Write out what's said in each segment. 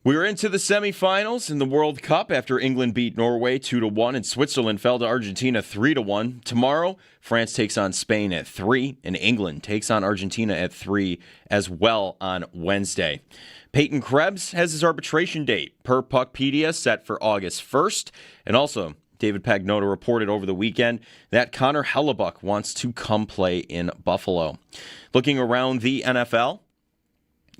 We're into the semifinals in the World Cup after England beat Norway 2-1 and Switzerland fell to Argentina 3-1. Tomorrow, France takes on Spain at 3 and England takes on Argentina at 3 as well on Wednesday. Peyton Krebs has his arbitration date per Puckpedia set for August 1st. And also, David Pagnotta reported over the weekend that Connor Hellebuck wants to come play in Buffalo. Looking around the NFL,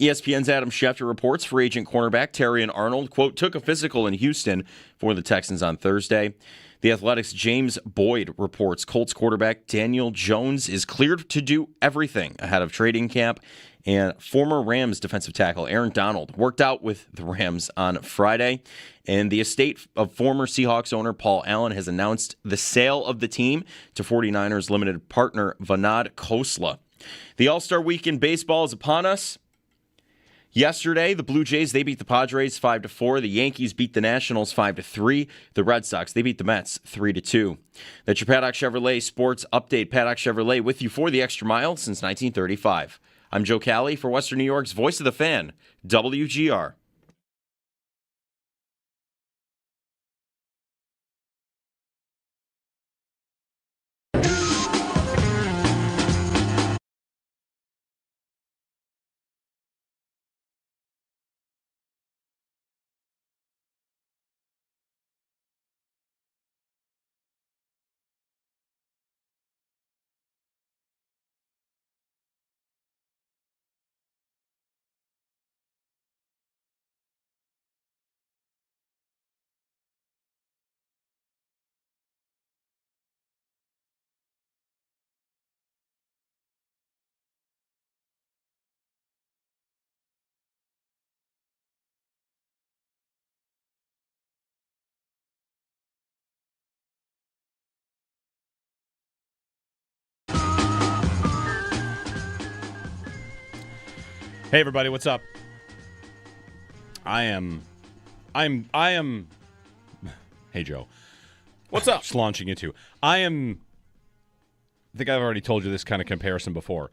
ESPN's Adam Schefter reports free agent cornerback Terrion Arnold, quote, took a physical in Houston for the Texans on Thursday. The Athletic's James Boyd reports Colts quarterback Daniel Jones is cleared to do everything ahead of trading camp. And former Rams defensive tackle Aaron Donald worked out with the Rams on Friday. And the estate of former Seahawks owner Paul Allen has announced the sale of the team to 49ers limited partner Vanad Kosla. The All-Star Week in baseball is upon us. Yesterday, the Blue Jays, they beat the Padres 5-4. The Yankees beat the Nationals 5-3. The Red Sox, they beat the Mets 3-2. That's your Paddock Chevrolet Sports Update. Paddock Chevrolet with you for the extra mile since 1935. I'm Joe Cali for Western New York's Voice of the Fan, WGR. Hey everybody, what's up? I am Hey Joe. What's up? Just launching into. I think I've already told you this kind of comparison before.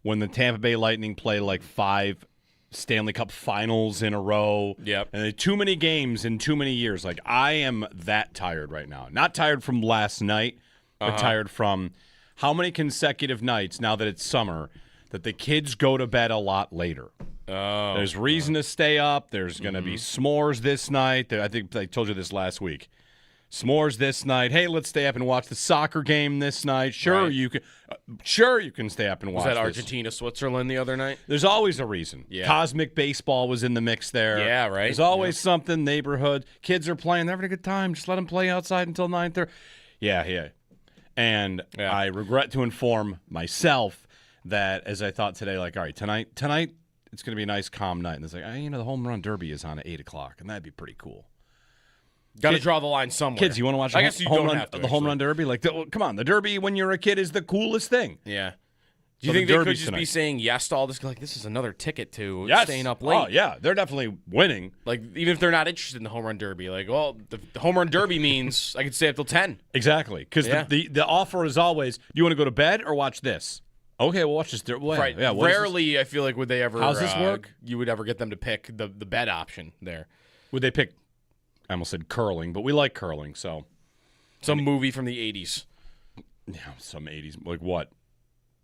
When the Tampa Bay Lightning play like 5 Stanley Cup finals in a row. Yep. And too many games in too many years. Like I am that tired right now. Not tired from last night, but tired from how many consecutive nights now that it's summer that the kids go to bed a lot later. Oh, There's reason to stay up. There's going to be s'mores this night. I think I told you this last week. S'mores this night. Hey, let's stay up and watch the soccer game this night. Sure, Right. you can. Sure, you can stay up and watch. Was that this. Argentina, Switzerland the other night? There's always a reason. Yeah. Cosmic baseball was in the mix there. Yeah, right. There's always something. Neighborhood kids are playing. They're having a good time. Just let them play outside until 9:30. Yeah. And Yeah. I regret to inform myself that as I thought today, like, all right, tonight it's going to be a nice, calm night. And it's like, the home run derby is on at 8 o'clock, and that'd be pretty cool. Got to draw the line somewhere. Kids, you want to watch I guess you don't have to, the home run derby? Like, come on, the derby when you're a kid is the coolest thing. Yeah. Do So you think the they could derby's just tonight. be saying yes to all this? Like, this is another ticket to Yes. staying up late. Oh, yeah, they're definitely winning. Like, even if they're not interested in the home run derby. Like, well, the home run derby means I can stay up till 10. Exactly, because Yeah. the offer is always, do you want to go to bed or watch this? Okay, we'll watch this. Right. Yeah, what is this? Rarely, I feel like, would they ever. How's this work? You would ever get them to pick the bed option there. Would they pick? I almost said curling, but we like curling, so Some movie from the 80s. yeah, some 80s. Like what?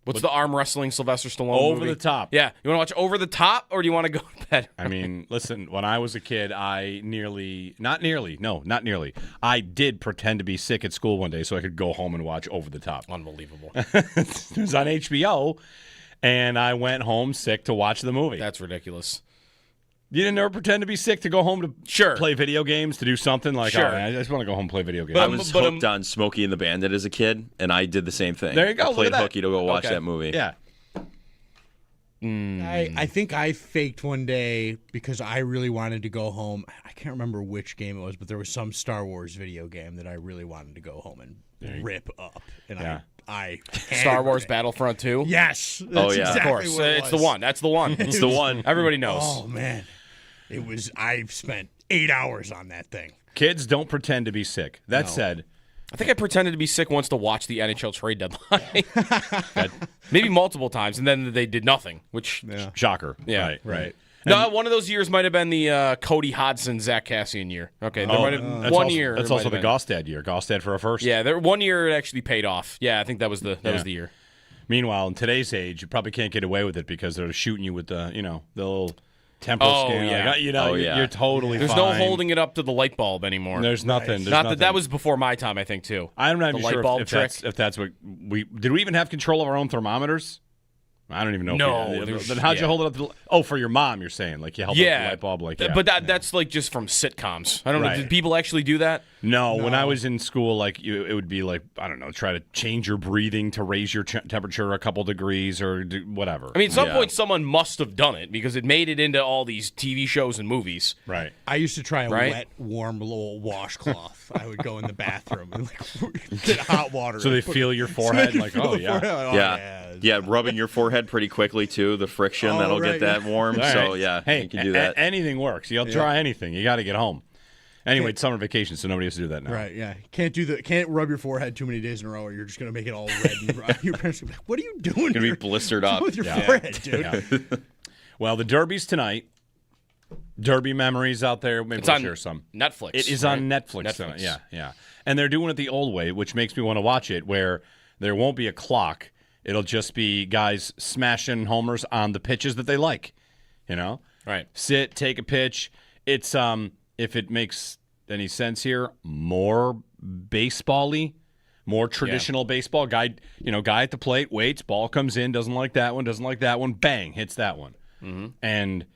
What's the arm wrestling Sylvester Stallone Over movie? the Top. Yeah. You want to watch Over the Top, or do you want to go to bed? I mean, listen, when I was a kid, not nearly. I did pretend to be sick at school one day so I could go home and watch Over the Top. Unbelievable. It was on HBO, and I went home sick to watch the movie. That's ridiculous. You didn't ever pretend to be sick to go home to play video games, to do something like, Sure. oh, man, I just want to go home and play video games. I was hooked on Smokey and the Bandit as a kid, and I did the same thing. There you go, I look played at that. hooky to go watch Okay. that movie. Yeah. I think I faked one day because I really wanted to go home. I can't remember which game it was, but there was some Star Wars video game that I really wanted to go home and rip up. And Yeah. I Star Wars Battlefront 2? Yes. Oh, That's yeah. exactly Of course. what it It's the was. one. That's the one. It's the one. Everybody knows. Oh, man. I spent 8 hours on that thing. Kids don't pretend to be sick. That said, I think I pretended to be sick once to watch the NHL trade deadline. Maybe multiple times, and then they did nothing, which shocker. Yeah. Right. No, one of those years might have been the Cody Hodgson, Zach Cassian year. Okay, there might have That's one also, year. That's there also might the have Gostad year. Gostad for a first. been. Yeah, there 1 year it actually paid off. Yeah, I think that was the year. Meanwhile, in today's age, you probably can't get away with it because they're shooting you with the the little tempo scale. Yeah. Like, you're totally There's fine. no holding it up to the light bulb anymore. There's nothing. There's Not nothing. that was before my time, I think, too. I'm not the even light sure bulb if that's what we did. We even have control of our own thermometers? I don't even know. No, Then how'd you hold it up? For your mom, you're saying like you held up the light bulb, But that's like just from sitcoms. I don't know. Right. Did people actually do that? No, when I was in school, like it would be like I don't know, try to change your breathing to raise your temperature a couple degrees or whatever. I mean, at some point, someone must have done it because it made it into all these TV shows and movies. Right. I used to try a Right? wet, warm little washcloth. I would go in the bathroom and get hot water. So they and put feel it- your so forehead, they like, feel oh, the yeah. forehead. Yeah. Yeah, rubbing your forehead pretty quickly too. The friction Oh, that'll right, get that warm. All So right. yeah, hey, you can do that. Anything works. You'll try anything. You got to get home. Anyway, it's summer vacation, so nobody has to do that now. Right, yeah. Can't rub your forehead too many days in a row or you're just gonna make it all red and dry. Your parents will be like, what are you doing? Gonna be here? blistered What's up. with your Yeah. forehead, dude? Yeah. Well, the Derby's tonight. Derby memories out there. Maybe It's we'll on share some. Netflix. It is right? on Netflix tonight. Yeah, yeah. And they're doing it the old way, which makes me want to watch it, where there won't be a clock. It'll just be guys smashing homers on the pitches that they like. Right. Sit, take a pitch. It's if it makes any sense here, more baseball-y, more traditional baseball. Guy at the plate, waits, ball comes in, doesn't like that one, bang, hits that one. Mm-hmm. And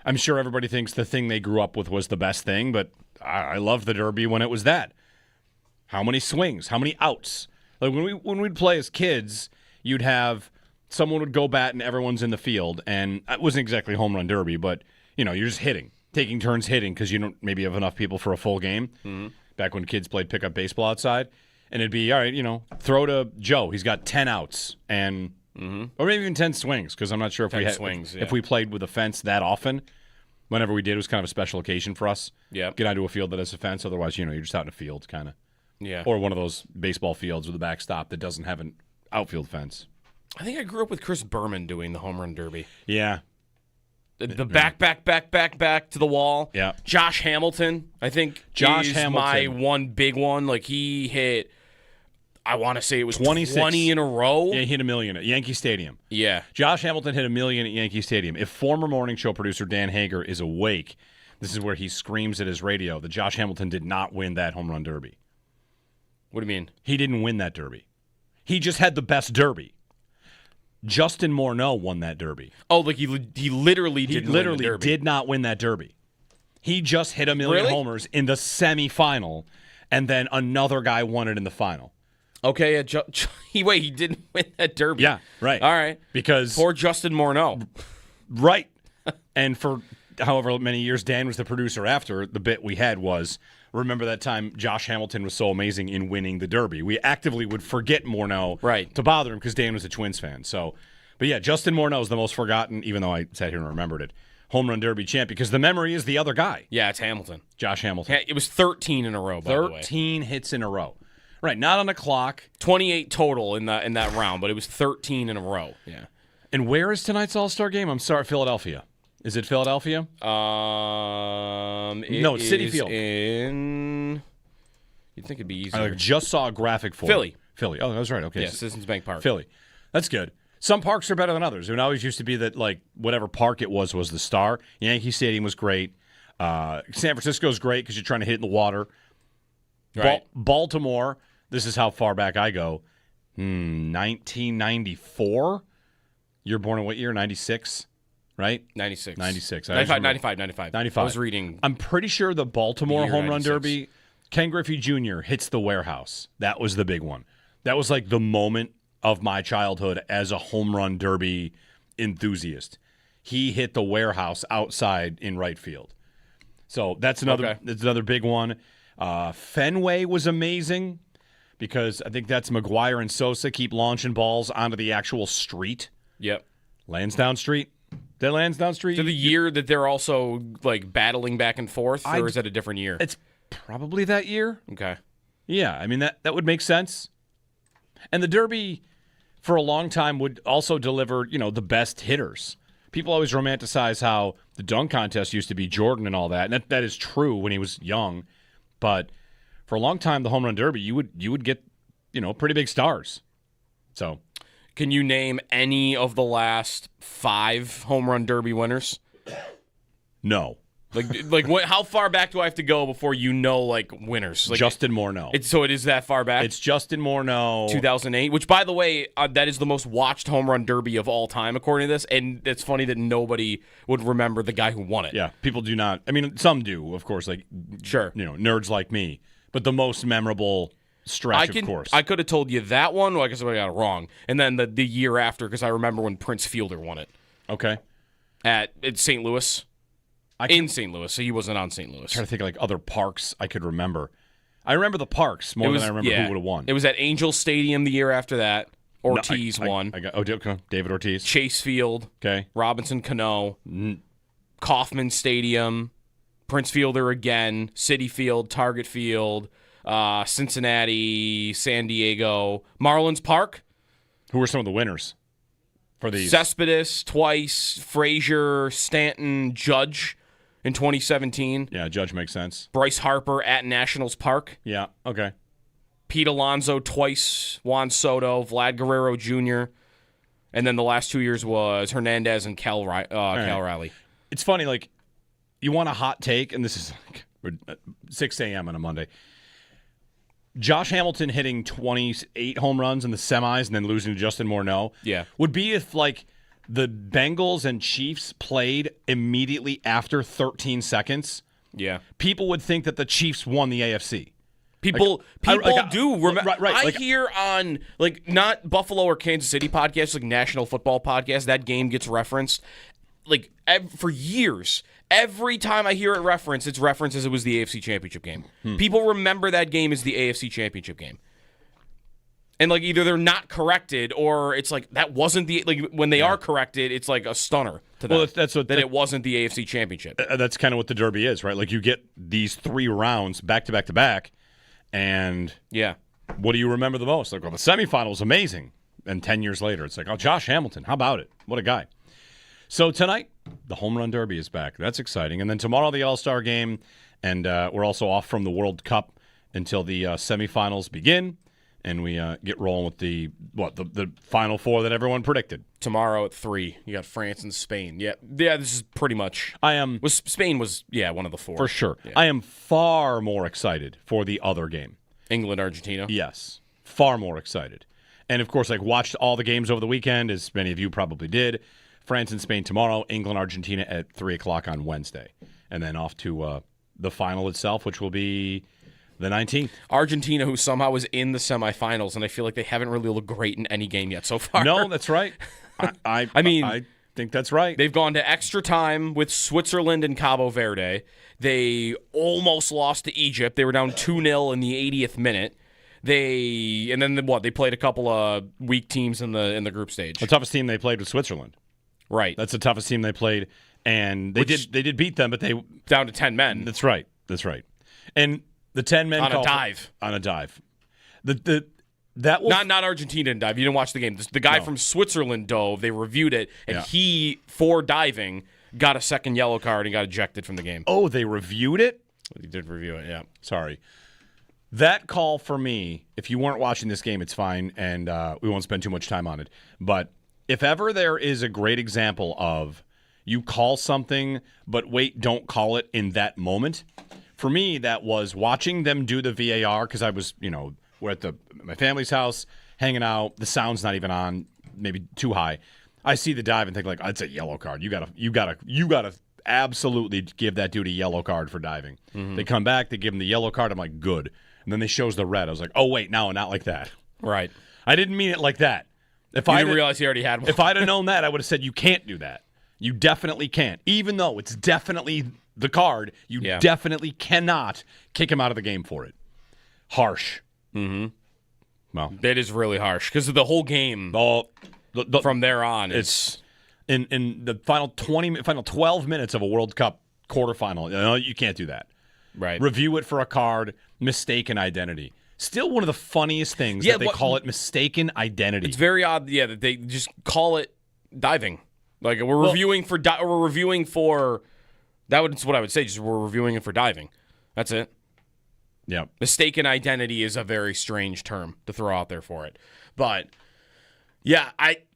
I'm sure everybody thinks the thing they grew up with was the best thing, but I loved the Derby when it was that. How many swings? How many outs? Like when we'd play as kids, you'd have someone would go bat and everyone's in the field, and it wasn't exactly home run derby, but you're just hitting, taking turns hitting because you don't maybe have enough people for a full game. Mm-hmm. Back when kids played pickup baseball outside, and it'd be all right, throw to Joe. He's got 10 outs and or maybe even 10 swings because I'm not sure if 10 swings, if we played with a fence that often. Whenever we did, it was kind of a special occasion for us. Yeah, get onto a field that has a fence. Otherwise, you're just out in a field, kind of. Yeah, or one of those baseball fields with a backstop that doesn't have an outfield fence. I think I grew up with Chris Berman doing the home run derby. Yeah. The back to the wall. Yeah. Josh Hamilton, I think, Josh is Hamilton. my one big one. Like, he hit, I want to say it was 26. 20 in a row. Yeah, he hit $1 million at Yankee Stadium. Yeah. Josh Hamilton hit $1 million at Yankee Stadium. If former morning show producer Dan Hager is awake, this is where he screams at his radio that Josh Hamilton did not win that home run derby. What do you mean? He didn't win that derby. He just had the best derby. Justin Morneau won that derby. Oh, like he literally didn't win the derby. did not win that derby. He just hit $1 million Really? homers in the semifinal, and then another guy won it in the final. Okay, wait, he didn't win that derby. Yeah, right. All right. Because Poor Justin Morneau. right. And for however many years Dan was the producer after, the bit we had was, remember that time Josh Hamilton was so amazing in winning the Derby. We actively would forget Morneau to bother him because Dan was a Twins fan. So, but yeah, Justin Morneau is the most forgotten, even though I sat here and remembered it, home run Derby champ because the memory is the other guy. Yeah, it's Hamilton. Josh Hamilton. It was 13 in a row, by the way. 13 hits in a row. Right, not on the clock. 28 total in that round, but it was 13 in a row. Yeah. And where is tonight's All-Star game? I'm sorry, Philadelphia. Is it Philadelphia? No, it's Citi Field. You'd think it'd be easier. I just saw a graphic for Philly. Philly. Oh, that was right. Okay. Yeah, Citizens Bank Park. Philly. That's good. Some parks are better than others. It always used to be that, like, whatever park it was the star. Yankee Stadium was great. San Francisco's great because you're trying to hit in the water. Right. Baltimore, this is how far back I go. 1994? You're born in what year? 96? Right? 96. 96. 95. I was reading. I'm pretty sure the Baltimore The year home run 96. derby, Ken Griffey Jr. hits the warehouse. That was the big one. That was like the moment of my childhood as a home run derby enthusiast. He hit the warehouse outside in right field. So that's another big one. Fenway was amazing because I think that's McGuire and Sosa keep launching balls onto the actual street. Yep. Lansdowne Street. That Lansdowne Street. So the year that they're also like battling back and forth, or is that a different year? It's probably that year. Okay. Yeah, I mean that would make sense. And the Derby for a long time would also deliver, the best hitters people always romanticize how the dunk contest used to be Jordan and all that, and that is true when he was young. But for a long time, the home run derby, you would get, pretty big stars. So, Can you name any of the last 5 home run derby winners? no. How far back do I have to go before winners? Justin Morneau. So it is that far back? It's Justin Morneau. 2008, which, by the way, that is the most watched home run derby of all time, according to this. And it's funny that nobody would remember the guy who won it. Yeah, people do not. I mean, some do, of course, Sure. Nerds like me. But the most memorable stretch, of course. I could have told you that one. Well, I guess I got it wrong. And then the year after, because I remember when Prince Fielder won it. Okay. At St. Louis. In St. Louis, so he wasn't on St. Louis. I'm trying to think of other parks I could remember. I remember the parks more than I remember who would have won. It was at Angel Stadium the year after that. Ortiz won. David Ortiz. Chase Field. Okay. Robinson Cano. Kauffman Stadium. Prince Fielder again. Citi Field. Target Field. Cincinnati. San Diego. Marlins Park. Who were some of the winners for these? Cespedes twice. Frazier. Stanton. Judge. In 2017. Yeah, Judge makes sense. Bryce Harper at Nationals Park. Yeah, okay. Pete Alonso twice. Juan Soto. Vlad Guerrero Jr. And then the last 2 years was Hernandez and Cal Riley. It's funny, you want a hot take, and this is 6 a.m. on a Monday. Josh Hamilton hitting 28 home runs in the semis and then losing to Justin Morneau. Yeah. Would be if, the Bengals and Chiefs played immediately after 13 seconds. Yeah. People would think that the Chiefs won the AFC. People do remember. Right. I hear on not Buffalo or Kansas City podcasts, National Football podcasts, that game gets referenced. For years, every time I hear it referenced, it's referenced as it was the AFC Championship game. People remember that game as the AFC Championship game. And either they're not corrected or it's that wasn't the when they are corrected, it's a stunner to them. Well, that's what it wasn't the AFC Championship. That's kind of what the Derby is, right? You get these 3 rounds back to back to back, and yeah, what do you remember the most? The semifinal was amazing, and 10 years later, it's Josh Hamilton, how about it? What a guy! So tonight, the Home Run Derby is back. That's exciting, and then tomorrow the All-Star Game, and we're also off from the World Cup until the semifinals begin. And we get rolling with the Final Four that everyone predicted. Tomorrow at 3, you got France and Spain. Yeah. This is pretty much. Spain was one of the 4 for sure. Yeah. I am far more excited for the other game. England, Argentina. Yes, far more excited. And of course, watched all the games over the weekend, as many of you probably did. France and Spain tomorrow. England, Argentina at 3:00 on Wednesday, and then off to the final itself, which will be the 19th. Argentina, who somehow was in the semifinals, and I feel like they haven't really looked great in any game yet so far. No, that's right. I think that's right. They've gone to extra time with Switzerland and Cabo Verde. They almost lost to Egypt. They were down 2-0 in the 80th minute. They played a couple of weak teams in the group stage. The toughest team they played was Switzerland. Right. That's the toughest team they played, and they did beat them, but they down to 10 men. That's right. And the 10 men on a dive. That will not Argentina didn't dive. You didn't watch the game. The guy from Switzerland dove. They reviewed it, and he, for diving, got a second yellow card and got ejected from the game. Oh, they reviewed it? He did review it. Yeah. Sorry. That call for me. If you weren't watching this game, it's fine, and we won't spend too much time on it. But if ever there is a great example of you call something, but wait, don't call it in that moment. For me, that was watching them do the VAR because I was, we're at my family's house hanging out. The sound's not even on, maybe too high. I see the dive and think it's a yellow card. You gotta absolutely give that dude a yellow card for diving. Mm-hmm. They come back, they give him the yellow card. I'm like, good. And then they shows the red. I was like, oh wait, no, not like that. Right. I didn't mean it like that. If I didn't realize he already had one. If I'd have known that, I would have said you can't do that. You definitely can't, even though it's definitely the card, you definitely cannot kick him out of the game for it. Harsh. Mm-hmm. Well, that is really harsh because the whole game from there on it's in the final 12 minutes of a World Cup quarterfinal. You can't do that. Right. Review it for a card, mistaken identity. Still one of the funniest things that they call it mistaken identity. It's very odd, that they just call it diving. Like we're reviewing for that's what I would say. Just we're reviewing it for diving. That's it. Yeah. Mistaken identity is a very strange term to throw out there for it. But yeah,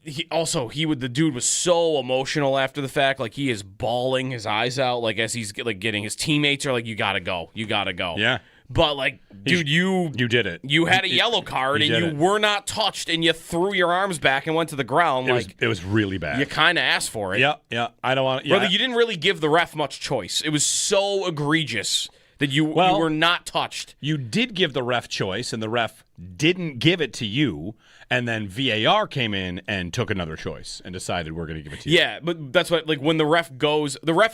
the dude was so emotional after the fact. Like he is bawling his eyes out. Like as he's like getting his teammates are like, you gotta go. Yeah. But like, dude, you did it. You had a yellow card and you were not touched, and you threw your arms back and went to the ground. It was really bad. You kind of asked for it. Yeah. I don't want. Brother, you didn't really give the ref much choice. It was so egregious that you were not touched. You did give the ref choice, and the ref didn't give it to you, and then VAR came in and took another choice and decided we're going to give it to you. Yeah, but that's what, like, when the ref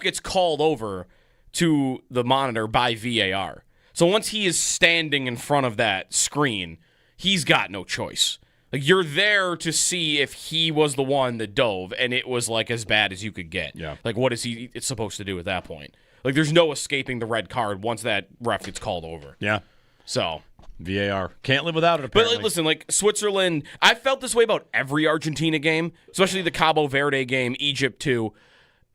gets called over to the monitor by VAR. So once he is standing in front of that screen, he's got no choice. Like, you're there to see if he was the one that dove, and it was, like, as bad as you could get. Yeah. Like, what is he supposed to do at that point? Like, there's no escaping the red card once that ref gets called over. Yeah. So VAR. Can't live without it, apparently. But listen, like Switzerland, I felt this way about every Argentina game, especially the Cabo Verde game, Egypt too.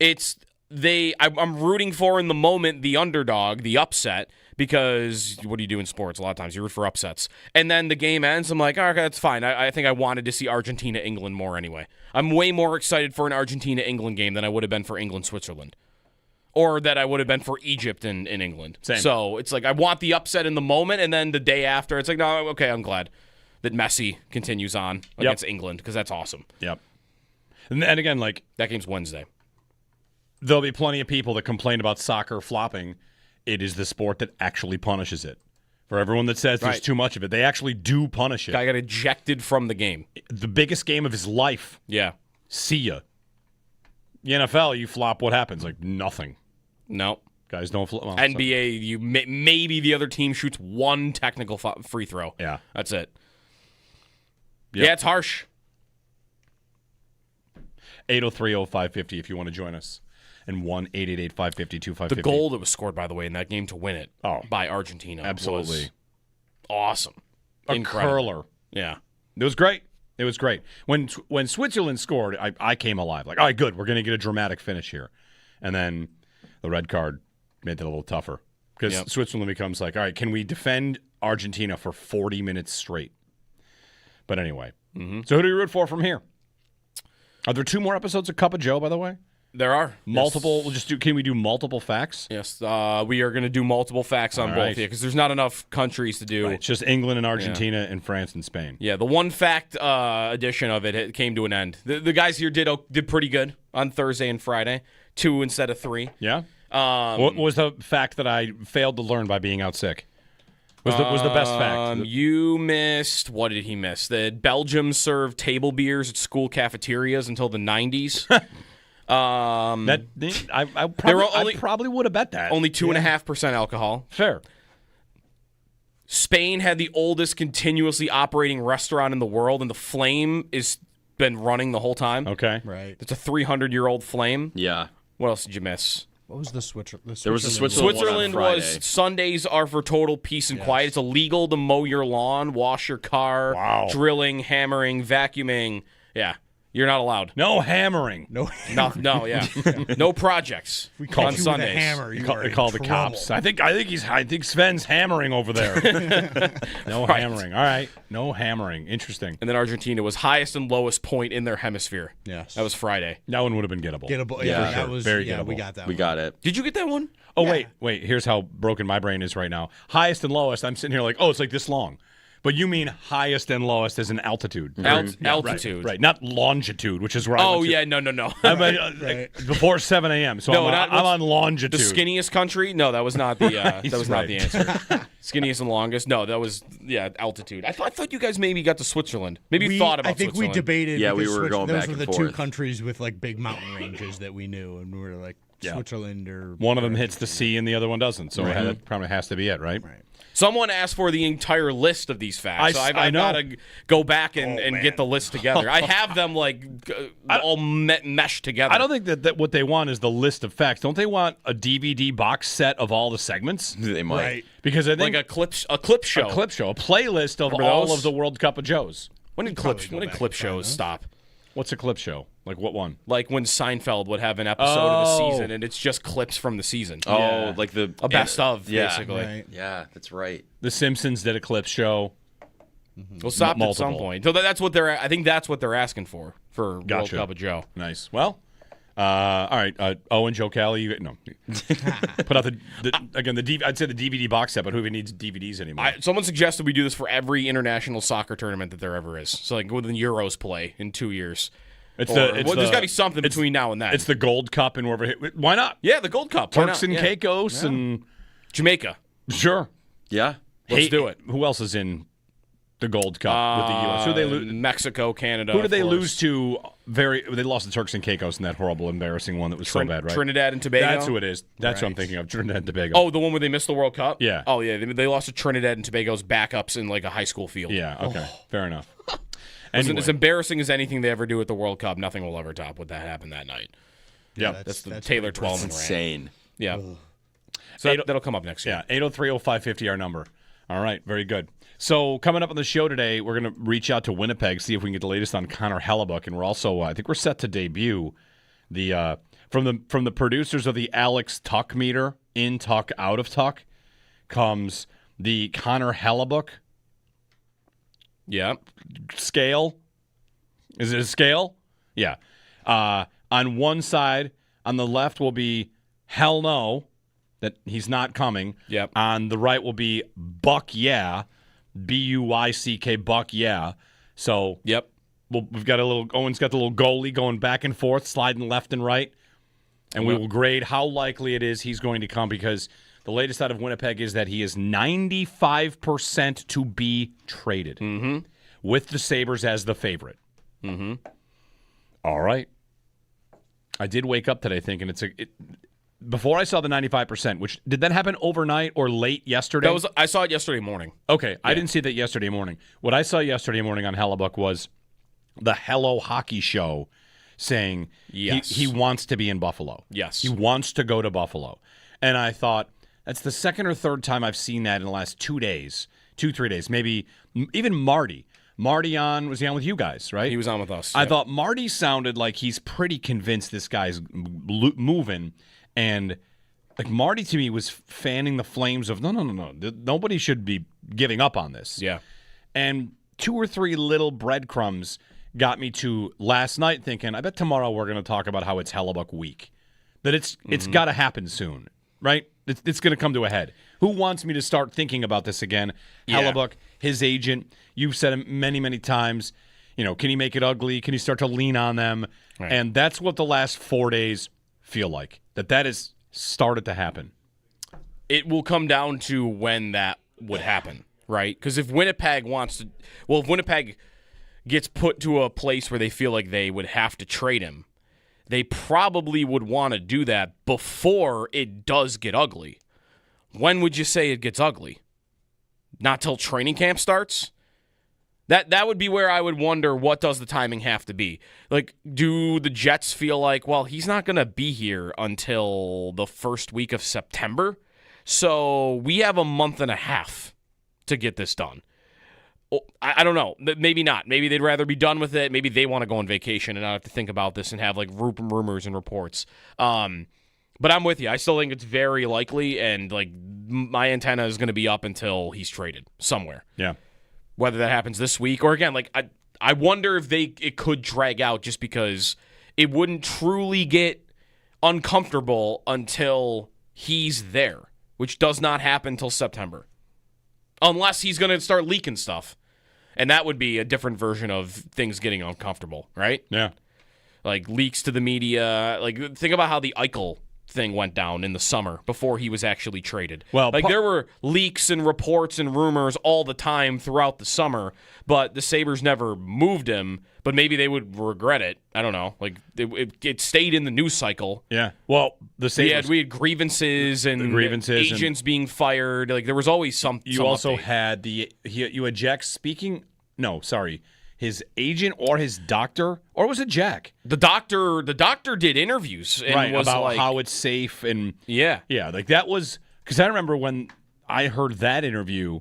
I'm rooting for in the moment the underdog, the upset, because what do you do in sports? A lot of times you root for upsets. And then the game ends, I'm like, oh, okay, that's fine. I think I wanted to see Argentina-England more anyway. I'm way more excited for an Argentina-England game than I would have been for England-Switzerland. Or that I would have been for Egypt in England. Same. So it's like I want the upset in the moment, and then the day after, it's like, no, okay, I'm glad that Messi continues on against England, because that's awesome. Yep. And again, like, That game's Wednesday. there'll be plenty of people that complain about soccer flopping. It is the sport that actually punishes it. For everyone that says there's too much of it, they actually do punish it. Guy got ejected from the game. The biggest game of his life. Yeah. See ya. The NFL, you flop, what happens? Like, nothing. No. Guys don't flop. Well, NBA, maybe the other team shoots one technical free throw. Yeah. That's it. Yep. Yeah, it's harsh. 803-0550 if you want to join us. And 1-888-550-2550. The goal that was scored, by the way, in that game to win it by Argentina absolutely was awesome. A Incredible. curler. Yeah. It was great. It was great. When Switzerland scored, I came alive. Like, all right, good. We're going to get a dramatic finish here. And then the red card made it a little tougher. Because Switzerland becomes like, all right, can we defend Argentina for 40 minutes straight? But anyway. Mm-hmm. So who do you root for from here? Are there 2 more episodes of Cup of Joe, by the way? There are. Multiple. Yes. Can we do multiple facts? Yes. We are going to do multiple facts on both here, because there's not enough countries to do. Right. It's just England and Argentina and France and Spain. Yeah, the one fact edition of it came to an end. The guys here did pretty good on Thursday and Friday, 2 instead of 3. Yeah. What was the fact that I failed to learn by being out sick? Was the best fact? You missed. What did he miss? That Belgium served table beers at school cafeterias until the 90s. I probably would have bet that. Only 2.5% alcohol. Fair. Spain had the oldest continuously operating restaurant in the world, and the flame has been running the whole time. Okay. Right. It's a 300-year-old flame. Yeah. What else did you miss? What was the Switzerland? There was a Switzerland Switzerland one on was Friday. Sundays are for total peace and quiet. It's illegal to mow your lawn, wash your car, drilling, hammering, vacuuming. Yeah, you're not allowed. No hammering. No. No, yeah. No projects We caught on you with a Sundays. hammer. You are They in call the trouble. cops. I think Sven's hammering over there. No hammering. All right. No hammering. Interesting. And then Argentina was highest and lowest point in their hemisphere. Yes. That was Friday. That one would have been gettable. Gettable. Yeah, Yeah, for that sure. was Very yeah. gettable. We got that. We got it. Did you get that one? Oh, Yeah. wait. Here's how broken my brain is right now. Highest and lowest. I'm sitting here like, oh, it's like this long. But you mean highest and lowest as an altitude. Altitude. Right. Not longitude, which is where I Oh, went to. yeah. No. I mean, like, before 7 a.m. So No, I'm on longitude. The skinniest country? No, that was not the He's that was not right. the answer. Skinniest and longest? No, that was altitude. I thought you guys maybe got to Switzerland. Maybe you thought about I think Switzerland. we debated. Yeah, we because were going those back were and the forth. 2 countries with like big mountain ranges that we knew, and we were like Switzerland or One of them hits the sea and the other one doesn't. So that probably has to be it, right? Right. Someone asked for the entire list of these facts. So I I've know. got to go back and get the list together. I have them all meshed together. I don't think that what they want is the list of facts. Don't they want a DVD box set of all the segments? They might. Right. Because I think like a clip show. a playlist of Remember all those? of the World Cup of Joes. When did probably clip go back shows and find stop? What's a clip show? Like what one? Like when Seinfeld would have an episode of the Oh. season, and it's just clips from the season. Oh, like the A best of, yeah. basically. Right. Yeah, that's right. The Simpsons did a clip show. We'll stop at some Multiple. point. So that's what I think that's what they're asking for World Gotcha. Cup of Joe. Nice. Well, all right. Owen, Joe Kelly, no. Put out the DVD. I'd say the DVD box set, but who even needs DVDs anymore? Someone suggested we do this for every international soccer tournament that there ever is. So like when the Euros play in 2 years. It's There's got to be something between now and then. It's the Gold Cup and wherever. Why not? Yeah, the Gold Cup. Why Turks not? and Yeah. Caicos and Jamaica. sure. Yeah. Let's do it. Who else is in the Gold Cup with the U.S.? Who they lose? Mexico, Canada. Who did they of course. lose to? They lost to Turks and Caicos in that horrible, embarrassing one that was so bad, right? Trinidad and Tobago. That's who it is. That's what I'm thinking of. Trinidad and Tobago. Oh, the one where they missed the World Cup? Yeah. Oh, yeah. They lost to Trinidad and Tobago's backups in like a high school field. yeah. Okay. Fair enough. Listen, Anyway. as embarrassing as anything they ever do at the World Cup, nothing will ever top what that happened that night. Yeah. That's the Taylor Twellman rant. Insane. Yeah. So that'll come up next year. Yeah. 803-0550 our number. All right. Very good. So coming up on the show today, we're going to reach out to Winnipeg, see if we can get the latest on Connor Hellebuck, and we're also, I think we're set to debut the from the producers of the Alex Tuck meter, in Tuck, out of Tuck, comes the Connor Hellebuck Yeah. scale. Is it a scale? Yeah. On one side, on the left will be hell no, that he's not coming. Yep. On the right will be buck yeah, B-U-Y-C-K, buck yeah. So Yep. we've got Owen's got the little goalie going back and forth, sliding left and right. And we will grade how likely it is he's going to come, because the latest out of Winnipeg is that he is 95% to be traded, with the Sabres as the favorite. All right. I did wake up today thinking before I saw the 95%, which did that happen overnight or late yesterday? I saw it yesterday morning. Okay, I didn't see that yesterday morning. What I saw yesterday morning on Hellebuck was the Hello Hockey Show saying Yes. he wants to be in Buffalo. Yes. He wants to go to Buffalo. And I thought, that's the second or third time I've seen that in the last 3 days, maybe even Marty. Was he on with you guys, right? He was on with us. I Yep. thought Marty sounded like he's pretty convinced this guy's moving, and like Marty to me was fanning the flames of no. Nobody should be giving up on this. Yeah. And 2 or 3 little breadcrumbs got me to last night thinking, I bet tomorrow we're going to talk about how it's Hellebuck week. That it's got to happen soon, right? It's going to come to a head. Who wants me to start thinking about this again? Yeah. Hellebuck, his agent. You've said it many, many times. Can he make it ugly? Can he start to lean on them? Right. And that's what the last 4 days feel like. That has started to happen. It will come down to when that would happen, right? Because if Winnipeg if Winnipeg gets put to a place where they feel like they would have to trade him, they probably would want to do that before it does get ugly. When would you say it gets ugly? Not till training camp starts? That would be where I would wonder, what does the timing have to be? Like, do the Jets feel like, well, he's not going to be here until the first week of September, so we have a month and a half to get this done? I don't know. Maybe not. Maybe they'd rather be done with it. Maybe they want to go on vacation and not have to think about this and have like rumors and reports. But I'm with you. I still think it's very likely, and like my antenna is going to be up until he's traded somewhere. Yeah. Whether that happens this week or again, like I wonder if it could drag out, just because it wouldn't truly get uncomfortable until he's there, which does not happen until September. Unless he's going to start leaking stuff. And that would be a different version of things getting uncomfortable, right? Yeah. Like leaks to the media. Like, think about how the Eichel thing went down in the summer before he was actually traded. Well, like there were leaks and reports and rumors all the time throughout the summer, but the Sabres never moved him. But maybe they would regret it. I don't know. Like it stayed in the news cycle. Yeah. Well, the Sabres. We had grievances and agents being fired. Like there was always some. You some also update. had you had Jack speaking. No, sorry, his agent or his doctor, or was it Jack? The doctor did interviews and was about like, how it's safe and yeah. like that was, because I remember when I heard that interview,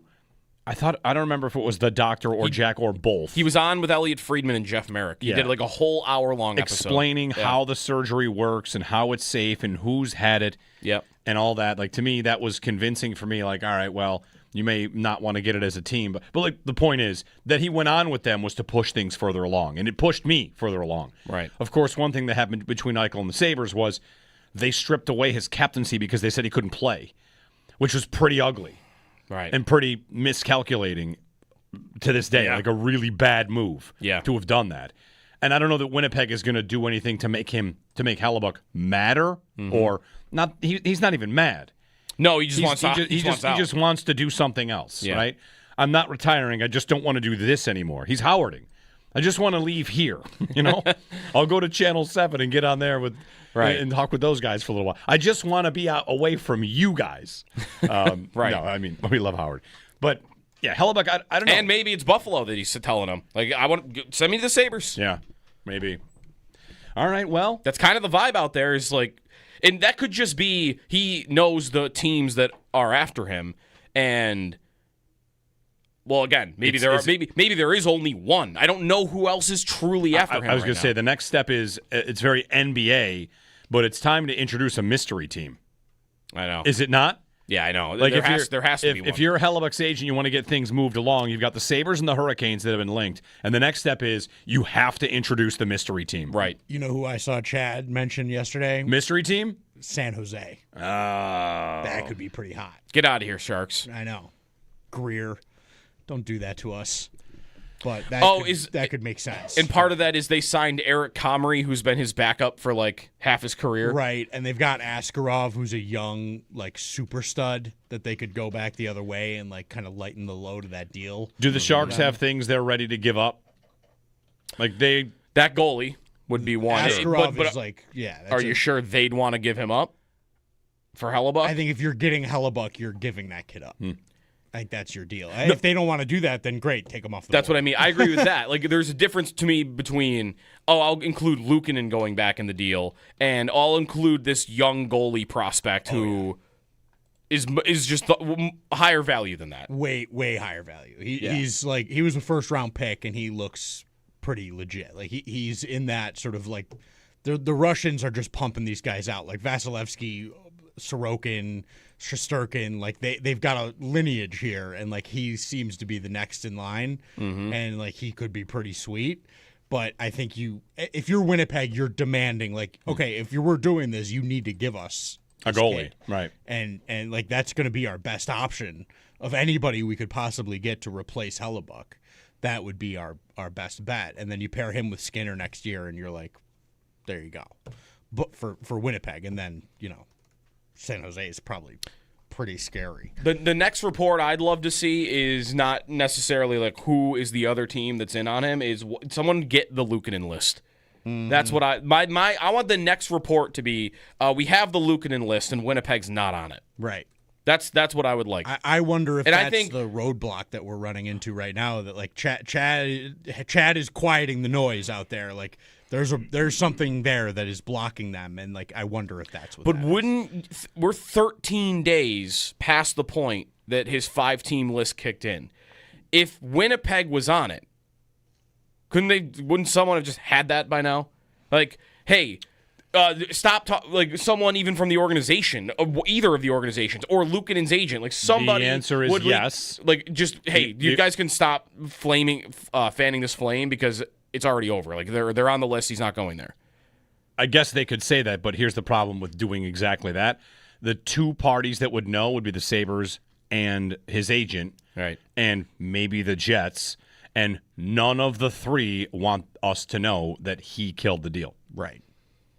I don't remember if it was the doctor or Jack or both. He was on with Elliot Friedman and Jeff Merrick. He did like a whole hour-long episode. Explaining how the surgery works and how it's safe and who's had it and all that. Like, to me, that was convincing for me. Like, all right, well, you may not want to get it as a team. But like, the point is that he went on with them was to push things further along. And it pushed me further along. Right. Of course, one thing that happened between Eichel and the Sabres was they stripped away his captaincy because they said he couldn't play, which was pretty ugly. Right. And pretty miscalculating to this day, like a really bad move to have done that. And I don't know that Winnipeg is going to do anything to make Hellebuck madder or not. He's not even mad. No, he just wants out. He just wants to do something else, right? I'm not retiring. I just don't want to do this anymore. He's Howarding. I just want to leave here, I'll go to Channel 7 and get on there with and talk with those guys for a little while. I just want to be away from you guys. Right. No, I mean, we love Howard. But, yeah, Hellebuck, I don't know. And maybe it's Buffalo that he's telling him. Like, send me to the Sabres. Yeah, maybe. All right, well. That's kind of the vibe out there is like, and that could just be he knows the teams that are after him. And, well, again, maybe there is only one. I don't know who else is truly after him. I was going to say the next step is it's very NBA, but it's time to introduce a mystery team. I know. Is it not? Yeah, I know. Like there has to be one. If you're a Hellebuck's agent, you want to get things moved along, you've got the Sabres and the Hurricanes that have been linked. And the next step is you have to introduce the mystery team. Right. You know who I saw Chad mention yesterday? Mystery team? San Jose. Oh. That could be pretty hot. Get out of here, Sharks. I know. Greer. Don't do that to us. But that could make sense. And part of that is they signed Eric Comrie, who's been his backup for like half his career. Right, and they've got Askarov, who's a young like super stud that they could go back the other way and like kind of lighten the load of that deal. Do the Sharks have things they're ready to give up? Like that goalie would be one. Askarov is like, are you sure they'd want to give him up for Hellebuck? I think if you're getting Hellebuck, you're giving that kid up. I think that's your deal. No. If they don't want to do that, then great, take them off the That's board. what I mean. I agree with that. Like, there's a difference to me between, I'll include Luukkonen going back in the deal, and I'll include this young goalie prospect who is just higher value than that. Way higher value. He's like, he was a first-round pick, and he looks pretty legit. Like, he's in that sort of like, the Russians are just pumping these guys out. Like, Vasilevsky, Sorokin, Shesterkin, like they've got a lineage here, and like he seems to be the next in line, and like he could be pretty sweet. But I think if you're Winnipeg, you're demanding like, okay, if we're doing this, you need to give us a goalie, kid. Right? And like that's going to be our best option of anybody we could possibly get to replace Hellebuck. That would be our best bet, and then you pair him with Skinner next year, and you're like, there you go. But for Winnipeg, and then San Jose is probably pretty scary. The next report I'd love to see is not necessarily like who is the other team that's in on him. Is someone get the Luukkonen list? That's what I want the next report to be. We have the Luukkonen list and Winnipeg's not on it. Right. That's what I would like. I wonder if that's the roadblock that we're running into right now. That like Chad is quieting the noise out there. Like there's something there that is blocking them, and like I wonder if that's what. But we're 13 days past the point that his 5-team list kicked in. If Winnipeg was on it, wouldn't someone have just had that by now? Like, hey. Stop like someone even from the organization, either of the organizations, or Luukkonen's agent, like somebody. The answer is yes. Like just hey, you guys can stop fanning this flame because it's already over. Like they're on the list. He's not going there. I guess they could say that, but here's the problem with doing exactly that. The two parties that would know would be the Sabres and his agent, right, and maybe the Jets, and none of the three want us to know that he killed the deal. Right.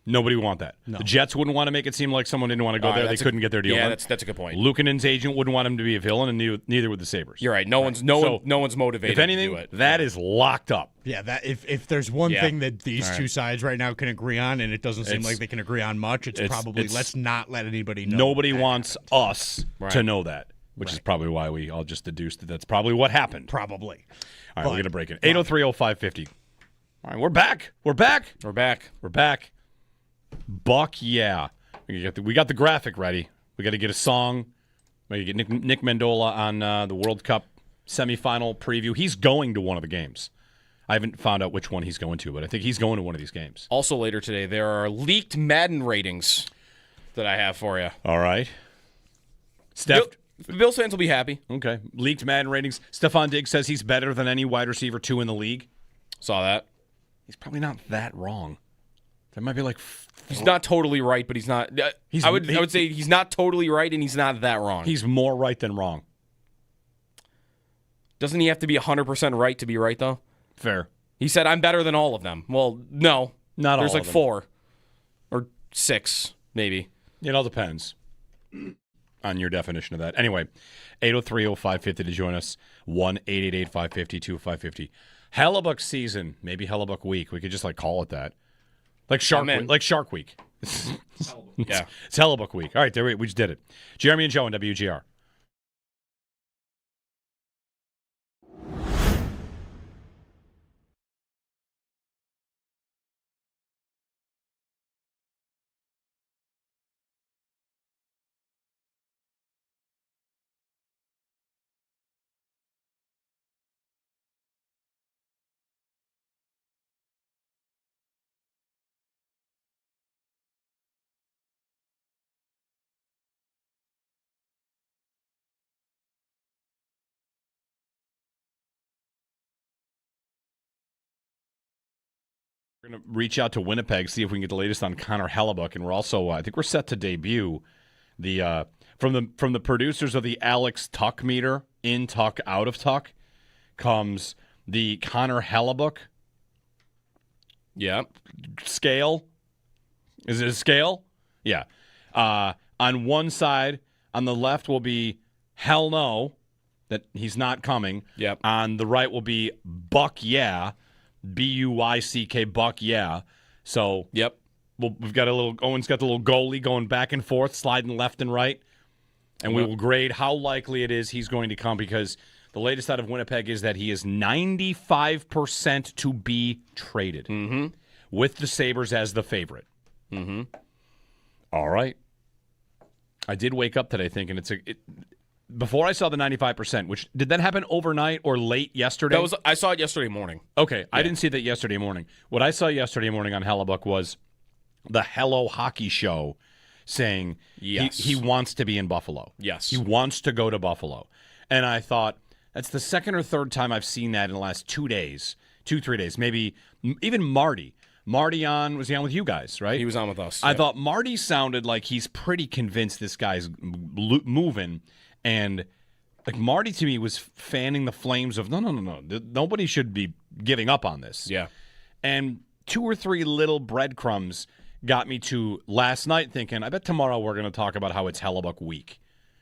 Nobody would want that. No. The Jets wouldn't want to make it seem like someone didn't want to go there. They couldn't get their deal done. That's a good point. Luukkonen's agent wouldn't want him to be a villain, and neither would the Sabres. You're right. No one's motivated. If anything, to do it. that is locked up. Yeah, that if there's one thing that these two sides right now can agree on, and it doesn't seem like they can agree on much, it's probably let's not let anybody know. Nobody wants us to know that, which is probably why we all just deduced that that's probably what happened. Probably. All right, we're going to break it. 803-0550. All right, we're back. We're back. We're back. We're back. Buck, yeah. We got the graphic ready. We got to get a song. We got to get Nick Mendola on the World Cup semifinal preview. He's going to one of the games. I haven't found out which one he's going to, but I think he's going to one of these games. Also later today, there are leaked Madden ratings that I have for you. All right. Steph. Bills fans will be happy. Okay. Leaked Madden ratings. Stephon Diggs says he's better than any wide receiver 2 in the league. Saw that. He's probably not that wrong. That might be like... He's not totally right, but he's not... I would say he's not totally right, and he's not that wrong. He's more right than wrong. Doesn't he have to be 100% right to be right, though? Fair. He said, I'm better than all of them. Well, no. Not all There's like of them. 4 or 6, maybe. It all depends on your definition of that. Anyway, 803-0550 to join us. 1-888-550-2550. Hellebuck season, maybe Hellebuck week. We could just call it that. Like Shark Week. Like Shark Week. Yeah. It's Hellebuck week. All right, there we just did it. Jeremy and Joe on WGR. We're going to reach out to Winnipeg, see if we can get the latest on Connor Hellebuck, and we're also, I think we're set to debut the from the producers of the Alex Tuck meter, in Tuck, out of Tuck, comes the Connor Hellebuck scale. Is it a scale? Yeah. On one side, on the left will be hell no, that he's not coming. Yep. On the right will be Buck yeah. Buick Buck, yeah. So Yep. we've got Owen's got the little goalie going back and forth, sliding left and right, and we will grade how likely it is he's going to come, because the latest out of Winnipeg is that he is 95% to be traded, with the Sabres as the favorite. All right. I did wake up today thinking before I saw the 95%, which did that happen overnight or late yesterday? I saw it yesterday morning. Okay, I didn't see that yesterday morning. What I saw yesterday morning on Hellebuck was the Hello Hockey Show saying he wants to be in Buffalo. Yes. He wants to go to Buffalo. And I thought, that's the second or third time I've seen that in the last 2 days, 2-3 days, maybe even Marty. Marty was he on with you guys, right? He was on with us. I thought Marty sounded like he's pretty convinced this guy's moving. And Marty to me was fanning the flames of no. Nobody should be giving up on this. Yeah. And 2 or 3 little breadcrumbs got me to last night thinking, I bet tomorrow we're going to talk about how it's Hellebuck week.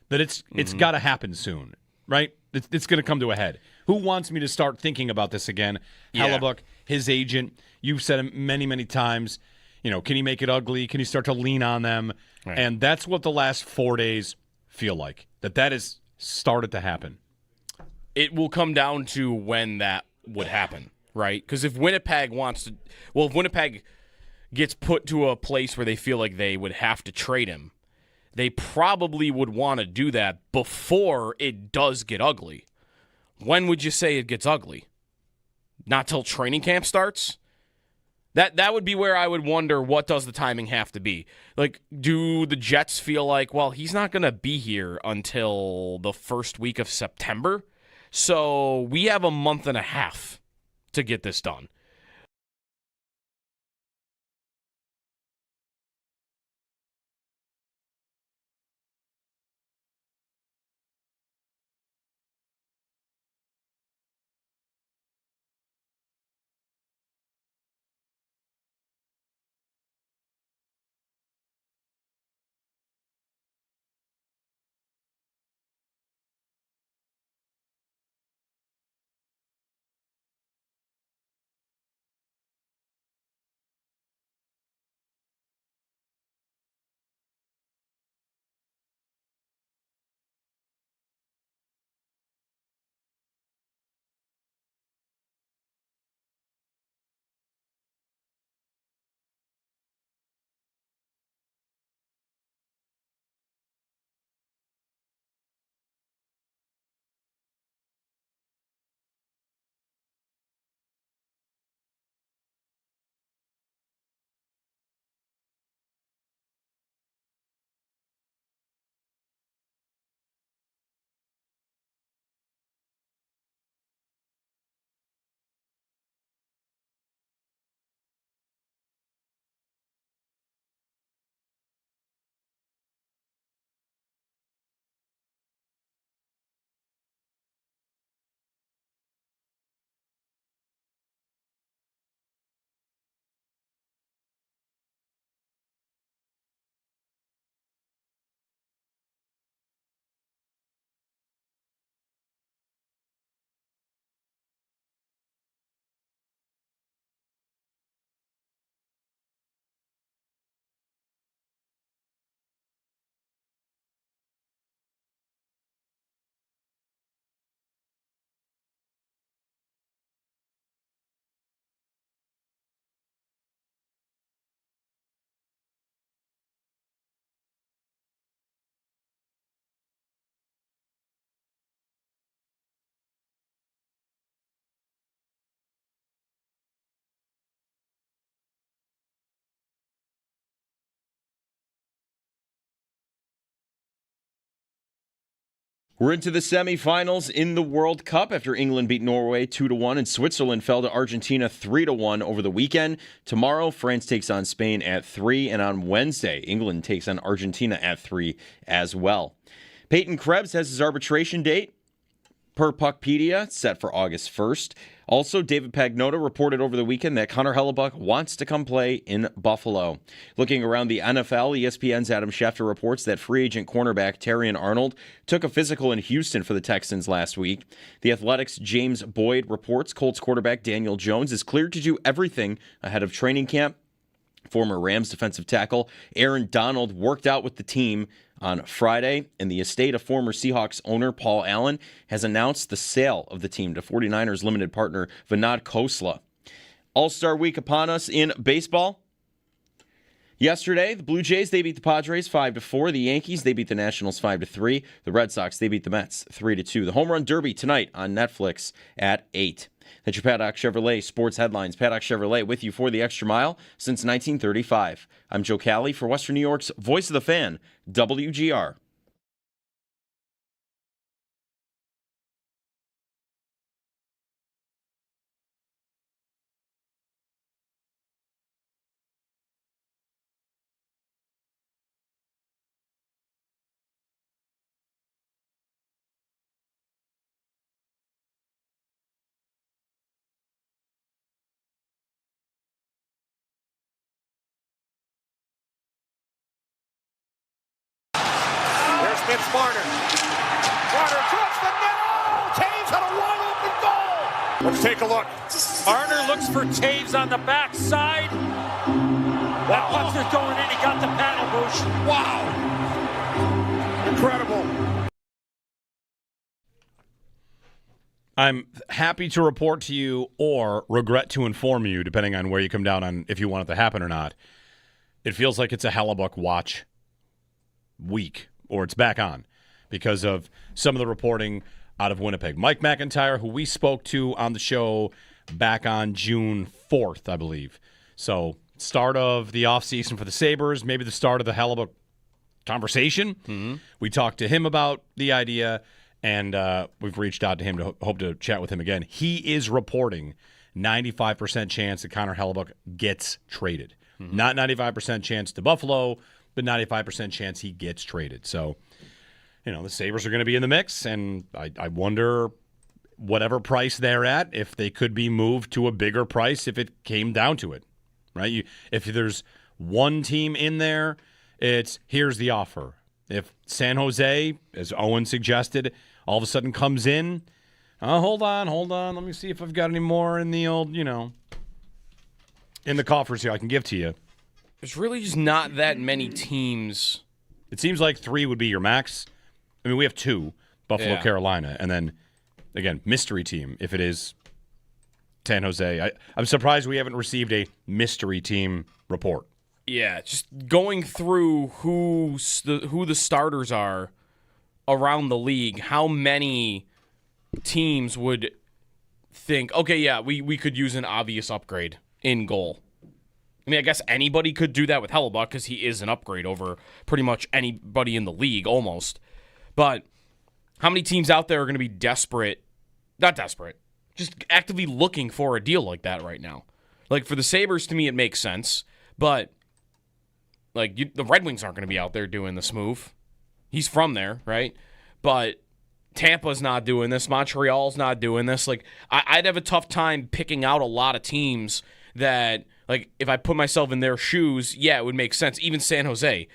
That it's got to happen soon, right? It's going to come to a head. Who wants me to start thinking about this again? Yeah. Hellebuck, his agent, you've said it many, many times. Can he make it ugly? Can he start to lean on them? Right. And that's what the last 4 days feel like. That has started to happen. It will come down to when that would happen, right? Because if Winnipeg if Winnipeg gets put to a place where they feel like they would have to trade him, they probably would want to do that before it does get ugly. When would you say it gets ugly? Not till training camp starts? That would be where I would wonder, what does the timing have to be? Do the Jets feel like, well, he's not going to be here until the first week of September, so we have a month and a half to get this done. We're into the semifinals in the World Cup after England beat Norway 2-1 and Switzerland fell to Argentina 3-1 over the weekend. Tomorrow, France takes on Spain at 3, and on Wednesday, England takes on Argentina at 3 as well. Peyton Krebs has his arbitration date per Puckpedia set for August 1st. Also, David Pagnotta reported over the weekend that Connor Hellebuyck wants to come play in Buffalo. Looking around the NFL, ESPN's Adam Schefter reports that free agent cornerback Terrion Arnold took a physical in Houston for the Texans last week. The Athletics' James Boyd reports Colts quarterback Daniel Jones is cleared to do everything ahead of training camp. Former Rams defensive tackle Aaron Donald worked out with the team on Friday, and the estate of former Seahawks owner Paul Allen has announced the sale of the team to 49ers limited partner Vinod Khosla. All-Star Week upon us in baseball. Yesterday, the Blue Jays, they beat the Padres 5-4. The Yankees, they beat the Nationals 5-3. The Red Sox, they beat the Mets 3-2. The Home Run Derby tonight on Netflix at 8. That's your Paddock Chevrolet sports headlines. Paddock Chevrolet with you for the extra mile since 1935. I'm Joe Cali for Western New York's Voice of the Fan, WGR. It's Marner. Marner drops the net. Oh, Taves had a wide open goal. Let's take a look. Marner looks for Taves on the backside. That puck's are going in. He got the paddle boost. Wow. Incredible. I'm happy to report to you or regret to inform you, depending on where you come down on if you want it to happen or not. It feels like it's a Hellebuyck watch week. Or it's back on because of some of the reporting out of Winnipeg. Mike McIntyre, who we spoke to on the show back on June 4th, I believe. So start of the offseason for the Sabres, maybe the start of the Hellebuyck conversation. Mm-hmm. We talked to him about the idea, and we've reached out to him to hope to chat with him again. He is reporting 95% chance that Connor Hellebuyck gets traded. Mm-hmm. Not 95% chance to Buffalo, but 95% chance he gets traded. So, the Sabres are going to be in the mix, and I wonder whatever price they're at, if they could be moved to a bigger price if it came down to it, right? If there's one team in there, it's here's the offer. If San Jose, as Owen suggested, all of a sudden comes in, hold on, let me see if I've got any more in the old, in the coffers here I can give to you. There's really just not that many teams. It seems like 3 would be your max. I mean, we have 2, Buffalo, Yeah. Carolina, and then, again, mystery team, if it is San Jose. I'm surprised we haven't received a mystery team report. Yeah, just going through who the starters are around the league, how many teams would think, okay, yeah, we could use an obvious upgrade in goal. I mean, I guess anybody could do that with Hellebuyck because he is an upgrade over pretty much anybody in the league, almost. But how many teams out there are going to be not desperate, just actively looking for a deal like that right now? Like, for the Sabres, to me, it makes sense. But, the Red Wings aren't going to be out there doing this move. He's from there, right? But Tampa's not doing this. Montreal's not doing this. I'd have a tough time picking out a lot of teams that... if I put myself in their shoes, yeah, it would make sense. Even San Jose.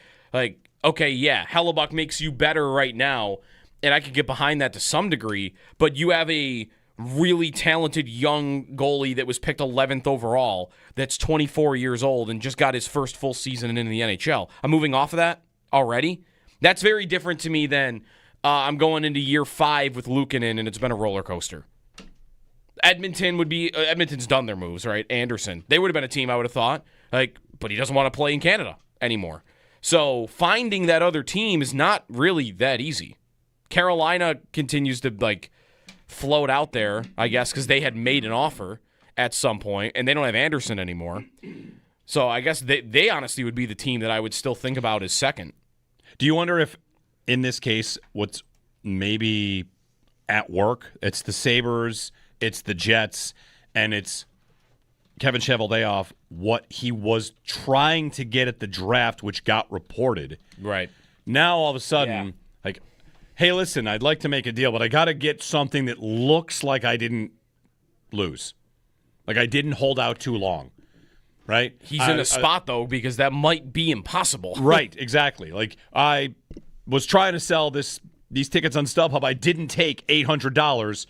Okay, yeah, Hellebuyck makes you better right now, and I could get behind that to some degree, but you have a really talented young goalie that was picked 11th overall that's 24 years old and just got his first full season in the NHL. I'm moving off of that already. That's very different to me than I'm going into year 5 with Luukkonen, and it's been a roller coaster. Edmonton's done their moves, right? Anderson. They would have been a team I would have thought, but he doesn't want to play in Canada anymore. So finding that other team is not really that easy. Carolina continues to float out there, I guess, because they had made an offer at some point, and they don't have Anderson anymore. So I guess they honestly would be the team that I would still think about as second. Do you wonder if, in this case, what's maybe at work. It's the Sabres, it's the Jets, and it's Kevin Cheveldayoff, what he was trying to get at the draft, which got reported. Right. Now, all of a sudden, like, hey, listen, I'd like to make a deal, but I got to get something that looks like I didn't lose. Like I didn't hold out too long, right? He's in a spot, though, because that might be impossible. Right, exactly. Like I was trying to sell these tickets on StubHub. I didn't take $800,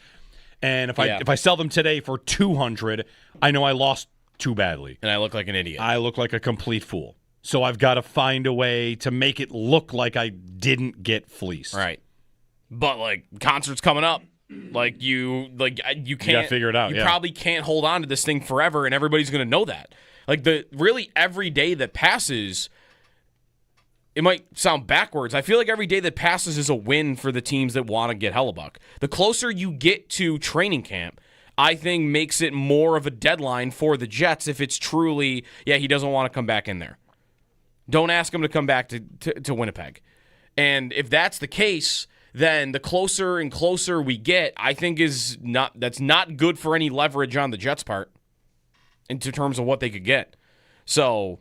and if I sell them today for $200, I know I lost too badly. And I look like an idiot. I look like a complete fool. So I've got to find a way to make it look like I didn't get fleeced. Right. But, like, concert's coming up. You can't. You gotta figure it out. You probably can't hold on to this thing forever, and everybody's going to know that. Like every day that passes, it might sound backwards. I feel like every day that passes is a win for the teams that want to get Hellebuck. The closer you get to training camp, I think makes it more of a deadline for the Jets if it's truly, he doesn't want to come back in there. Don't ask him to come back to Winnipeg. And if that's the case, then the closer and closer we get, I think that's not good for any leverage on the Jets' part in terms of what they could get. So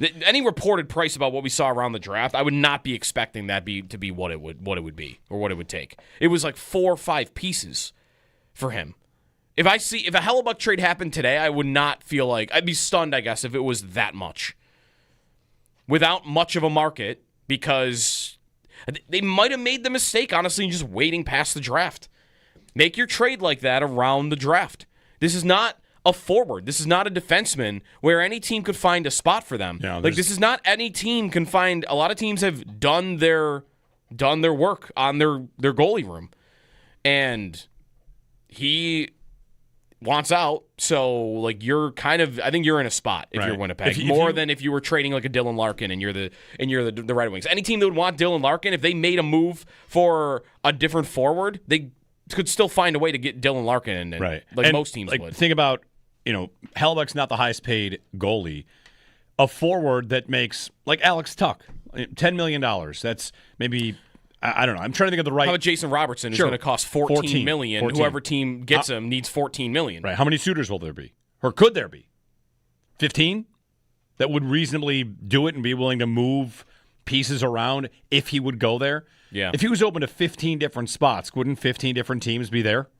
any reported price about what we saw around the draft, I would not be expecting that to be what it would be or what it would take. It was like 4 or 5 pieces for him. If a Hellebuck trade happened today, I would not feel like I'd be stunned, I guess, if it was that much. Without much of a market, because they might have made the mistake, honestly, in just waiting past the draft. Make your trade like that around the draft. This is not a forward. This is not a defenseman where any team could find a spot for them. No, this is not any team can find. A lot of teams have done their work on their goalie room, and he wants out. So I think you're in a spot if you're Winnipeg, than if you were trading like a Dylan Larkin and you're the Red Wings. Any team that would want Dylan Larkin, if they made a move for a different forward, they could still find a way to get Dylan Larkin in, and most teams would. Think about, Hellebuck's not the highest paid goalie. A forward that makes, like Alex Tuck, $10 million. That's maybe, I don't know. I'm trying to think of the right. How about Jason Robertson, who's going to cost $14 million? Whoever team gets him needs $14 million. Right. How many suitors will there be? Or could there be? 15 that would reasonably do it and be willing to move pieces around if he would go there? Yeah. If he was open to 15 different spots, wouldn't 15 different teams be there?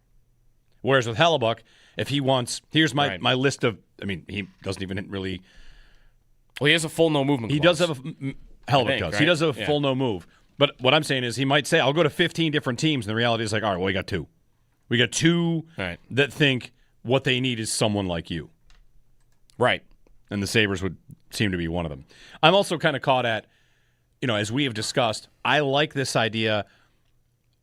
Whereas with Hellebuck, if he wants, here's my list of, he doesn't even really. Well, he has a full no movement clause. He does have Hellebuck does. Right? He does have a full no move. But what I'm saying is he might say, I'll go to 15 different teams. And the reality is all right, well, we got 2. We got 2 that think what they need is someone like you. Right. And the Sabres would seem to be one of them. I'm also kind of caught at, as we have discussed, I like this idea.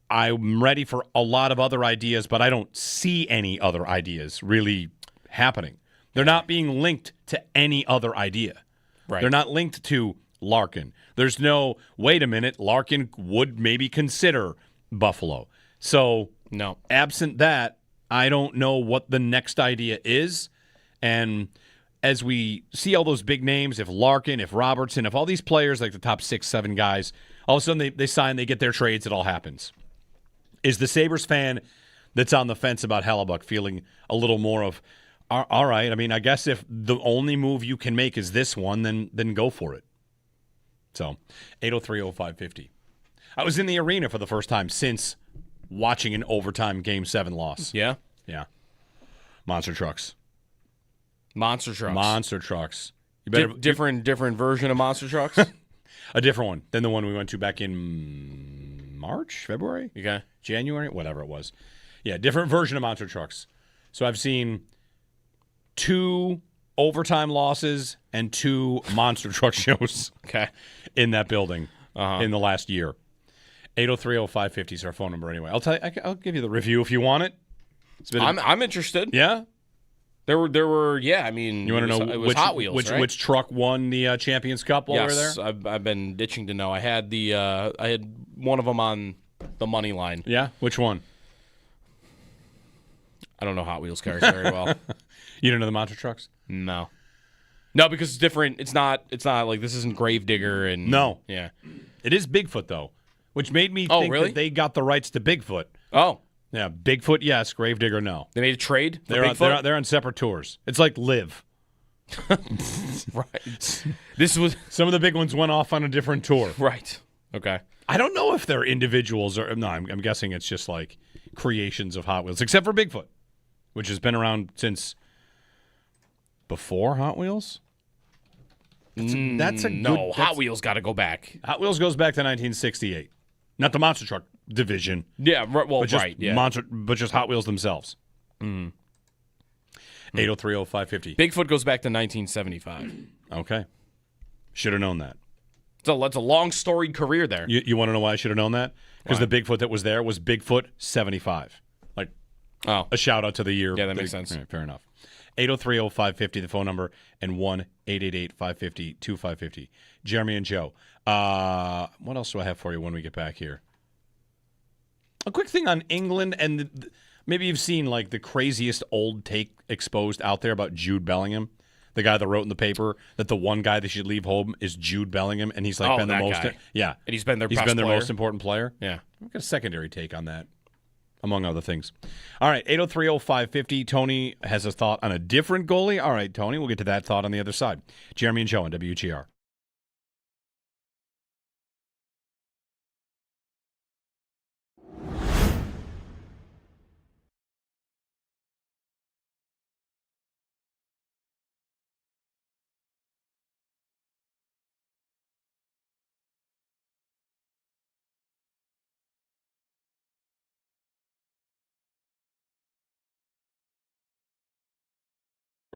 I'm ready for a lot of other ideas, but I don't see any other ideas really happening. They're not being linked to any other idea. Right. They're not linked to Larkin. There's no, wait a minute, Larkin would maybe consider Buffalo. So, no. Absent that, I don't know what the next idea is. And as we see all those big names, if Larkin, if Robertson, if all these players, like the top 6, 7 guys, all of a sudden they sign, they get their trades, it all happens. Is the Sabres fan that's on the fence about Hellebuck feeling a little more of, all right, I guess if the only move you can make is this one, then go for it. So, 803-0550. I was in the arena for the first time since watching an overtime Game 7 loss. Yeah? Yeah. Monster trucks. Monster trucks. Monster trucks. You better, different version of monster trucks? A different one than the one we went to back in March, February? Okay. January? Whatever it was. Yeah, different version of monster trucks. So I've seen 2 overtime losses and 2 monster truck shows in that building in the last year. 803-0550 is our phone number anyway. I'll give you the review if you want it. I'm interested. Yeah? There were you want to know which Hot Wheels, which truck won the Champions Cup while we were there? Yes, I've been ditching to know. I had one of them on the money line. Yeah? Which one? I don't know Hot Wheels cars very well. You don't know the monster trucks? No, because it's different. It's not like this isn't Gravedigger and no. Yeah, it is Bigfoot though. which made me Oh, think really? that they got the rights to Bigfoot. Oh, Yeah, Bigfoot, yes. Gravedigger, no. they made a trade for They're Bigfoot? on separate tours. It's like Live. Right. This was Some of the big ones went off on a different tour. right. Okay. I don't know if they're individuals or no. I'm guessing it's just like creations of Hot Wheels, except for Bigfoot, which has been around since before Hot Wheels. That's a No, good, Hot Wheels got to go back. Hot Wheels goes back to 1968, not the monster truck division, Yeah. Well, but just right. Yeah. but just Hot Wheels themselves. 8030550. Bigfoot goes back to 1975. Okay, should have known that. So that's a long storied career there. You want to know why I should have known that? Because Why? the Bigfoot that was there was Bigfoot 75. Like Oh. a shout out to the year. Yeah, that makes sense. All right, fair enough. 8030550, the phone number, and 1-888-550-2550. Jeremy and Joe. What else do I have for you when we get back here? A quick thing on England, and maybe you've seen like the craziest old take exposed out there about Jude Bellingham. The guy that wrote in the paper that the one guy they should leave home is Jude Bellingham, and he's like been the that most. guy. Yeah, And he's been their best their player. most important player. Yeah. I've got a secondary take on that, among other things. All right, 8030550. Tony has a thought on a different goalie. All right, Tony, we'll get to that thought on the other side. Jeremy and Joe on WGR.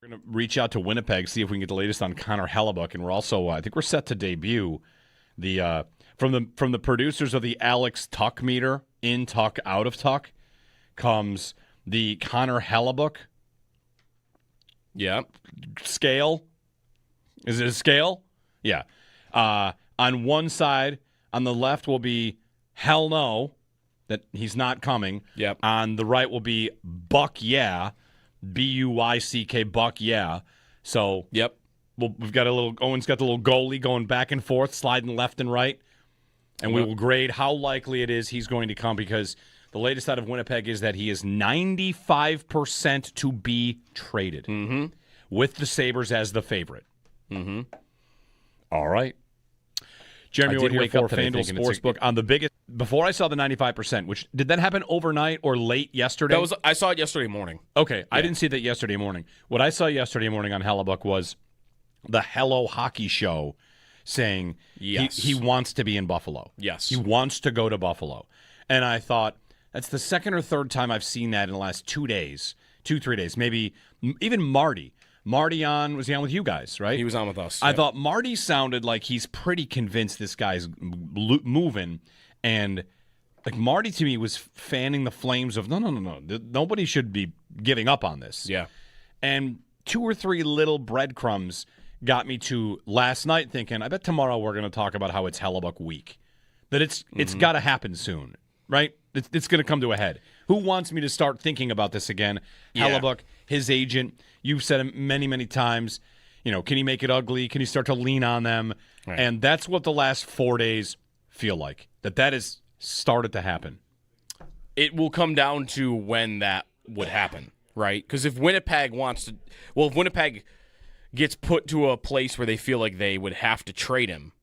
We're going to reach out to Winnipeg, see if we can get the latest on Connor Hellebuck, and we're also, I think we're set to debut the from the producers of the Alex Tuck meter, in Tuck, out of Tuck, comes the Connor Hellebuck Yeah. scale. Is it a scale? Yeah. On one side, on the left will be hell no, that he's not coming. Yep. On the right will be buck yeah, Buyck, buck yeah. So Yep. we've got Owen's got the little goalie going back and forth, sliding left and right. And we will grade how likely it is he's going to come, because the latest out of Winnipeg is that he is 95% to be traded, with the Sabres as the favorite. All right. Jeremy I Wood did here wake for up today FanDuel thinking it's Sportsbook on the biggest. Before I saw the 95%, which did that happen overnight or late yesterday? I saw it yesterday morning. Okay, I didn't see that yesterday morning. What I saw yesterday morning on Hellebuck was the Hello Hockey Show saying Yes. he wants to be in Buffalo. Yes. He wants to go to Buffalo. And I thought, that's the second or third time I've seen that in the last 2 days, 2-3 days, maybe even Marty. Was he on with you guys, right? He was on with us. I Yep. thought Marty sounded like he's pretty convinced this guy's moving, and like Marty to me was fanning the flames of no. Nobody should be giving up on this. Yeah. And 2 or 3 little breadcrumbs got me to last night thinking, I bet tomorrow we're going to talk about how it's Hellebuck week. That it's got to happen soon, right? It's going to come to a head. Who wants me to start thinking about this again? Yeah. Hellebuck, his agent. You've said it many, many times. Can he make it ugly? Can he start to lean on them? Right. And that's what the last 4 days feel like. That has started to happen. It will come down to when that would happen, right? Because if Winnipeg if Winnipeg gets put to a place where they feel like they would have to trade him,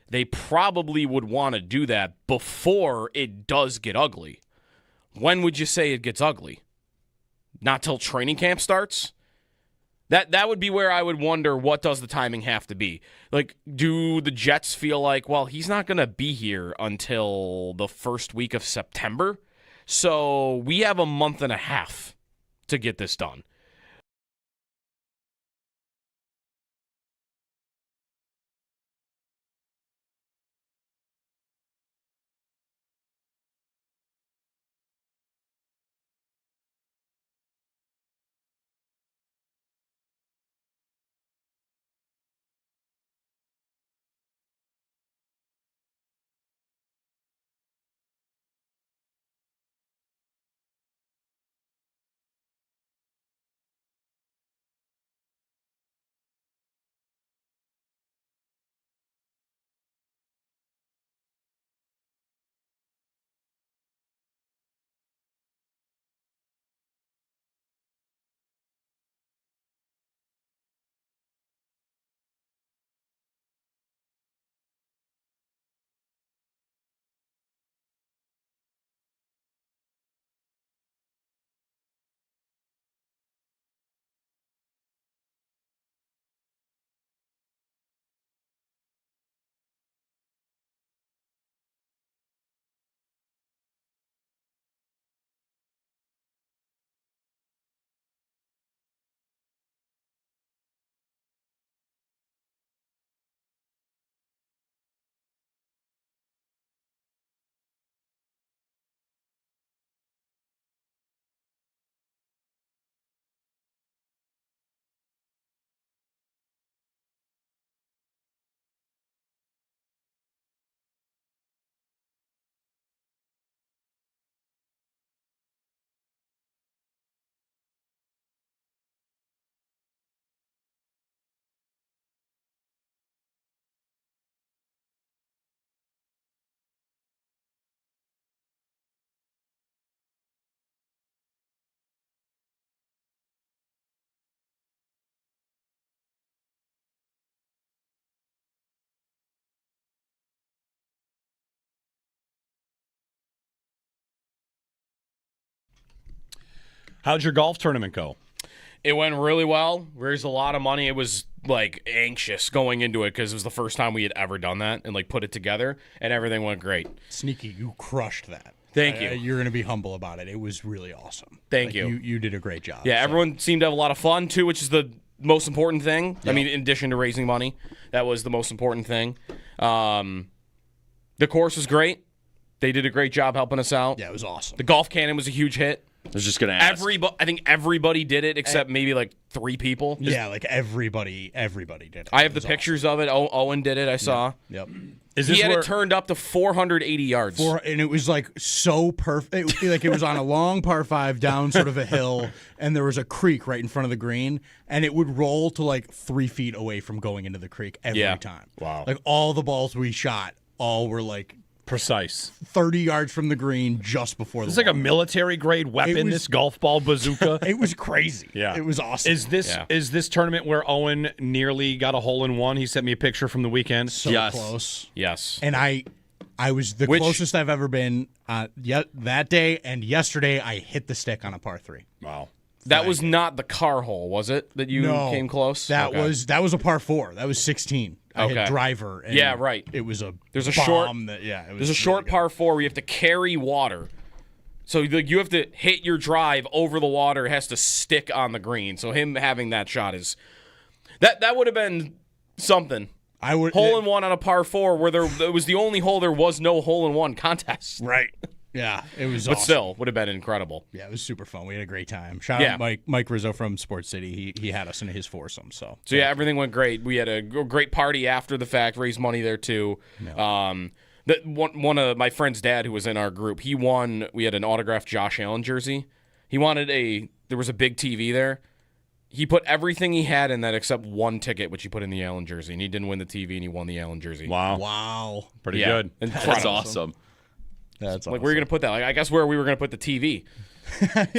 they probably would want to do that before it does get ugly. When would you say it gets ugly? Not till training camp starts? That would be where I would wonder, what does the timing have to be? Like, do the Jets feel like, well, he's not going to be here until the first week of September, so we have a month and a half to get this done. How'd your golf tournament go? It went really well. Raised a lot of money. It was like anxious going into it because it was the first time we had ever done that and like put it together, and everything went great. Sneaky, you crushed that. Thank you. You're going to be humble about it. It was really awesome. Thank you. You did a great job. Yeah, so. everyone seemed to have a lot of fun too, which is the most important thing. I mean, in addition to raising money, that was the most important thing. The course was great. They did a great job helping us out. Yeah, it was awesome. The golf cannon was a huge hit. I was just going to ask. I think everybody did it except maybe like 3 people. Yeah, like everybody did it. I have the pictures of it. Owen did it. I saw. Yep. Is He this had where, it turned up to 480 yards. And it was like so perfect. Like it was on a long par 5 down sort of a hill, and there was a creek right in front of the green, and it would roll to like 3 feet away from going into the creek every time. Wow. Like all the balls we shot, all were like precise? 30 yards from the green just before the It's like a wall. military-grade weapon, this golf ball bazooka. It was crazy. Yeah. It was awesome. Is this tournament where Owen nearly got a hole-in-one? He sent me a picture from the weekend. so Yes. close. Yes. And I was the closest I've ever been that day, and yesterday I hit the stick on a par 3. Wow. That was not the car hole, was it? That you came close? That Okay. was a par 4. That was 16. I Okay. hit driver. And Yeah, right. It was a There's a bomb short- That, yeah, it was There's a short really par 4 where you have to carry water. So you have to hit your drive over the water. It has to stick on the green. So him having that shot is that would have been something. good. I would Hole in one on a par 4 where it was the only hole there was no hole in one contest. right. Yeah, it was. But awesome. still, would have been incredible. Yeah, it was super fun. We had a great time. Shout Yeah. out Mike Rizzo from Sports City. He had us in his foursome. So Yeah, everything went great. We had a great party after the fact, raised money there too. One of my friend's dad who was in our group, he won. We had an autographed Josh Allen jersey. He wanted there was a big TV there. He put everything he had in that except one ticket, which he put in the Allen jersey, and he didn't win the TV, and he won the Allen jersey. Wow. Pretty Yeah. good. Incredible. That's awesome. that's Like, where are you going to put that? Like, I guess where we were going to put the TV.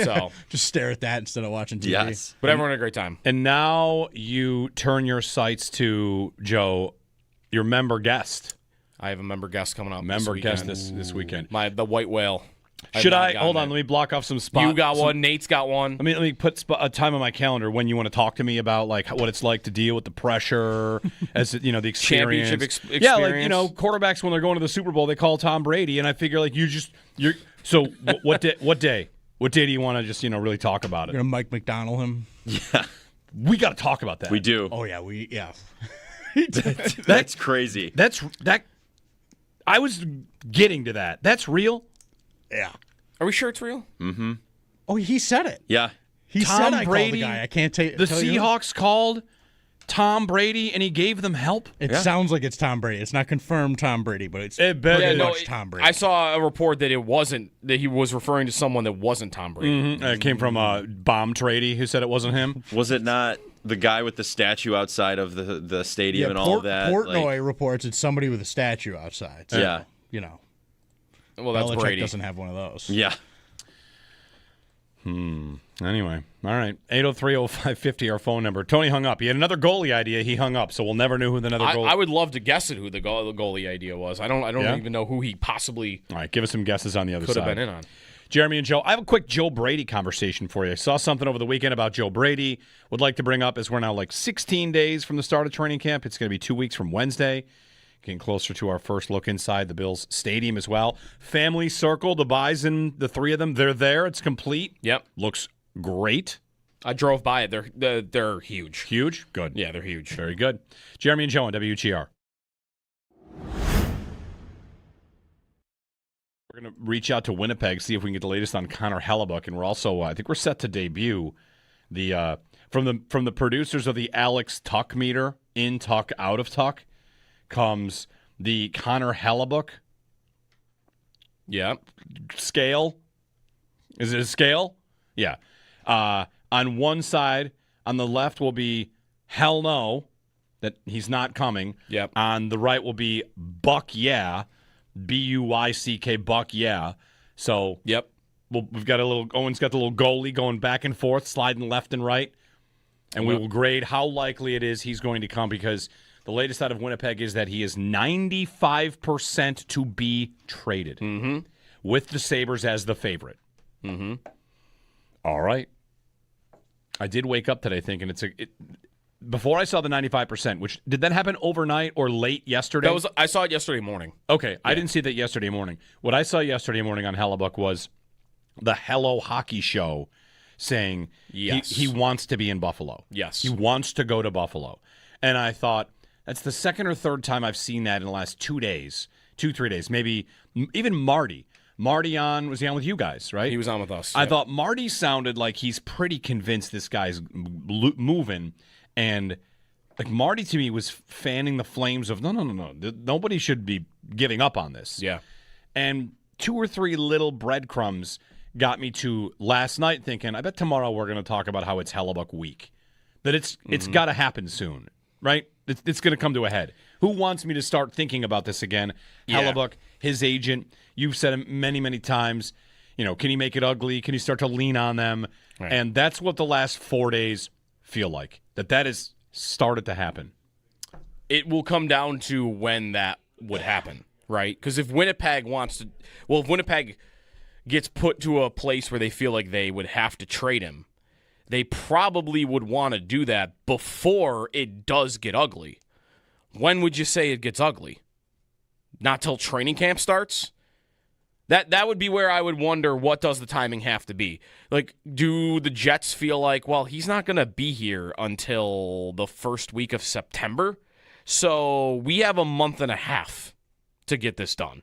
So, Just stare at that instead of watching TV. Yes. but everyone had a great time. And now you turn your sights to, Joe, your member guest. I have a member guest coming up. Member this guest weekend. this weekend. The white whale. Should have not I gotten hold on? it. Let me block off some spots. You got one. Nate's got one. Let me put a time on my calendar when you want to talk to me about like what it's like to deal with the pressure, as the experience. Championship Yeah, like experience. quarterbacks when they're going to the Super Bowl, they call Tom Brady, and I figure like you're. So what day? What day do you want to just really talk about We're it? gonna Mike McDonald him. We got to talk about that. We do. Oh yeah, That's crazy. That. I was getting to that. That's real. yeah. Are we sure it's real? Oh, he said it. Yeah. He Tom said I called Brady, the guy. I can't tell The tell you. Seahawks called Tom Brady, and he gave them help. It sounds like it's Tom Brady. It's not confirmed Tom Brady, but it's It better very be. much Tom Brady. I saw a report that it wasn't, that he was referring to someone that wasn't Tom Brady. It came from a bomb tradie who said it wasn't him. Was it not the guy with the statue outside of the stadium and all of that? Portnoy reports it's somebody with a statue outside. So, Yeah. Well, that's Belichick Brady. doesn't have one of those. Yeah. Anyway, all right. 803-0550, our phone number. Tony hung up. He had another goalie idea. He hung up, so we'll never know who the another goalie. I would love to guess it who the goalie idea was. I don't Yeah? even know who he possibly All right, give us some guesses on the other could side. have been in on. Jeremy and Joe, I have a quick Joe Brady conversation for you. I saw something over the weekend about Joe Brady. Would like to bring up as we're now like 16 days from the start of training camp. It's going to be 2 weeks from Wednesday. Getting closer to our first look inside the Bills stadium as well. Family circle, the Bison, the three of them, they're there. It's complete. Yep. Looks great. I drove by it. They're huge. Huge. Good. Yeah, they're huge. Very good. Jeremy and Joe on WGR. We're going to reach out to Winnipeg, see if we can get the latest on Connor Hellebuck, and we're also, I think we're set to debut the from the producers of the Alex Tuck meter, in Tuck, out of Tuck, comes the Connor Hellebuck Yeah. scale. Is it a scale? Yeah. On one side, on the left will be hell no, that he's not coming. Yep. On the right will be Buck yeah, Buyck, Buck yeah. So Yep. we've got Owen's got the little goalie going back and forth, sliding left and right, and we will grade how likely it is he's going to come, because the latest out of Winnipeg is that he is 95% to be traded, with the Sabres as the favorite. All right. I did wake up today thinking before I saw the 95%, which did that happen overnight or late yesterday? I saw it yesterday morning. Okay, yeah. I didn't see that yesterday morning. What I saw yesterday morning on Hellebuck was the Hello Hockey Show saying he wants to be in Buffalo. Yes. He wants to go to Buffalo. And I thought, that's the second or third time I've seen that in the last 3 days, maybe even Marty. Marty was he on with you guys, right? He was on with us. I thought Marty sounded like he's pretty convinced this guy's moving. And like Marty to me was fanning the flames of, no. Nobody should be giving up on this. Yeah. And 2 or 3 little breadcrumbs got me to last night thinking, I bet tomorrow we're going to talk about how it's Hellebuck week. That it's got to happen soon, right? It's going to come to a head. Who wants me to start thinking about this again? Yeah. Hellebuck, his agent. You've said it many, many times. Can he make it ugly? Can he start to lean on them? Right. And that's what the last 4 days feel like. That has started to happen. It will come down to when that would happen, right? Because if Winnipeg if Winnipeg gets put to a place where they feel like they would have to trade him, they probably would want to do that before it does get ugly. When would you say it gets ugly? Not till training camp starts? That would be where I would wonder, what does the timing have to be? Like, do the Jets feel like, well, he's not going to be here until the first week of September, so we have a month and a half to get this done?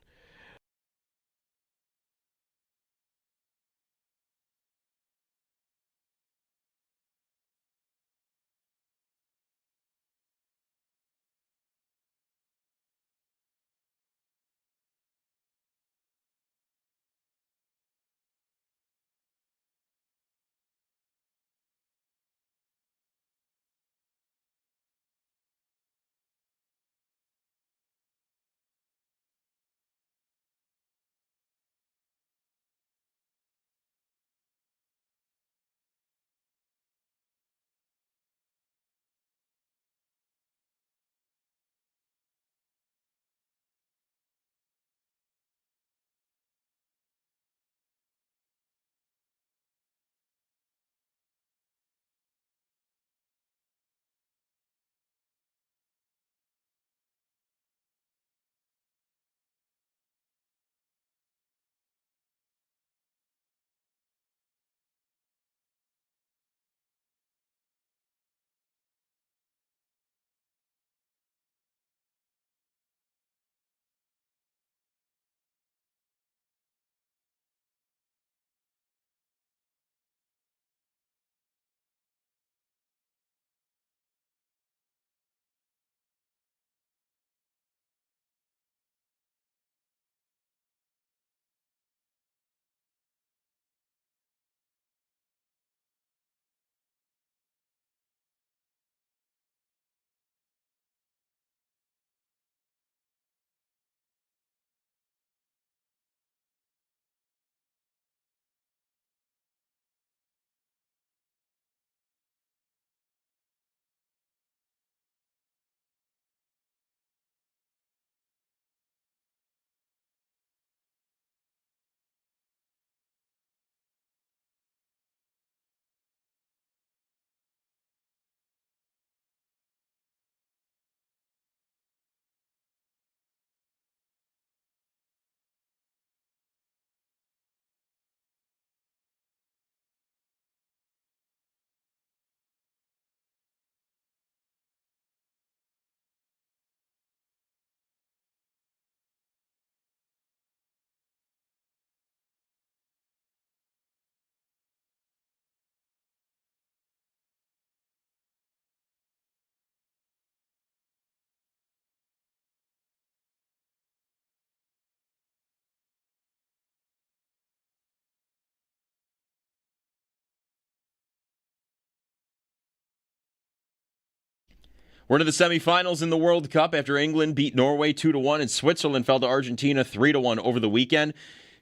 We're into the semifinals in the World Cup after England beat Norway 2-1 and Switzerland fell to Argentina 3-1 over the weekend.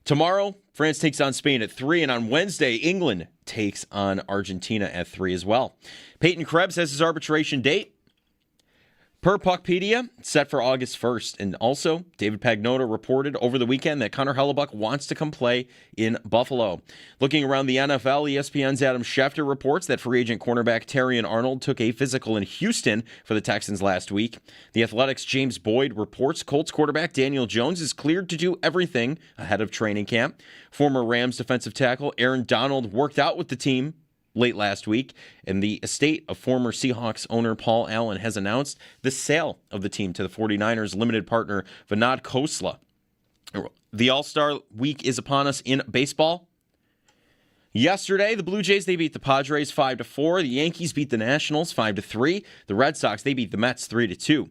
Tomorrow, France takes on Spain at 3, and on Wednesday, England takes on Argentina at 3 as well. Peyton Krebs has his arbitration date. Per Puckpedia, set for August 1st. And also, David Pagnotta reported over the weekend that Connor Hellebuck wants to come play in Buffalo. Looking around the NFL, ESPN's Adam Schefter reports that free agent cornerback Terrion Arnold took a physical in Houston for the Texans last week. The Athletic's James Boyd reports Colts quarterback Daniel Jones is cleared to do everything ahead of training camp. Former Rams defensive tackle Aaron Donald worked out with the team late last week, and the estate of former Seahawks owner Paul Allen has announced the sale of the team to the 49ers limited partner Vinod Khosla. The All-Star week is upon us in baseball. Yesterday, the Blue Jays, they beat the Padres 5-4. The Yankees beat the Nationals 5-3. The Red Sox, they beat the Mets 3-2.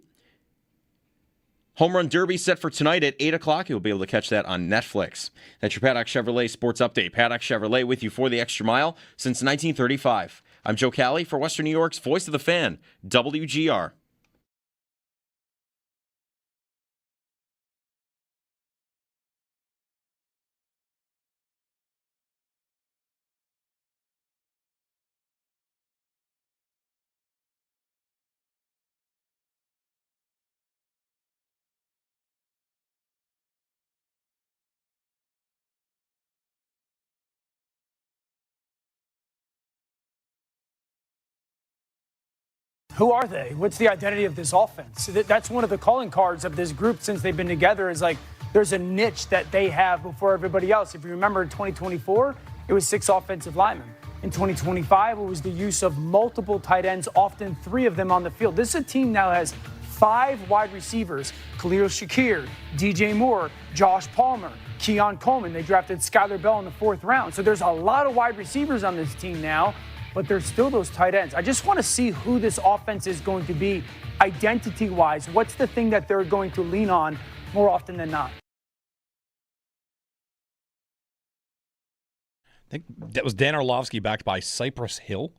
Home Run Derby set for tonight at 8 o'clock. You'll be able to catch that on Netflix. That's your Paddock Chevrolet Sports Update. Paddock Chevrolet with you for the extra mile since 1935. I'm Joe Cali for Western New York's Voice of the Fan, WGR. Who are they? What's the identity of this offense? That's one of the calling cards of this group since they've been together is like there's a niche that they have before everybody else. If you remember in 2024, it was 6 offensive linemen. In 2025, it was the use of multiple tight ends, often 3 of them on the field. This is a team now has 5 wide receivers, Khalil Shakir, DJ Moore, Josh Palmer, Keon Coleman. They drafted Skylar Bell in the 4th round. So there's a lot of wide receivers on this team now. But there's still those tight ends. I just want to see who this offense is going to be identity-wise. What's the thing that they're going to lean on more often than not? I think that was Dan Orlovsky backed by Cypress Hill.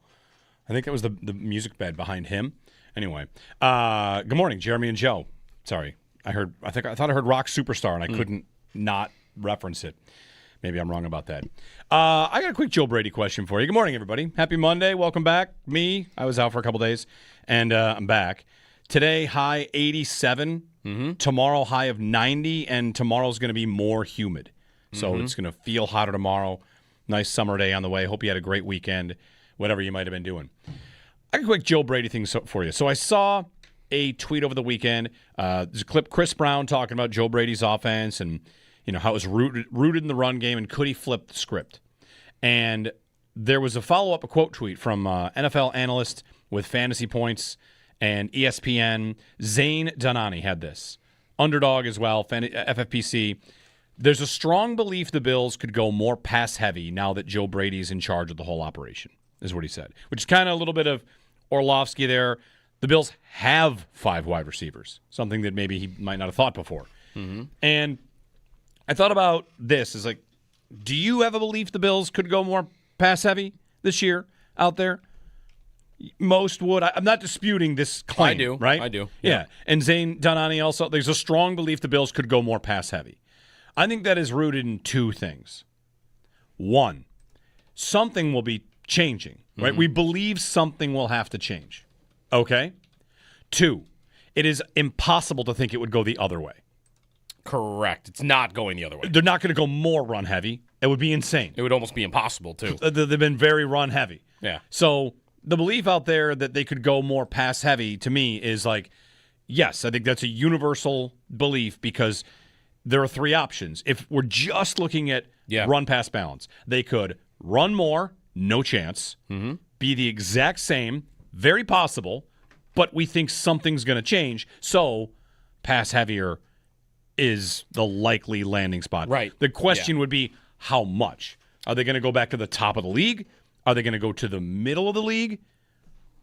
I think that was the music bed behind him. Anyway, good morning, Jeremy and Joe. Sorry, I thought I heard Rock Superstar, and I couldn't not reference it. Maybe I'm wrong about that. I got a quick Joe Brady question for you. Good morning, everybody. Happy Monday. Welcome back. I was out for a couple days, and I'm back. Today, high 87. Tomorrow, high of 90, and tomorrow's going to be more humid. So it's going to feel hotter tomorrow. Nice summer day on the way. Hope you had a great weekend, whatever you might have been doing. I got a quick Joe Brady thing for you. So I saw a tweet over the weekend. There's a clip, Chris Brown talking about Joe Brady's offense and how it was rooted in the run game, and could he flip the script? And there was a follow-up, a quote tweet from NFL analyst with fantasy points and ESPN, Zane Donani had this. Underdog as well, FFPC. There's a strong belief the Bills could go more pass-heavy now that Joe Brady's in charge of the whole operation, is what he said. Which is kind of a little bit of Orlovsky there. The Bills have 5 wide receivers, something that maybe he might not have thought before. And I thought about this is like, do you have a belief the Bills could go more pass heavy this year out there? Most would. I'm not disputing this claim. I do. Right? I do. Yeah. And Zane Donani also, there's a strong belief the Bills could go more pass heavy. I think that is rooted in 2 things. 1, something will be changing, right? We believe something will have to change. Okay? 2, it is impossible to think it would go the other way. Correct. It's not going the other way. They're not going to go more run heavy. It would be insane. It would almost be impossible, too. They've been very run heavy. Yeah. So the belief out there that they could go more pass heavy, to me, is like, yes, I think that's a universal belief because there are 3 options. If we're just looking at run-pass balance, they could run more, no chance, be the exact same, very possible, but we think something's going to change, so pass heavier is the likely landing spot. Right. The question would be, how much? Are they going to go back to the top of the league? Are they going to go to the middle of the league?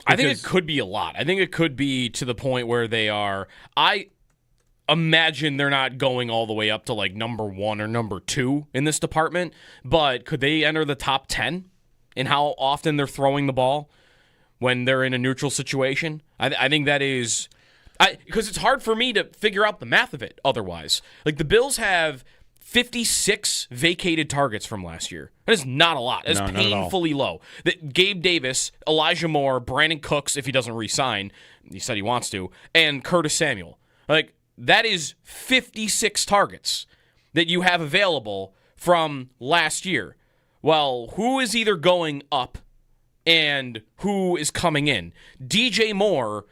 I think it could be a lot. I think it could be to the point where they are. I imagine they're not going all the way up to like number 1 or number 2 in this department, but could they enter the top 10 in how often they're throwing the ball when they're in a neutral situation? I think that is. Because it's hard for me to figure out the math of it otherwise. Like, the Bills have 56 vacated targets from last year. That is not a lot. That's painfully low. Gabe Davis, Elijah Moore, Brandon Cooks, if he doesn't re-sign, He said he wants to. And Curtis Samuel. Like, that is 56 targets that you have available from last year. Well, who is either going up and who is coming in? DJ Moore,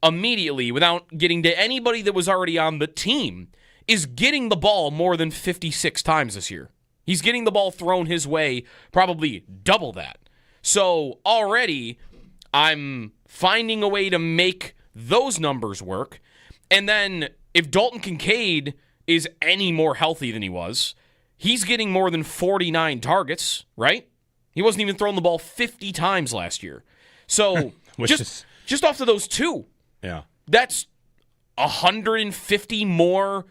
immediately, without getting to anybody that was already on the team, is getting the ball more than 56 times this year. He's getting the ball thrown his way probably double that. So already I'm finding a way to make those numbers work. And then if Dalton Kincaid is any more healthy than he was, he's getting more than 49 targets, right? He wasn't even throwing the ball 50 times last year. So just off of those two, that's 150 more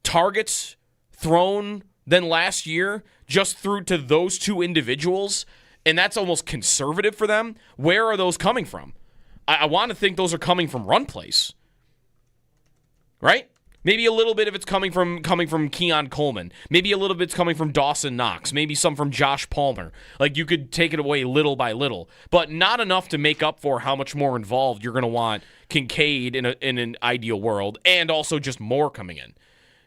targets thrown than last year just through to those two individuals, and that's almost conservative for them. Where are those coming from? I want to think those are coming from run plays, right? Maybe a little bit of it's coming from Keon Coleman. Maybe a little bit's coming from Dawson Knox. Maybe some from Josh Palmer. Like, you could take it away little by little, but not enough to make up for how much more involved you're going to want Kincaid in an ideal world, and also just more coming in.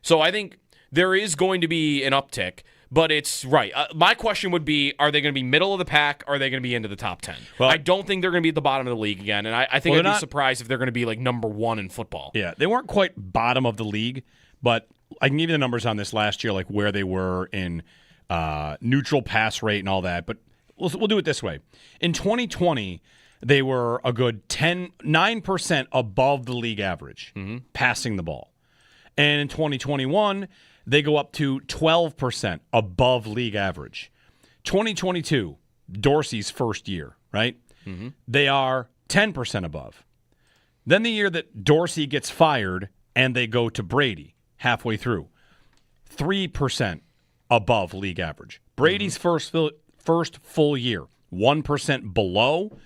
So I think there is going to be an uptick, but it's right. My question would be, are they going to be middle of the pack, or are they going to be into the top 10? Well, I don't think they're going to be at the bottom of the league again, and I think I'd be surprised if they're going to be like number 1 in football. Yeah, they weren't quite bottom of the league, but I can give you the numbers on this last year, like where they were in neutral pass rate and all that, but we'll do it this way. In 2020, they were a good 9% above the league average, passing the ball. And in 2021, they go up to 12% above league average. 2022, Dorsey's first year, right? Mm-hmm. They are 10% above. Then the year that Dorsey gets fired and they go to Brady halfway through, 3% above league average. Brady's first full year, 1% below.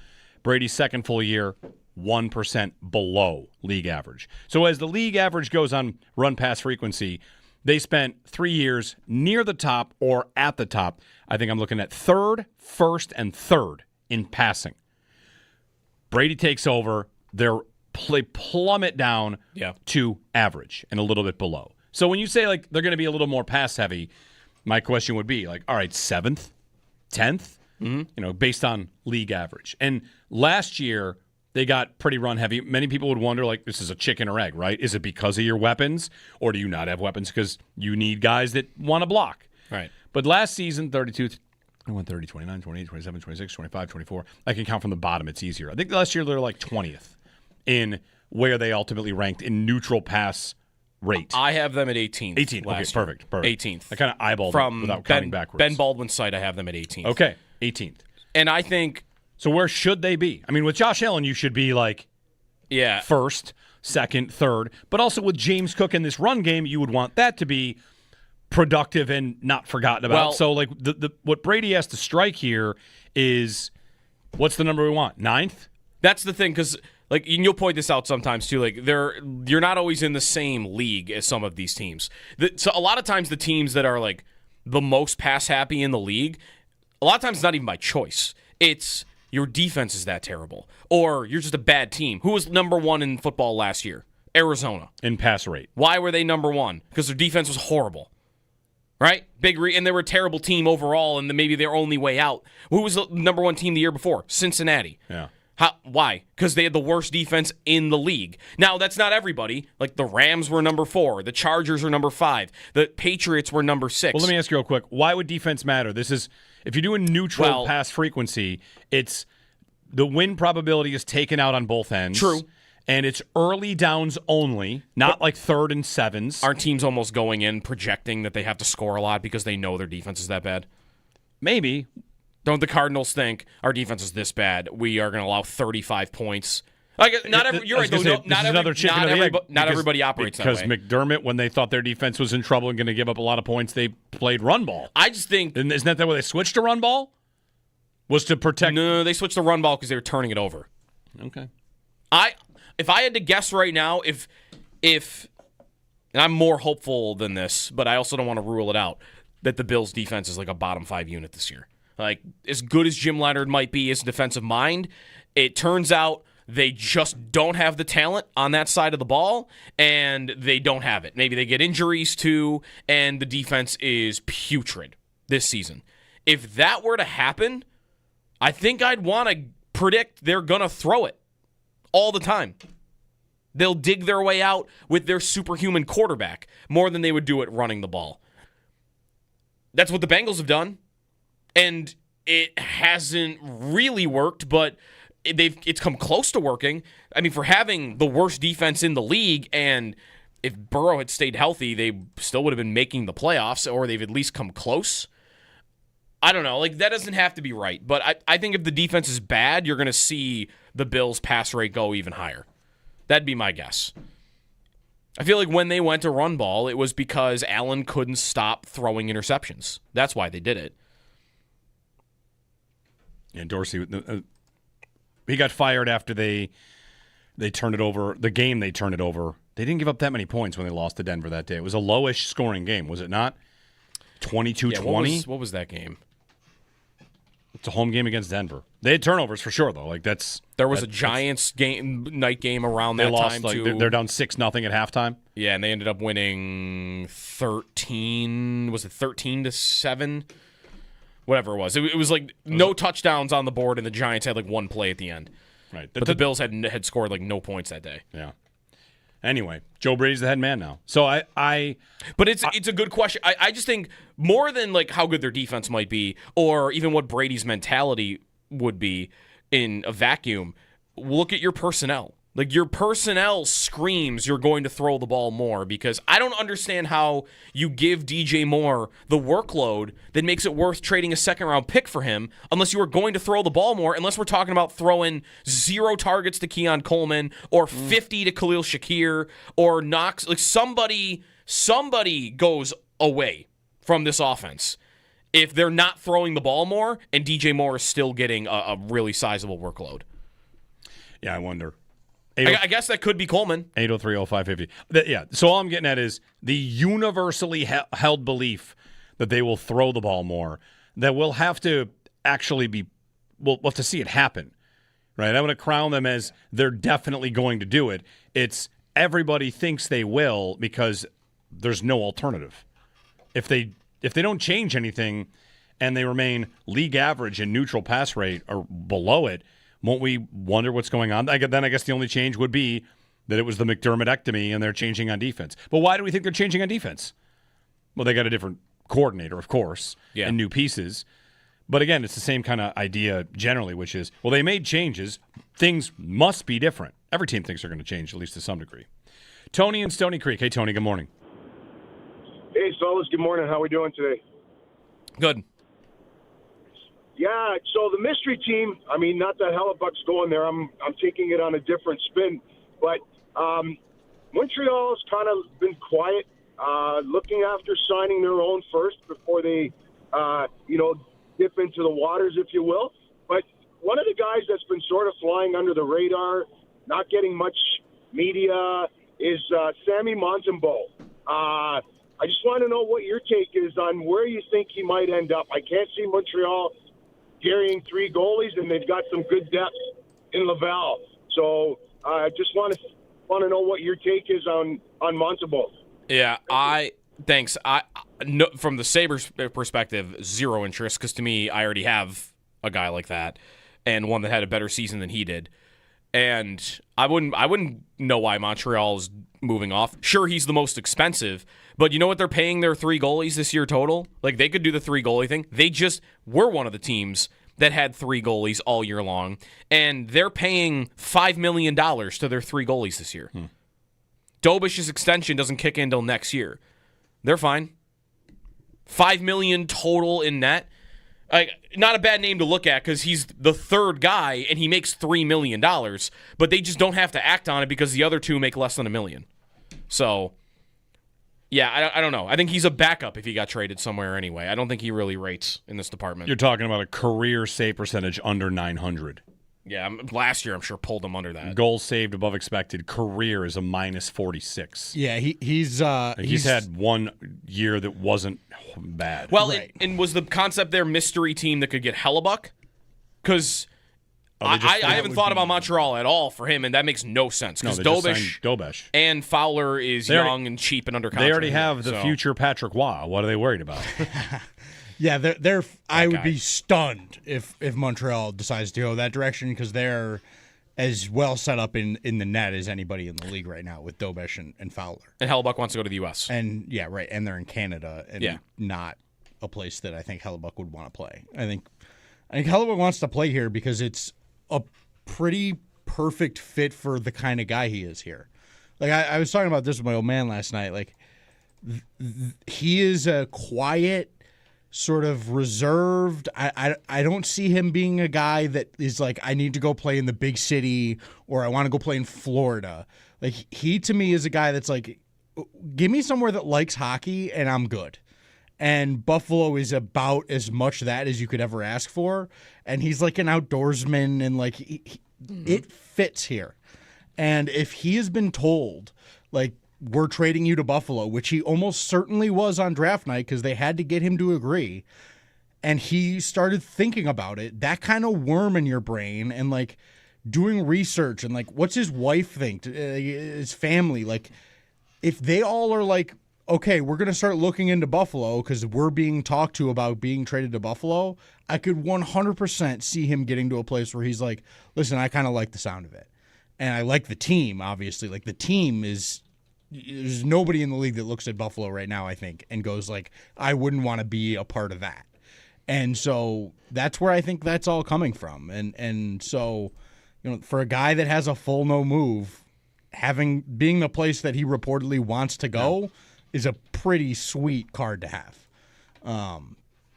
Brady's second full year, 1% below league average. So as the league average goes on run pass frequency, they spent 3 years near the top or at the top. I think I'm looking at third, first, and third in passing. Brady takes over. They plummet down to average and a little bit below. So when you say like they're going to be a little more pass heavy, my question would be like, all right, 7th, 10th, based on league average. And last year, they got pretty run heavy. Many people would wonder, like, this is a chicken or egg, right? Is it because of your weapons, or do you not have weapons because you need guys that want to block? Right. But last season, 32, I went 30, 29, 28, 27, 26, 25, 24. I can count from the bottom. It's easier. I think last year they were like 20th in where they ultimately ranked in neutral pass rate. I have them at 18th. 18th. Okay, perfect. 18th. I kind of eyeballed from it without counting backwards. Ben Baldwin's site, I have them at 18th. Okay, 18th. And I think... So where should they be? I mean, with Josh Allen, you should be like first, second, third. But also with James Cook in this run game, you would want that to be productive and not forgotten about. Well, so like what Brady has to strike here is, what's the number we want? 9th? That's the thing, because like, and you'll point this out sometimes too. Like, you're not always in the same league as some of these teams. So a lot of times the teams that are like the most pass happy in the league, a lot of times it's not even by choice. It's your defense is that terrible, or you're just a bad team. Who was number 1 in football last year? Arizona. In pass rate. Why were they number 1? Because their defense was horrible. Right? And they were a terrible team overall, and maybe their only way out. Who was the number 1 team the year before? Cincinnati. Yeah. Why? Because they had the worst defense in the league. Now, that's not everybody. Like, the Rams were number 4. The Chargers were number 5. The Patriots were number 6. Well, let me ask you real quick. Why would defense matter? This is, if you're doing neutral pass frequency, it's the win probability is taken out on both ends. True. And it's early downs only, not like 3rd and 7s. Aren't teams almost going in projecting that they have to score a lot because they know their defense is that bad? Maybe. Don't the Cardinals think our defense is this bad? We are going to allow 35 points. Like, you're right. Not everybody operates that way. Because McDermott, when they thought their defense was in trouble and going to give up a lot of points, they played run ball. I just think... Isn't that the way they switched to run ball? Was to protect... No, they switched to run ball because they were turning it over. Okay. If I had to guess right now, if and I'm more hopeful than this, but I also don't want to rule it out, that the Bills' defense is like a bottom 5 unit this year. Like, as good as Jim Leonard might be as a defensive mind, it turns out they just don't have the talent on that side of the ball, and they don't have it. Maybe they get injuries too, and the defense is putrid this season. If that were to happen, I think I'd want to predict they're going to throw it all the time. They'll dig their way out with their superhuman quarterback more than they would do it running the ball. That's what the Bengals have done, and it hasn't really worked, but it's come close to working. I mean, for having the worst defense in the league, and if Burrow had stayed healthy, they still would have been making the playoffs, or they've at least come close. I don't know. Like, that doesn't have to be right, but I think if the defense is bad, you're going to see the Bills' pass rate go even higher. That'd be my guess. I feel like when they went to run ball, it was because Allen couldn't stop throwing interceptions. That's why they did it. And Dorsey, he got fired after they turned it over. The game they turned it over. They didn't give up that many points when they lost to Denver that day. It was a lowish scoring game, was it not? 22-20? What was that game? It's a home game against Denver. They had turnovers for sure, though. There was a Giants night game around that time too. They're down 6-0 at halftime. Yeah, and they ended up winning 13. Was it 13-7? Whatever it was. It was like no touchdowns on the board, and the Giants had like one play at the end. Right, but the Bills had scored like no points that day. Yeah. Anyway, Joe Brady's the head man now. So But it's a good question. I just think more than like how good their defense might be, or even what Brady's mentality would be in a vacuum, look at your personnel. Like, your personnel screams you're going to throw the ball more, because I don't understand how you give DJ Moore the workload that makes it worth trading a second-round pick for him unless you are going to throw the ball more, unless we're talking about throwing 0 targets to Keon Coleman or 50 to Khalil Shakir or Knox. Like, somebody goes away from this offense if they're not throwing the ball more and DJ Moore is still getting a really sizable workload. Yeah, I wonder. I guess that could be Coleman. 803-0550. Yeah, so all I'm getting at is the universally held belief that they will throw the ball more, that we'll have to actually we'll have to see it happen, right? I'm going to crown them as they're definitely going to do it. It's everybody thinks they will because there's no alternative. If they don't change anything and they remain league average and neutral pass rate or below it, won't we wonder what's going on? Then I guess the only change would be that it was the McDermott-ectomy and they're changing on defense. But why do we think they're changing on defense? Well, they got a different coordinator, of course, and new pieces. But again, it's the same kind of idea generally, which is, well, they made changes. Things must be different. Every team thinks they're going to change, at least to some degree. Tony in Stony Creek. Hey, Tony, good morning. Hey, fellas, good morning. How are we doing today? Good. Yeah, so the mystery team, I mean, not that Hellebuck's going there. I'm taking it on a different spin. But Montreal's kind of been quiet, looking after signing their own first before they, dip into the waters, if you will. But one of the guys that's been sort of flying under the radar, not getting much media, is Sammy Montembeault. I just want to know what your take is on where you think he might end up. I can't see Montreal carrying 3 goalies, and they've got some good depth in Laval. So I just want to know what your take is on Montembeault. Yeah, thanks. No, from the Sabres perspective, 0 interest, because to me, I already have a guy like that, and one that had a better season than he did. And I wouldn't know why Montreal's moving off. Sure, he's the most expensive, but you know what they're paying their 3 goalies this year total? Like, they could do the 3 goalie thing. They just were one of the teams that had 3 goalies all year long, and they're paying $5 million to their 3 goalies this year. Dobish's extension doesn't kick in until next year. They're fine. $5 million total in net. Not a bad name to look at because he's the 3rd guy and he makes $3 million, but they just don't have to act on it because the other 2 make less than $1 million. So, yeah, I don't know. I think he's a backup if he got traded somewhere anyway. I don't think he really rates in this department. You're talking about a career save percentage under 900. Yeah, last year I'm sure pulled him under that. Goals saved above expected. Career is a -46. Yeah, he's had one year that wasn't bad. Well, right. and was the concept there mystery team that could get Hellebuck? Because I haven't thought about Montreal at all for him, and that makes no sense because Dobish and Fowler is young and cheap and under contract. They already have the future Patrick Waugh. What are they worried about? Yeah, they're. I would be stunned if Montreal decides to go that direction because they're as well set up in the net as anybody in the league right now with Dobish and Fowler. And Hellebuck wants to go to the U.S. And yeah, right. And they're in Canada and not a place that I think Hellebuck would want to play. I think Hellebuck wants to play here because it's a pretty perfect fit for the kind of guy he is here. Like I was talking about this with my old man last night. Like he is a quiet, sort of reserved. I don't see him being a guy that is like, I need to go play in the big city or I want to go play in Florida. Like he to me is a guy that's like, give me somewhere that likes hockey and I'm good. And Buffalo is about as much that as you could ever ask for. And he's like an outdoorsman and like it fits here. And if he has been told like, we're trading you to Buffalo, which he almost certainly was on draft night because they had to get him to agree. And he started thinking about it, that kind of worm in your brain and like doing research and like, what's his wife think, his family? Like if they all are like, okay, we're going to start looking into Buffalo because we're being talked to about being traded to Buffalo, I could 100% see him getting to a place where he's like, listen, I kind of like the sound of it. And I like the team, obviously. Like the team is... There's nobody in the league that looks at Buffalo right now, I think, and goes like, I wouldn't want to be a part of that. And so that's where I think that's all coming from. And so, you know, for a guy that has a full no move, being the place that he reportedly wants to go is a pretty sweet card to have.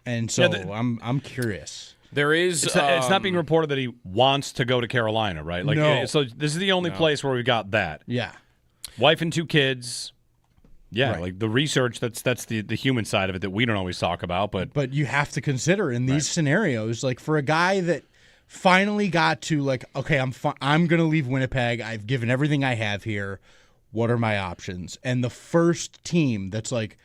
And so I'm curious. There is it's not being reported that he wants to go to Carolina, right? Like no. So this is the only place where we've got that. Yeah. Wife and 2 kids. Yeah, right. Like the research, that's the human side of it that we don't always talk about. But you have to consider in these scenarios, like for a guy that finally got to like, okay, I'm going to leave Winnipeg. I've given everything I have here. What are my options? And the first team that's like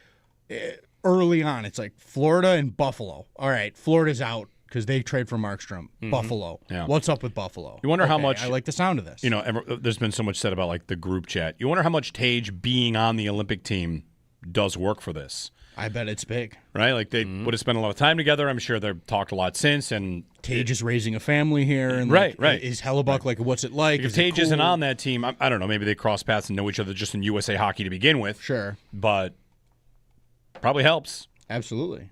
early on, it's like Florida and Buffalo. All right, Florida's out because they trade for Markstrom. Buffalo. Yeah. What's up with Buffalo? You wonder how much... I like the sound of this. You know, there's been so much said about like the group chat. You wonder how much Tage being on the Olympic team does work for this. I bet it's big. Right? Like they would have spent a lot of time together. I'm sure they've talked a lot since. And Tage is raising a family here. And right. Is Hellebuck like, what's it like? If Tage isn't on that team, I don't know. Maybe they cross paths and know each other just in USA hockey to begin with. Sure. But probably helps. Absolutely.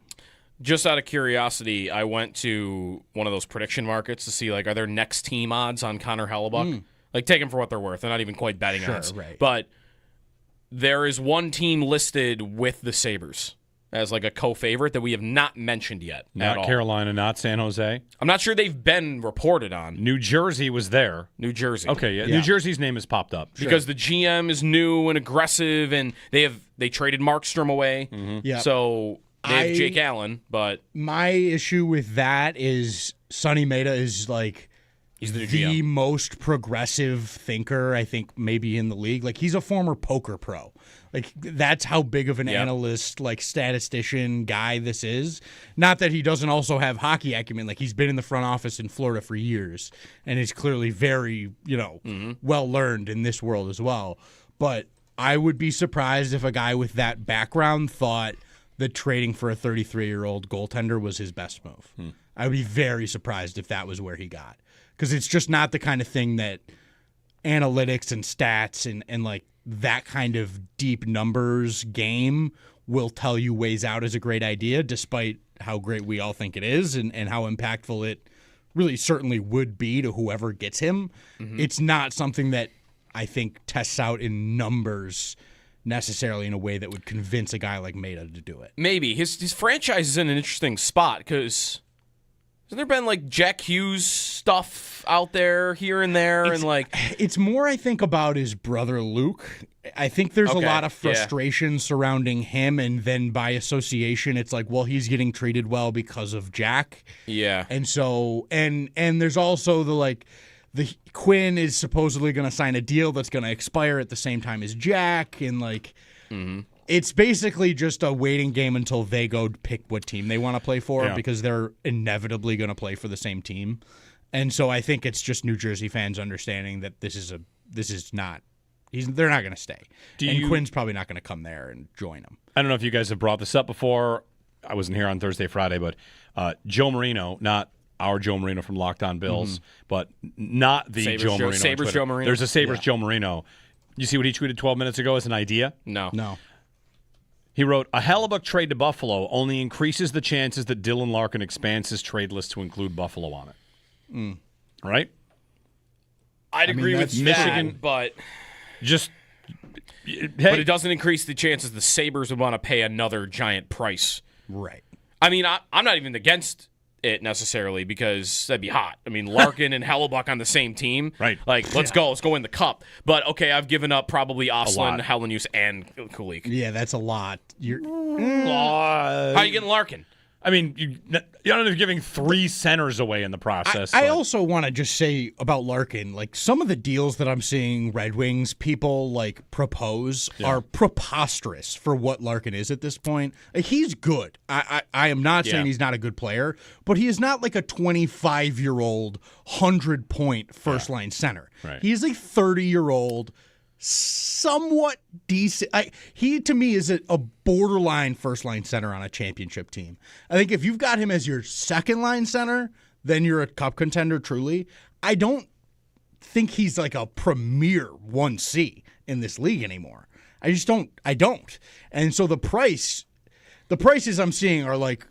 Just out of curiosity, I went to one of those prediction markets to see, like, are there next team odds on Connor Hellebuck? Like, take them for what they're worth. They're not even quite betting odds. Right. But there is one team listed with the Sabres as, like, a co-favorite that we have not mentioned yet at all. Not Carolina, not San Jose. I'm not sure they've been reported on. New Jersey was there. New Jersey. Okay, yeah. New Jersey's name has popped up. Because the GM is new and aggressive, and they traded Markstrom away. Yeah. So... They have Jake Allen, but... My issue with that is Sonny Mehta is, like, he's the GM. Most progressive thinker, I think, maybe in the league. Like, he's a former poker pro. Like, that's how big of an analyst, like, statistician guy this is. Not that he doesn't also have hockey acumen. Like, he's been in the front office in Florida for years, and is clearly very, well-learned in this world as well. But I would be surprised if a guy with that background thought that trading for a 33-year-old goaltender was his best move. I would be very surprised if that was where he got. Because it's just not the kind of thing that analytics and stats and like that kind of deep numbers game will tell you weighs out as a great idea, despite how great we all think it is and how impactful it really certainly would be to whoever gets him. It's not something that I think tests out in numbers necessarily in a way that would convince a guy like Mehta to do it. Maybe. His franchise is in an interesting spot because hasn't there been like Jack Hughes stuff out there here and there? It's more I think about his brother Luke. I think there's a lot of frustration surrounding him, and then by association it's like, well, he's getting treated well because of Jack. Yeah. And so and there's also the Quinn is supposedly going to sign a deal that's going to expire at the same time as Jack, and it's basically just a waiting game until they go pick what team they want to play for because they're inevitably going to play for the same team. And so I think it's just New Jersey fans understanding that this is not. They're not going to stay. Quinn's probably not going to come there and join them. I don't know if you guys have brought this up before. I wasn't here on Thursday, Friday, but Joe Marino, not our Joe Marino from Locked On Bills, but not the Sabres Joe Marino. Sabres Joe Marino. There's a Sabres Joe Marino. You see what he tweeted 12 minutes ago as an idea? No. He wrote, a Hellebuck trade to Buffalo only increases the chances that Dylan Larkin expands his trade list to include Buffalo on it. Right? I'd agree with Michigan, but just but it doesn't increase the chances the Sabres would want to pay another giant price. Right. I mean, I'm not even against it necessarily because that'd be hot. I mean, Larkin and Hellebuck on the same team. Right. Like, let's go in the cup. But, okay, I've given up probably Oslin, lot. Helenius, and Kulik. Yeah, that's a lot. How are you getting Larkin? I mean, you're not even giving 3 centers away in the process. I also want to just say about Larkin, like some of the deals that I'm seeing Red Wings people like propose are preposterous for what Larkin is at this point. Like, he's good. I am not saying he's not a good player, but he is not like a 25-year-old 100-point first-line center. Right. He's a 30-year-old somewhat decent. He to me is a borderline first line center on a championship team. I think if you've got him as your second line center, then you're a cup contender truly. I don't think he's like a premier 1C in this league anymore. I just don't. And so the prices I'm seeing are like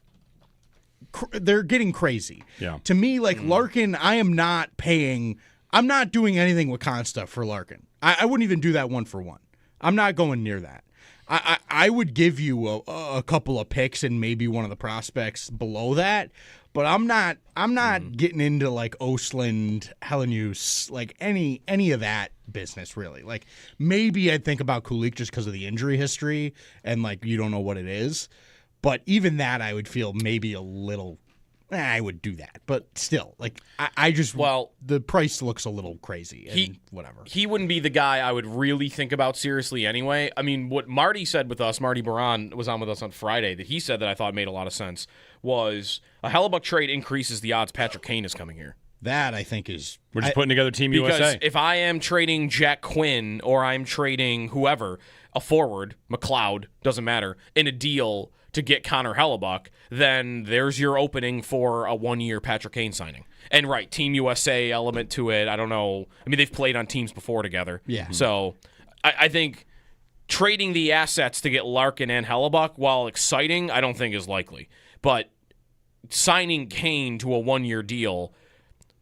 they're getting crazy. Yeah. To me, like Larkin, I'm not doing anything with Consta for Larkin. I wouldn't even do that 1-for-1. I'm not going near that. I would give you a couple of picks and maybe one of the prospects below that, but I'm not getting into like Osland, Helenius, like any of that business really. Like maybe I'd think about Kulik just because of the injury history and like you don't know what it is, but even that I would feel maybe a little. I would do that, but still, like I just the price looks a little crazy and whatever. He wouldn't be the guy I would really think about seriously anyway. I mean, what Marty said with us, Marty Baran was on with us on Friday, that he said that I thought made a lot of sense was a Hellebuck trade increases the odds Patrick Kane is coming here. That I think is we're just putting together Team because USA. If I am trading Jack Quinn or I'm trading whoever, a forward, McLeod, doesn't matter, in a deal to get Connor Hellebuck, then there's your opening for a 1-year Patrick Kane signing. And right, Team USA element to it. I don't know. I mean, they've played on teams before together. Yeah. So I think trading the assets to get Larkin and Hellebuck, while exciting, I don't think is likely. But signing Kane to a 1-year deal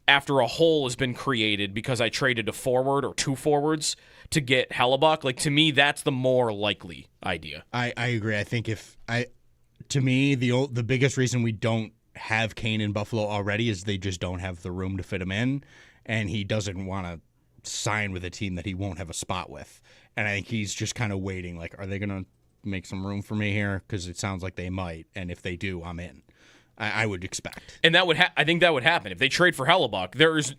after a hole has been created because I traded a forward or 2 forwards to get Hellebuck, like to me, that's the more likely idea. I agree. I think to me, the biggest reason we don't have Kane in Buffalo already is they just don't have the room to fit him in, and he doesn't want to sign with a team that he won't have a spot with. And I think he's just kind of waiting, like, are they going to make some room for me here? Because it sounds like they might, and if they do, I'm in. I would expect. And that would I think that would happen. If they trade for Hellebuck, there's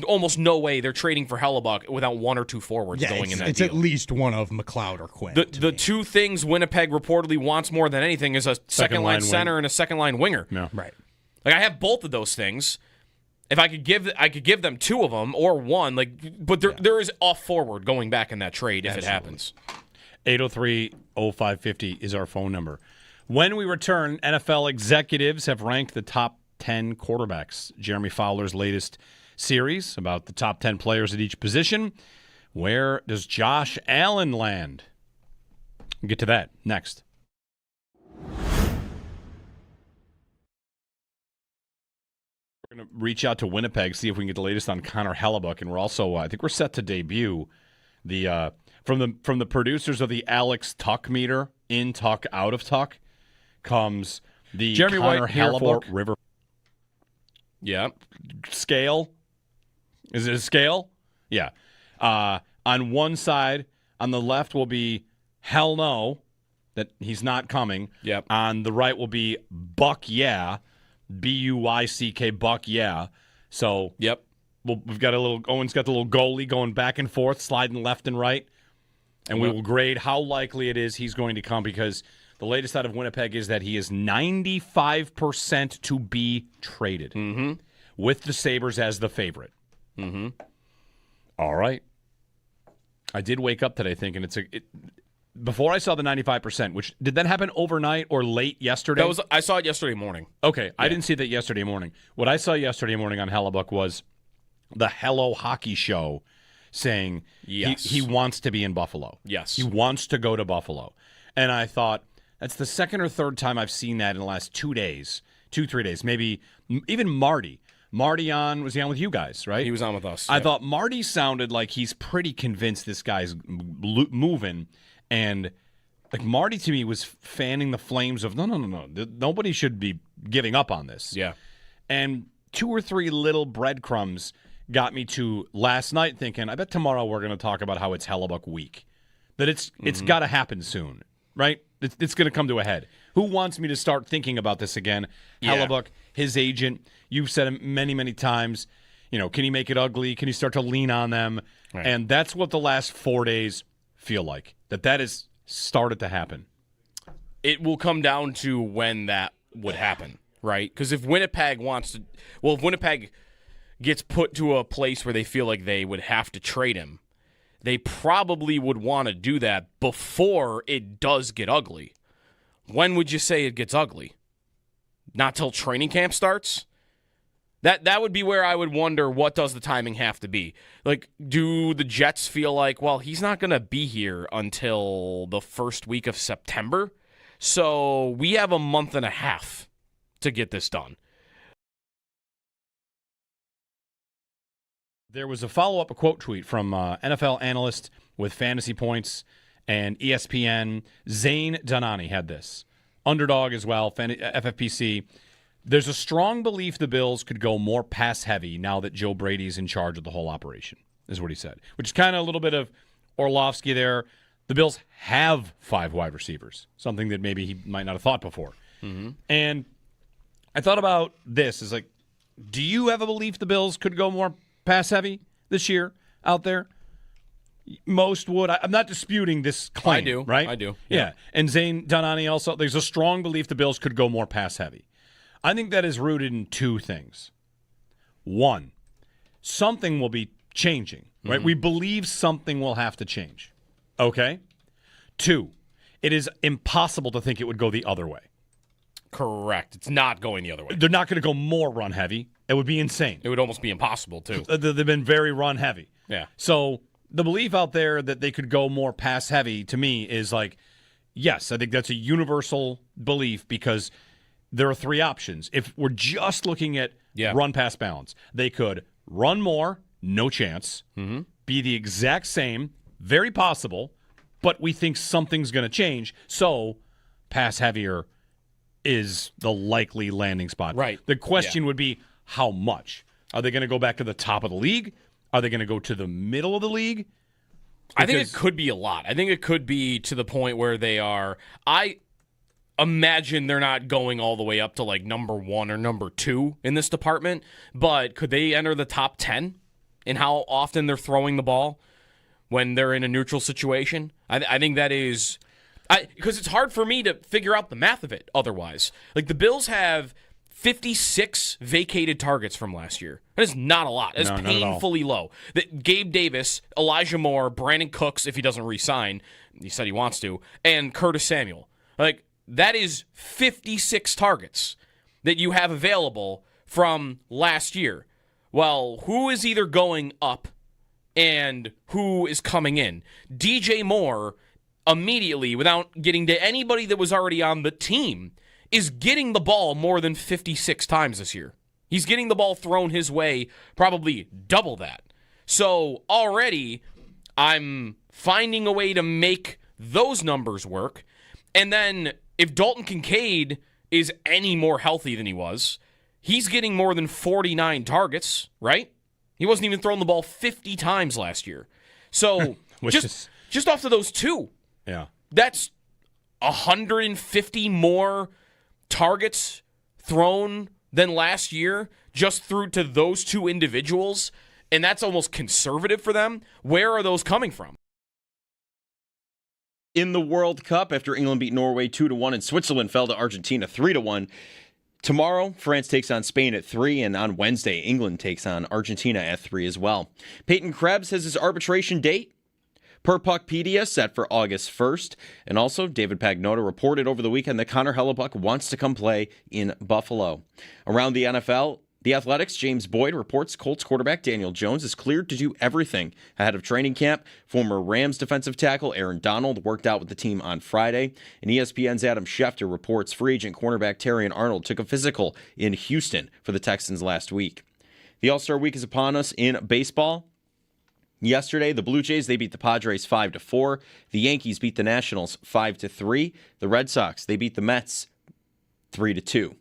almost no way they're trading for Hellebuck without 1 or 2 forwards going in that it's deal. At least one of McLeod or Quinn. The 2 things Winnipeg reportedly wants more than anything is a second-line center and a second-line winger. Yeah. Right. Like, I have both of those things. If I could give them 2 of them or 1, but there is a forward going back in that trade if it happens. 803-0550 is our phone number. When we return, NFL executives have ranked the top 10 quarterbacks. Jeremy Fowler's latest series about the top 10 players at each position. Where does Josh Allen land? We'll get to that next. We're going to reach out to Winnipeg, see if we can get the latest on Connor Hellebuck, and we're also, I think we're set to debut the from the producers of the Alex Tuck meter, in Tuck, out of Tuck, comes the Jeremy Connor White here Hellebuck for- River Yeah. scale. Is it a scale? Yeah. On one side, on the left will be hell no, that he's not coming. Yep. On the right will be buck yeah, B-U-Y-C-K, buck yeah. So Yep. we've got Owen's got the little goalie going back and forth, sliding left and right. And we will grade how likely it is he's going to come, because the latest out of Winnipeg is that he is 95% to be traded. Mm-hmm. with the Sabres as the favorite. All right. I did wake up today thinking before I saw the 95%, which did that happen overnight or late yesterday? I saw it yesterday morning. Okay, I didn't see that yesterday morning. What I saw yesterday morning on Hellebuck was the Hello Hockey Show saying he wants to be in Buffalo. Yes. He wants to go to Buffalo. And I thought, that's the second or third time I've seen that in the last 3 days, maybe even Marty. Was he on with you guys, right? He was on with us. I thought Marty sounded like he's pretty convinced this guy's moving. And like Marty to me was fanning the flames of, no. Nobody should be giving up on this. Yeah. And 2 or 3 little breadcrumbs got me to last night thinking, I bet tomorrow we're going to talk about how it's Hellebuck week. That it's got to happen soon, right? It's going to come to a head. Who wants me to start thinking about this again? Yeah. Hellebuck, his agent, you've said it many, many times, can he make it ugly? Can he start to lean on them? Right. And that's what the last 4 days feel like. That has started to happen. It will come down to when that would happen, right? Because if Winnipeg if Winnipeg gets put to a place where they feel like they would have to trade him, they probably would want to do that before it does get ugly. When would you say it gets ugly? Not till training camp starts? That would be where I would wonder, what does the timing have to be? Like, do the Jets feel like, well, he's not going to be here until the first week of September, so we have a month and a half to get this done? There was a follow-up, a quote tweet from NFL analyst with fantasy points and ESPN, Zane Donani had this. Underdog as well, FFPC. There's a strong belief the Bills could go more pass-heavy now that Joe Brady's in charge of the whole operation, is what he said, which is kind of a little bit of Orlovsky there. The Bills have 5 wide receivers, something that maybe he might not have thought before. And I thought about this, is like, do you have a belief the Bills could go more pass-heavy this year out there? Most would. I'm not disputing this claim. I do. Right? I do. Yeah. And Zane Donani also, there's a strong belief the Bills could go more pass-heavy. I think that is rooted in 2 things. 1, something will be changing, right? We believe something will have to change. Okay? 2, it is impossible to think it would go the other way. Correct. It's not going the other way. They're not going to go more run-heavy. It would be insane. It would almost be impossible, too. They've been very run-heavy. Yeah. So the belief out there that they could go more pass-heavy, to me, is like, yes, I think that's a universal belief because there are 3 options. If we're just looking at run-pass balance, they could run more, no chance, be the exact same, very possible, but we think something's going to change, so pass heavier is the likely landing spot. Right. The question would be, how much? Are they going to go back to the top of the league? Are they going to go to the middle of the league? I think it could be a lot. I think it could be to the point where they are. I imagine they're not going all the way up to like number 1 or number 2 in this department, but could they enter the top 10 in how often they're throwing the ball when they're in a neutral situation? I think that is, because it's hard for me to figure out the math of it otherwise. Like, the Bills have 56 vacated targets from last year. That is not a lot. That is painfully low. That Gabe Davis, Elijah Moore, Brandon Cooks, if he doesn't re-sign, he said he wants to, and Curtis Samuel. Like, that is 56 targets that you have available from last year. Well, who is either going up and who is coming in? DJ Moore, immediately, without getting to anybody that was already on the team, is getting the ball more than 56 times this year. He's getting the ball thrown his way probably double that. So already I'm finding a way to make those numbers work. And then if Dalton Kincaid is any more healthy than he was, he's getting more than 49 targets, right? He wasn't even throwing the ball 50 times last year. So just off of those 2, that's 150 more targets thrown than last year just through to those 2 individuals, and that's almost conservative for them. Where are those coming from? In the World Cup, after England beat Norway 2-1 and Switzerland fell to Argentina 3-1, Tomorrow, France takes on Spain at 3, and on Wednesday, England takes on Argentina at 3 as well. Peyton Krebs has his arbitration date per Puckpedia set for August 1st. And also, David Pagnotta reported over the weekend that Connor Hellebuck wants to come play in Buffalo. Around the NFL, The Athletic's James Boyd reports Colts quarterback Daniel Jones is cleared to do everything ahead of training camp. Former Rams defensive tackle Aaron Donald worked out with the team on Friday. And ESPN's Adam Schefter reports free agent cornerback Terrion Arnold took a physical in Houston for the Texans last week. The All-Star Week is upon us in baseball. Yesterday, the Blue Jays, they beat the Padres 5-4. The Yankees beat the Nationals 5-3. The Red Sox, they beat the Mets 3-2.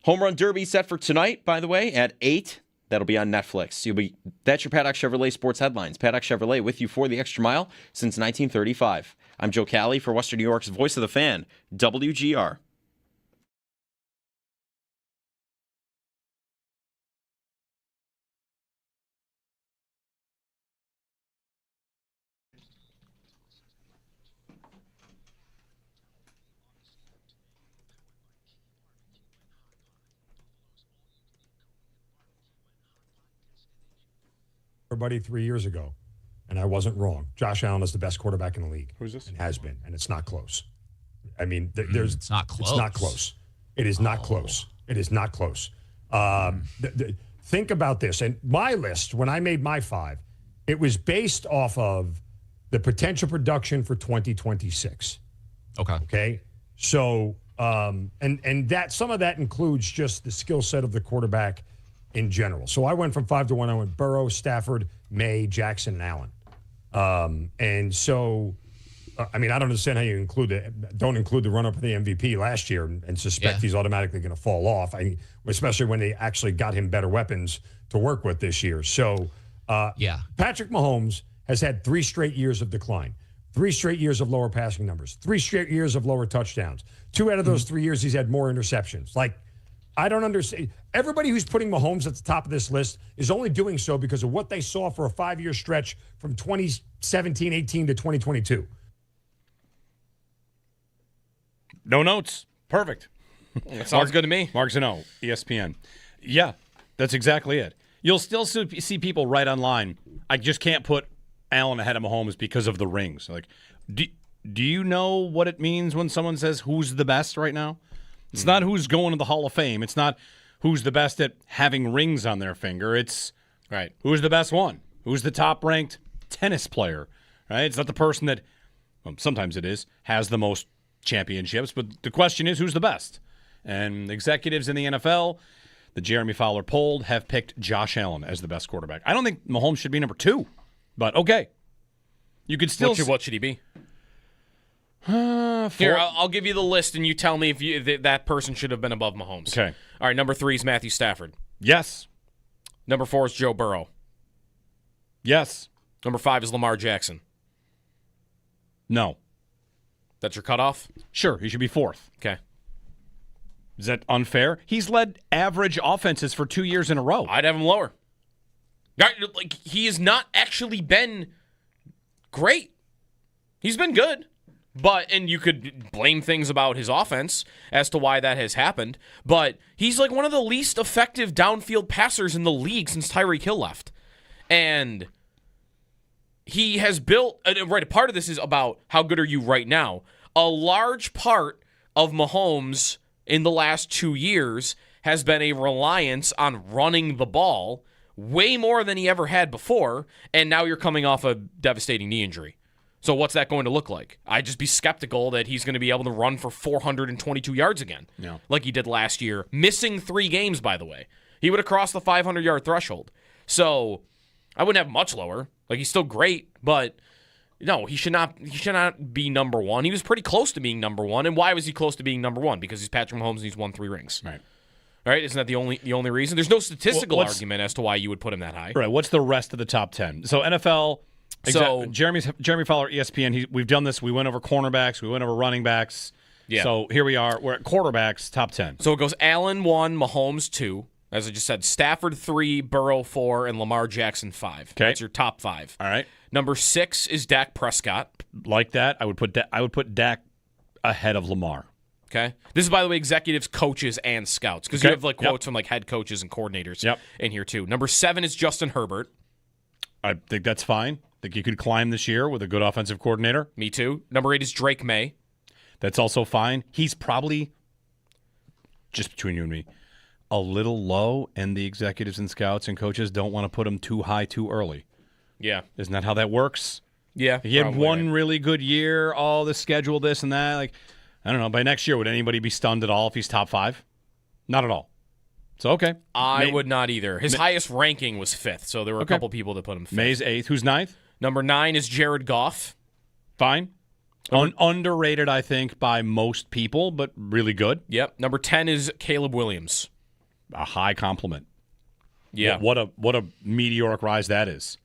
Home Run Derby set for tonight, by the way, at 8. That'll be on Netflix. That's your Paddock Chevrolet Sports Headlines. Paddock Chevrolet with you for the extra mile since 1935. I'm Joe Cali for Western New York's Voice of the Fan, WGR. Everybody 3 years ago, and I wasn't wrong. Josh Allen is the best quarterback in the league. Who's this? And has been, and it's not close. I mean, there's it's not close. It's not close. It is not close. It is not close. Think about this. And my list, when I made my 5, it was based off of the potential production for 2026. Okay. So, and that some of that includes just the skill set of the quarterback in general. So I went from 5 to 1. I went Burrow, Stafford, May, Jackson, and Allen. And so, I mean, I don't understand how you don't include the run-up for the MVP last year and suspect he's automatically going to fall off. Especially when they actually got him better weapons to work with this year. So, Patrick Mahomes has had 3 straight years of decline, 3 straight years of lower passing numbers, 3 straight years of lower touchdowns. 2 out of those 3 years, he's had more interceptions. I don't understand. Everybody who's putting Mahomes at the top of this list is only doing so because of what they saw for a 5-year stretch from 2017-18 to 2022. No notes. Perfect. That sounds good to me. Mark Zeno, ESPN. Yeah, that's exactly it. You'll still see people write online, I just can't put Allen ahead of Mahomes because of the rings. Do you know what it means when someone says who's the best right now? It's not who's going to the Hall of Fame. It's not who's the best at having rings on their finger. It's who's the best one? Who's the top-ranked tennis player? Right? It's not the person that, sometimes it is, has the most championships. But the question is, who's the best? And executives in the NFL, the Jeremy Fowler polled, have picked Josh Allen as the best quarterback. I don't think Mahomes should be number 2, but okay. You could still. What should he be? Here, I'll give you the list, and you tell me if that person should have been above Mahomes. Okay. All right, number 3 is Matthew Stafford. Yes. Number 4 is Joe Burrow. Yes. Number 5 is Lamar Jackson. No. That's your cutoff? Sure, he should be 4th. Okay. Is that unfair? He's led average offenses for 2 years in a row. I'd have him lower. He has not actually been great. He's been good. And you could blame things about his offense as to why that has happened, but he's like one of the least effective downfield passers in the league since Tyreek Hill left. And he has built, a part of this is about how good are you right now. A large part of Mahomes in the last 2 years has been a reliance on running the ball way more than he ever had before, and now you're coming off a devastating knee injury. So what's that going to look like? I'd just be skeptical that he's going to be able to run for 422 yards again, like he did last year, missing 3 games, by the way. He would have crossed the 500-yard threshold. So I wouldn't have much lower. He's still great, but no, he should not be number 1. He was pretty close to being number 1. And why was he close to being number 1? Because he's Patrick Mahomes and he's won 3 rings. Right. Right? Isn't that the only reason? There's no statistical argument as to why you would put him that high. Right. What's the rest of the top 10? So NFL. So Jeremy Fowler, ESPN. We've done this. We went over cornerbacks. We went over running backs. Yeah. So here we are. We're at quarterbacks, top 10. So it goes Allen 1, Mahomes 2. As I just said, Stafford 3, Burrow 4, and Lamar Jackson 5. Okay. That's your top 5. All right. Number 6 is Dak Prescott. Like that, I would put Dak ahead of Lamar. Okay. This is, by the way, executives, coaches, and scouts, because you have like quotes from like head coaches and coordinators in here too. Number 7 is Justin Herbert. I think that's fine. I think you could climb this year with a good offensive coordinator. Me too. Number 8 is Drake May. That's also fine. He's probably, just between you and me, a little low, and the executives and scouts and coaches don't want to put him too high too early. Yeah. Isn't that how that works? Yeah. He had one really good year, all the schedule, this and that. Like, I don't know. By next year, would anybody be stunned at all if he's top 5? Not at all. So, okay. I would not either. His highest ranking was 5th, so there were a couple people that put him 5th. May's 8th. Who's 9th? Number 9 is Jared Goff. Fine. Underrated, I think, by most people, but really good. Yep. Number 10 is Caleb Williams. A high compliment. Yeah. What a meteoric rise that is.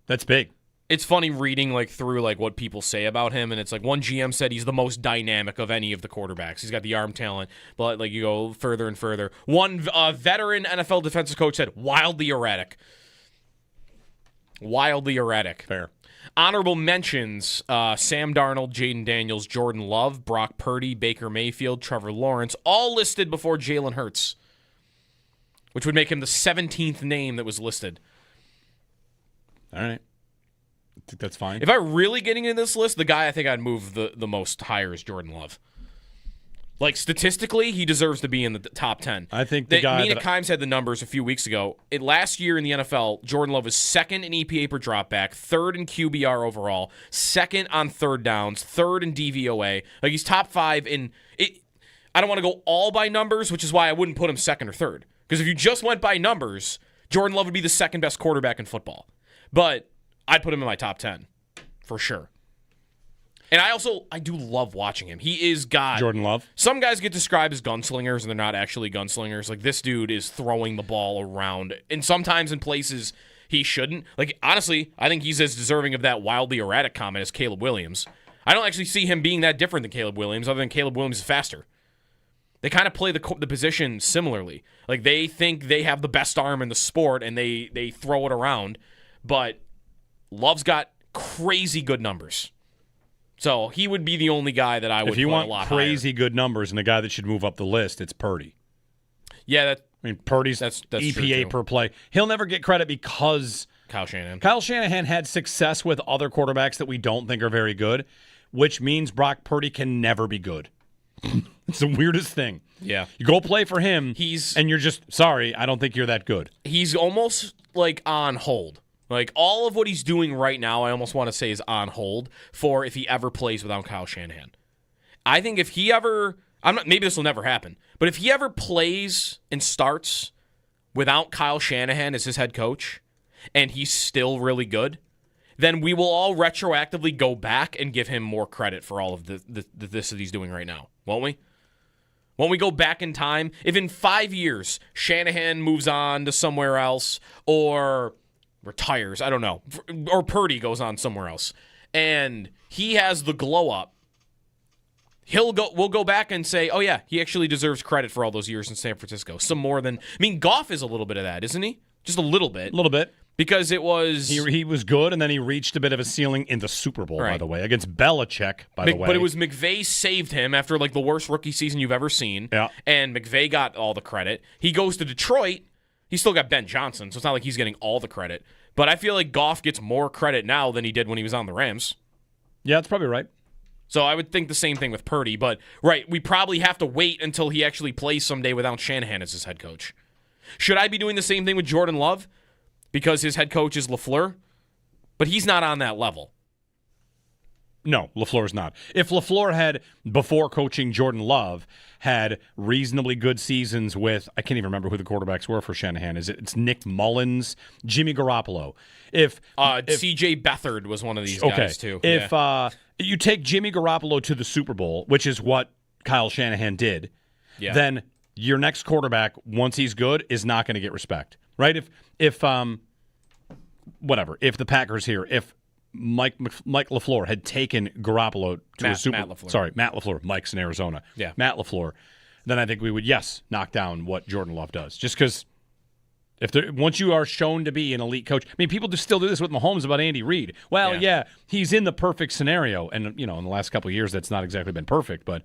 That's big. It's funny reading like through like what people say about him, and it's like one GM said he's the most dynamic of any of the quarterbacks. He's got the arm talent, but like you go further and further. One veteran NFL defensive coach said wildly erratic. Wildly erratic. Fair. Honorable mentions: Sam Darnold, Jaden Daniels, Jordan Love, Brock Purdy, Baker Mayfield, Trevor Lawrence, all listed before Jalen Hurts, which would make him the 17th name that was listed. All right. I think that's fine. If I really getting into this list, the guy I think I'd move the most higher is Jordan Love. Like, statistically, he deserves to be in the top 10. I think the guy Mina Kimes had the numbers a few weeks ago. Last year in the NFL, Jordan Love was 2nd in EPA per dropback, 3rd in QBR overall, 2nd on third downs, 3rd in DVOA. Like, he's top 5 in it. I don't want to go all by numbers, which is why I wouldn't put him 2nd or 3rd. Because if you just went by numbers, Jordan Love would be the 2nd best quarterback in football. But I'd put him in my top 10 for sure. And I do love watching him. He is God. Jordan Love. Some guys get described as gunslingers, and they're not actually gunslingers. Like, this dude is throwing the ball around, and sometimes in places he shouldn't. Like, honestly, I think he's as deserving of that wildly erratic comment as Caleb Williams. I don't actually see him being that different than Caleb Williams, other than Caleb Williams is faster. They kind of play the position similarly. Like, they think they have the best arm in the sport, and they throw it around. But Love's got crazy good numbers. So he would be the only guy that I would put a lot higher. If you want crazy good numbers and a guy that should move up the list, it's Purdy. Yeah, Purdy's that's EPA per play. He'll never get credit because Kyle Shanahan. Kyle Shanahan had success with other quarterbacks that we don't think are very good, which means Brock Purdy can never be good. It's the weirdest thing. Yeah. You go play for him, and you're just, sorry, I don't think you're that good. He's almost like on hold. Like, all of what he's doing right now, I almost want to say is on hold for if he ever plays without Kyle Shanahan. I think if he ever, maybe this will never happen, but if he ever plays and starts without Kyle Shanahan as his head coach, and he's still really good, then we will all retroactively go back and give him more credit for all of this that he's doing right now, won't we? Won't we go back in time? If in 5 years Shanahan moves on to somewhere else or retires, I don't know, or Purdy goes on somewhere else, and he has the glow up, we'll go back and say, oh yeah, he actually deserves credit for all those years in San Francisco. Some more than, Goff is a little bit of that, isn't he? Just a little bit. A little bit. Because it was... He was good, and then he reached a bit of a ceiling in the Super Bowl, by the way, against Belichick, by the way. But it was McVay saved him after like the worst rookie season you've ever seen, and McVay got all the credit. He goes to Detroit. He's still got Ben Johnson, so it's not like he's getting all the credit. But I feel like Goff gets more credit now than he did when he was on the Rams. Yeah, that's probably right. So I would think the same thing with Purdy. But, right, we probably have to wait until he actually plays someday without Shanahan as his head coach. Should I be doing the same thing with Jordan Love? Because his head coach is LaFleur? But he's not on that level. No, LaFleur's not. If LaFleur had, before coaching Jordan Love, had reasonably good seasons with, I can't even remember who the quarterbacks were for Shanahan. It's Nick Mullins, Jimmy Garoppolo. If C.J. Beathard was one of these guys, too. If you take Jimmy Garoppolo to the Super Bowl, which is what Kyle Shanahan did, then your next quarterback, once he's good, is not going to get respect. Right? If the Packers here, if Mike LaFleur had taken Garoppolo to a Super Bowl. Sorry, Matt LaFleur. Mike's in Arizona. Yeah. Matt LaFleur. Then I think we would, knock down what Jordan Love does. Just because once you are shown to be an elite coach, people still do this with Mahomes about Andy Reid. Well, he's in the perfect scenario. And, in the last couple of years, that's not exactly been perfect. But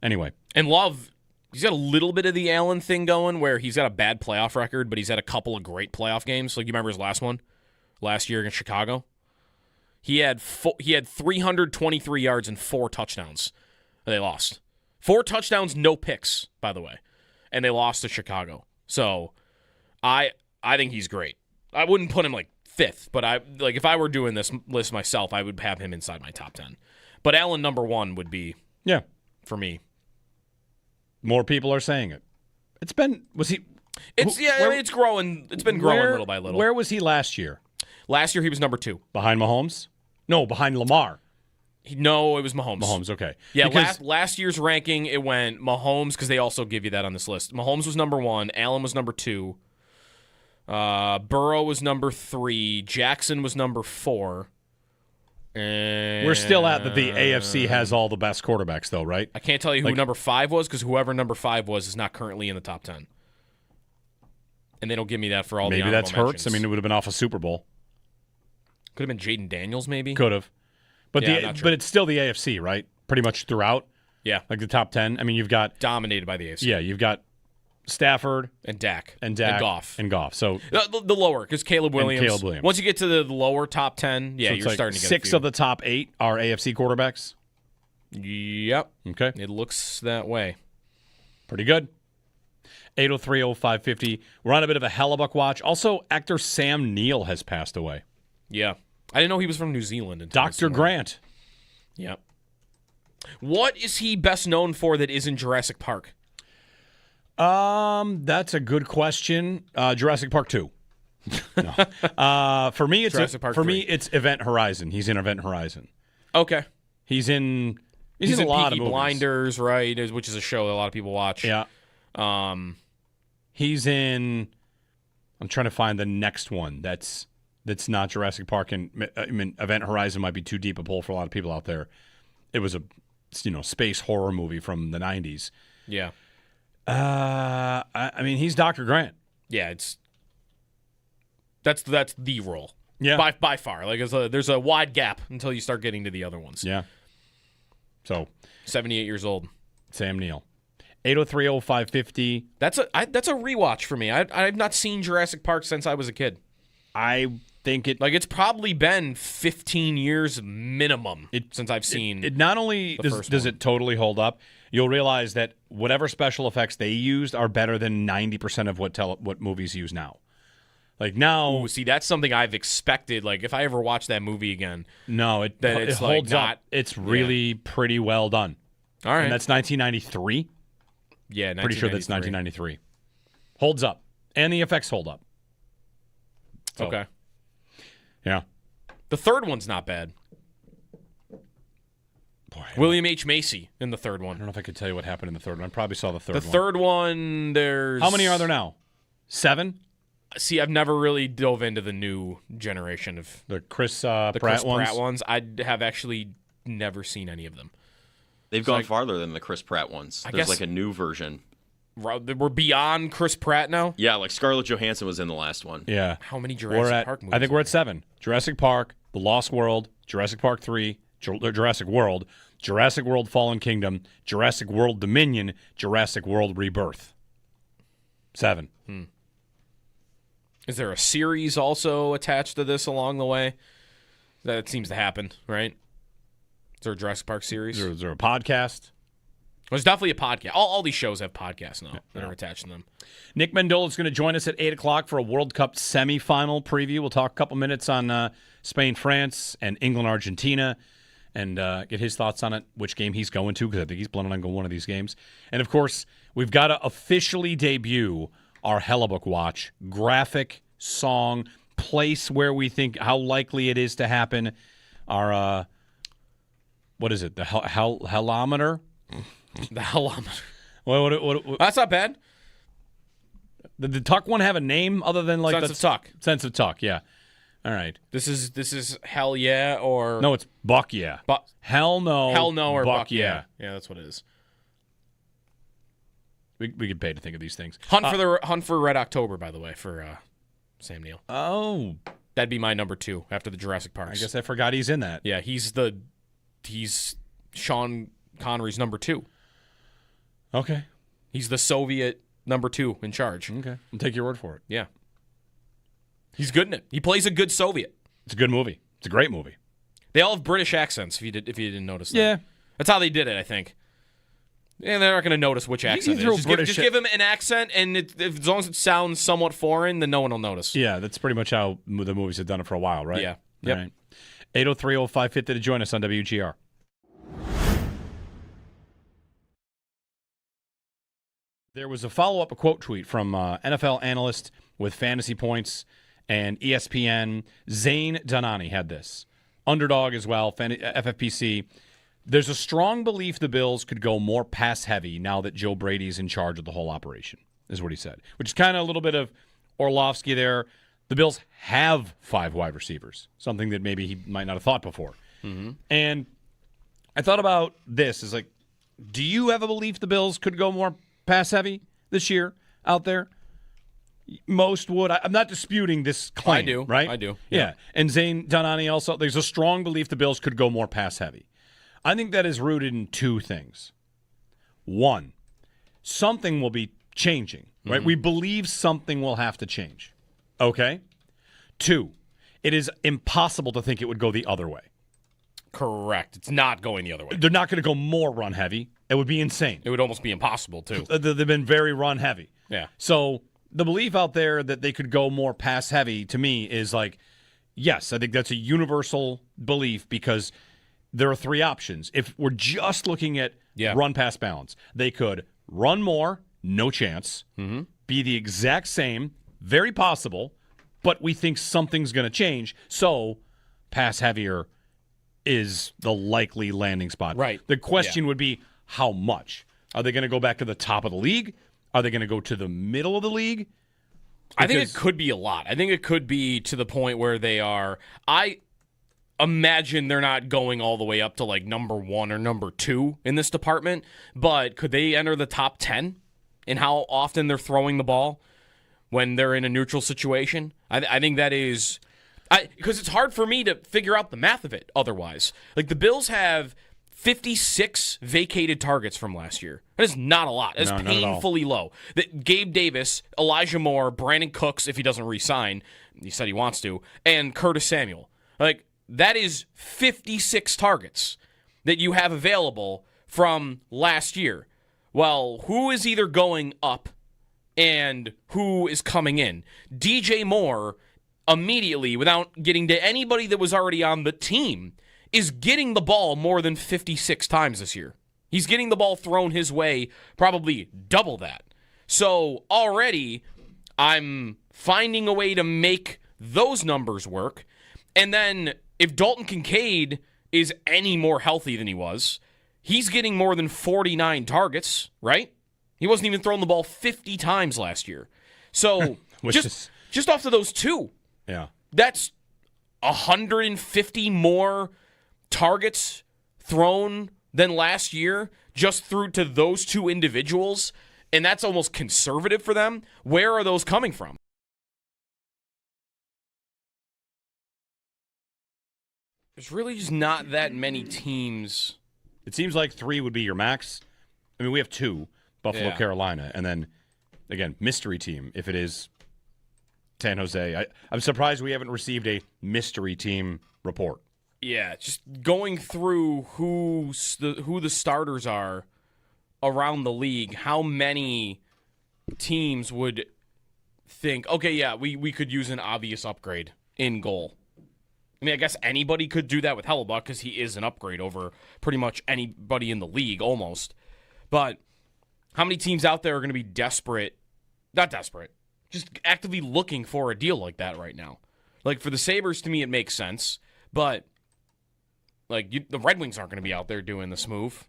Anyway. And Love, he's got a little bit of the Allen thing going where he's got a bad playoff record, but he's had a couple of great playoff games. Like, you remember his last one? Last year against Chicago? He had 323 yards and 4 touchdowns. They lost. 4 touchdowns, no picks, by the way. And they lost to Chicago. So I think he's great. I wouldn't put him like 5th, but if I were doing this list myself, I would have him inside my top 10. But Allen number 1 would be for me. More people are saying it. It's been it's growing. It's been growing little by little. Where was he last year? Last year he was number 2. Behind Mahomes? No, behind Lamar. No, it was Mahomes. Mahomes, okay. Yeah, last year's ranking, it went Mahomes, because they also give you that on this list. Mahomes was number 1. Allen was number 2. Burrow was number 3. Jackson was number 4. And we're still at the AFC has all the best quarterbacks, though, right? I can't tell you who number 5 was, because whoever number 5 was is not currently in the top 10. And they don't give me that for all the maybe that's honorable Hurts. mentions. I mean, it would have been off a Super Bowl. Could have been Jaden Daniels, maybe. Could have. But not sure. but it's still the AFC, right? Pretty much throughout. Yeah. Like the top 10. I mean, you've got dominated by the AFC. Yeah, you've got Stafford and Dak and Goff. So the lower, because Caleb Williams. Once you get to the lower top 10, yeah, so you're starting to get 6 of the top 8 are AFC quarterbacks. Yep. Okay. It looks that way. Pretty good. 803-0550. We're on a bit of a Hellebuck watch. Also, actor Sam Neill has passed away. Yeah. I didn't know he was from New Zealand. Dr. Grant. Yep. What is he best known for that isn't Jurassic Park? That's a good question. Jurassic Park 2. No. For me, it's it's Event Horizon. He's in Event Horizon. Okay. He's in a lot of movies. Blinders, right? Which is a show that a lot of people watch. Yeah. He's in. I'm trying to find the next one that's not Jurassic Park, and I mean Event Horizon might be too deep a pull for a lot of people out there. It was a space horror movie from the 90s. Yeah. I mean, he's Dr. Grant. Yeah, that's the role. Yeah, by far. Like there's a wide gap until you start getting to the other ones. Yeah. So 78 years old. Sam Neill. 803-0550. That's a rewatch for me. I've not seen Jurassic Park since I was a kid. I think it's probably been 15 years minimum since I've seen. It not only does it totally hold up, you'll realize that whatever special effects they used are better than 90% of what movies use now. Like now, see, that's something I've expected. Like if I ever watch that movie again, it holds up. It's really pretty well done. All right, and that's 1993. Yeah, pretty sure that's 1993. Holds up, and the effects hold up. So, okay. Yeah. The third one's not bad. Boy, William H. Macy in the third one. I don't know if I could tell you what happened in the third one. I probably saw the third one. The third one, there's... How many are there now? 7? See, I've never really dove into the new generation of... The Chris Pratt ones. I have actually never seen any of them. They've gone farther than the Chris Pratt ones. There's like a new version. We're beyond Chris Pratt now? Yeah, like Scarlett Johansson was in the last one. Yeah. How many Jurassic Park movies? I think we're at 7. Jurassic Park, The Lost World, Jurassic Park 3, Jurassic World, Jurassic World Fallen Kingdom, Jurassic World Dominion, Jurassic World Rebirth. 7. Is there a series also attached to this along the way? That seems to happen, right? Is there a Jurassic Park series? Is there a podcast? There's definitely a podcast. All these shows have podcasts now that are attached to them. Nick Mendola is going to join us at 8 o'clock for a World Cup semifinal preview. We'll talk a couple minutes on Spain, France, and England, Argentina, and get his thoughts on it, which game he's going to, because I think he's planning on going one of these games. And, of course, we've got to officially debut our Hellebuck Watch graphic, song, place where we think how likely it is to happen. Our, what is it, the helometer? The helometer. What, that's not bad. Did the Tuck one have a name other than like Sense of Tuck? Sense of Tuck, yeah. All right. This is hell yeah or no? It's Buck yeah. Hell no or Buck yeah. Yeah, that's what it is. We get paid to think of these things. Hunt for Red October, by the way, for Sam Neill. Oh, that'd be my number 2 after the Jurassic Parks. I guess I forgot he's in that. Yeah, he's Sean Connery's number 2. Okay. He's the Soviet number 2 in charge. Okay. I'll take your word for it. Yeah. He's good in it. He plays a good Soviet. It's a good movie. It's a great movie. They all have British accents, if you didn't notice that. Yeah. That's how they did it, I think. And they're not going to notice which accent it is. Just give him an accent, and as long as it sounds somewhat foreign, then no one will notice. Yeah, that's pretty much how the movies have done it for a while, right? Yeah. Yep. All right. 803-0550 to join us on WGR. There was a follow-up quote tweet from NFL analyst with fantasy points and ESPN, Zane Donani had this. Underdog as well, FFPC. There's a strong belief the Bills could go more pass-heavy now that Joe Brady's in charge of the whole operation, is what he said. Which is kind of a little bit of Orlovsky there. The Bills have 5 wide receivers, something that maybe he might not have thought before. Mm-hmm. And I thought about this. Is like, do you have a belief the Bills could go more pass-heavy this year out there? Most would. I'm not disputing this claim. I do. Right? I do. Yeah. And Zane Donani also, there's a strong belief the Bills could go more pass-heavy. I think that is rooted in 2 things. 1, something will be changing, right? We believe something will have to change. Okay? 2, it is impossible to think it would go the other way. Correct. It's not going the other way. They're not going to go more run heavy. It would be insane. It would almost be impossible, too. They've been very run heavy. Yeah. So the belief out there that they could go more pass heavy, to me, is like, yes, I think that's a universal belief because there are 3 options. If we're just looking at run-pass balance, they could run more, no chance, be the exact same, very possible, but we think something's going to change, so pass heavier is the likely landing spot. Right. The question would be, how much? Are they going to go back to the top of the league? Are they going to go to the middle of the league? I think it could be a lot. I think it could be to the point where they are... I imagine they're not going all the way up to like number 1 or number 2 in this department, but could they enter the top 10 in how often they're throwing the ball when they're in a neutral situation? I think that is... because it's hard for me to figure out the math of it otherwise. Like, the Bills have 56 vacated targets from last year. That is not a lot. That's painfully low. Gabe Davis, Elijah Moore, Brandon Cooks, if he doesn't re-sign, he said he wants to, and Curtis Samuel. Like, that is 56 targets that you have available from last year. Well, who is either going up and who is coming in? DJ Moore, immediately, without getting to anybody that was already on the team, is getting the ball more than 56 times this year. He's getting the ball thrown his way probably double that. So already I'm finding a way to make those numbers work. And then if Dalton Kincaid is any more healthy than he was, he's getting more than 49 targets, right? He wasn't even throwing the ball 50 times last year. So just off of those 2, that's 150 more targets thrown than last year just through to those 2 individuals, and that's almost conservative for them. Where are those coming from? There's really just not that many teams. It seems like 3 would be your max. I mean, we have 2, Buffalo, Carolina, and then, again, mystery team, if it is San Jose. I'm surprised we haven't received a mystery team report. Yeah, just going through who the starters are around the league, how many teams would think, okay, yeah, we could use an obvious upgrade in goal. I mean, I guess anybody could do that with Hellebuck because he is an upgrade over pretty much anybody in the league almost. But how many teams out there are going to be desperate, not desperate, just actively looking for a deal like that right now? Like, for the Sabres, to me, it makes sense. But, like, the Red Wings aren't going to be out there doing this move.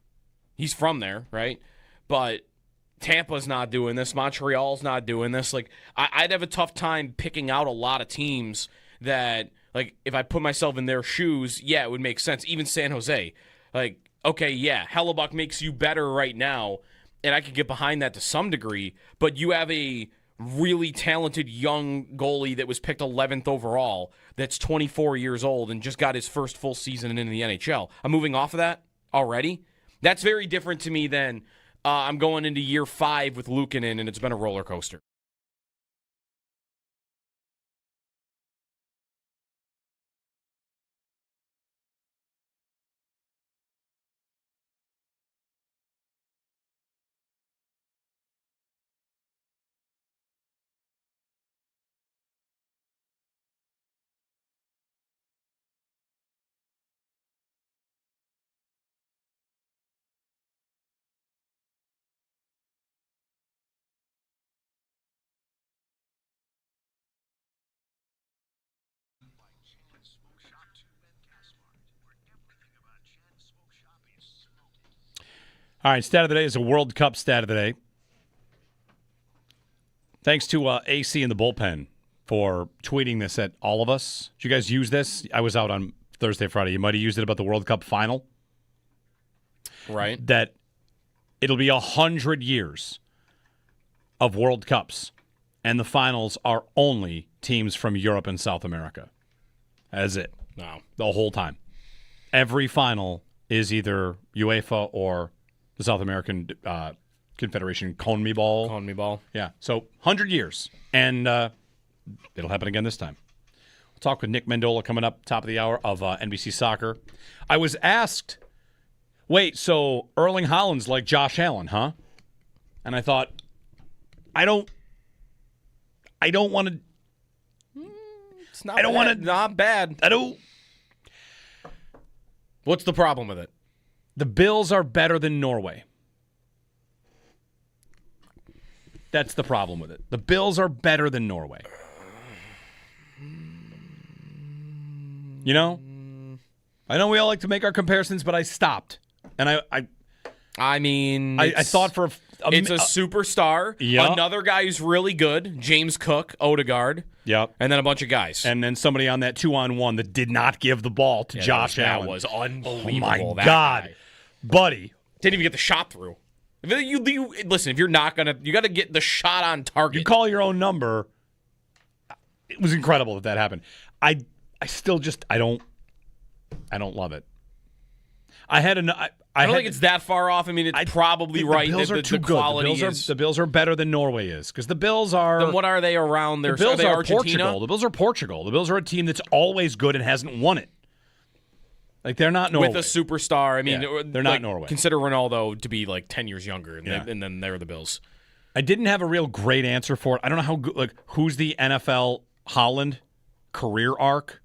He's from there, right? But Tampa's not doing this. Montreal's not doing this. Like, I'd have a tough time picking out a lot of teams that, like, if I put myself in their shoes, yeah, it would make sense. Even San Jose. Like, okay, yeah, Hellebuck makes you better right now, and I could get behind that to some degree, but you have a really talented young goalie that was picked 11th overall that's 24 years old and just got his first full season in the NHL. I'm moving off of that already. That's very different to me than I'm going into year 5 with Luukkonen, and it's been a roller coaster. All right, stat of the day is a World Cup stat of the day. Thanks to AC in the bullpen for tweeting this at all of us. Did you guys use this? I was out on Thursday, Friday. You might have used it about the World Cup final. Right. That it'll be 100 years of World Cups, and the finals are only teams from Europe and South America. That's it. No. The whole time. Every final is either UEFA or the South American Confederation CONMEBOL. CONMEBOL. Yeah. So 100 years. And it'll happen again this time. We'll talk with Nick Mendola coming up, top of the hour of NBC Soccer. I was asked, wait, so Erling Haaland's like Josh Allen, huh? And I thought, I don't want to. It's not bad. Not bad. I don't. What's the problem with it? The Bills are better than Norway. That's the problem with it. The Bills are better than Norway. You know? I know we all like to make our comparisons, but I stopped. And I mean, I thought for it's a superstar. Yeah. Another guy who's really good, James Cook, Odegaard. Yep. And then a bunch of guys. And then somebody on that 2-on-1 that did not give the ball to Josh Allen. That was unbelievable. Oh my that God. guy. Buddy. Didn't even get the shot through. Listen, if you're not going to, you got to get the shot on target. You call your own number. It was incredible that happened. I still just, I don't love it. I don't think it's that far off. I mean, it's probably right. The Bills are too good. The Bills are better than Norway is because the Bills are. Then what are they around there? The Bills are Argentina? Portugal. The Bills are Portugal. The Bills are a team that's always good and hasn't won it. Like they're not Norway. With a superstar. I mean, they're not Norway. Consider Ronaldo to be like 10 years younger, and, Yeah. and then they're the Bills. I didn't have a real great answer for it. I don't know how good. Like, who's the NFL Holland career arc?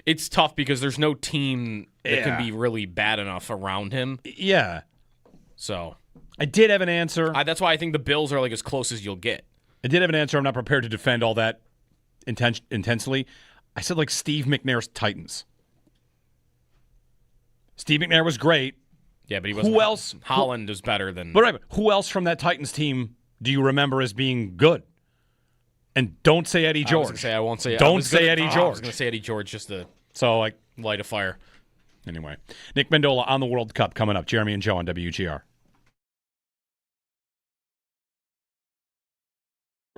It's tough because there's no team that can be really bad enough around him. Yeah. So I did have an answer. that's why I think the Bills are like as close as you'll get. I did have an answer. I'm not prepared to defend all that intensely. I said like Steve McNair's Titans. Steve McNair was great. Yeah, but he wasn't. Who else? Holland is better than. But who else from that Titans team do you remember as being good? And don't say Eddie George. I won't say. Don't say Eddie George. I was going to say Eddie George just to light a fire. Anyway, Nick Mendola on the World Cup coming up. Jeremy and Joe on WGR.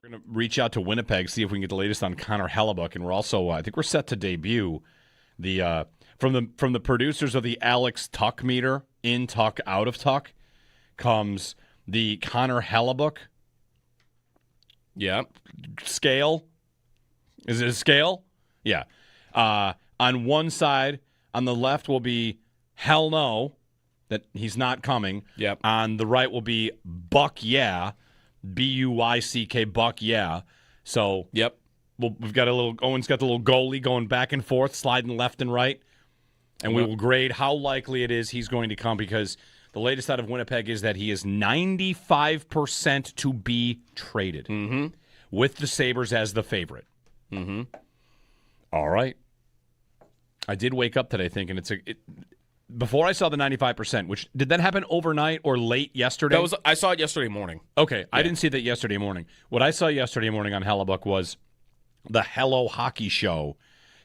We're going to reach out to Winnipeg, see if we can get the latest on Connor Hellebuck, and we're also, I think we're set to debut the from the producers of the Alex Tuck meter, in Tuck, out of Tuck, comes the Connor Hellebuck. Yeah. Scale. Is it a scale? Yeah. On one side, on the left will be hell no, that he's not coming. Yep. On the right will be Buck yeah, Buyck, Buck yeah. So yep. We've got Owen's got the little goalie going back and forth, sliding left and right. And we will grade how likely it is he's going to come because the latest out of Winnipeg is that he is 95% to be traded with the Sabres as the favorite. Mm-hmm. All right. I did wake up today thinking before I saw the 95%, which did that happen overnight or late yesterday? I saw it yesterday morning. Okay, yeah. I didn't see that yesterday morning. What I saw yesterday morning on Hellebuck was the Hello Hockey Show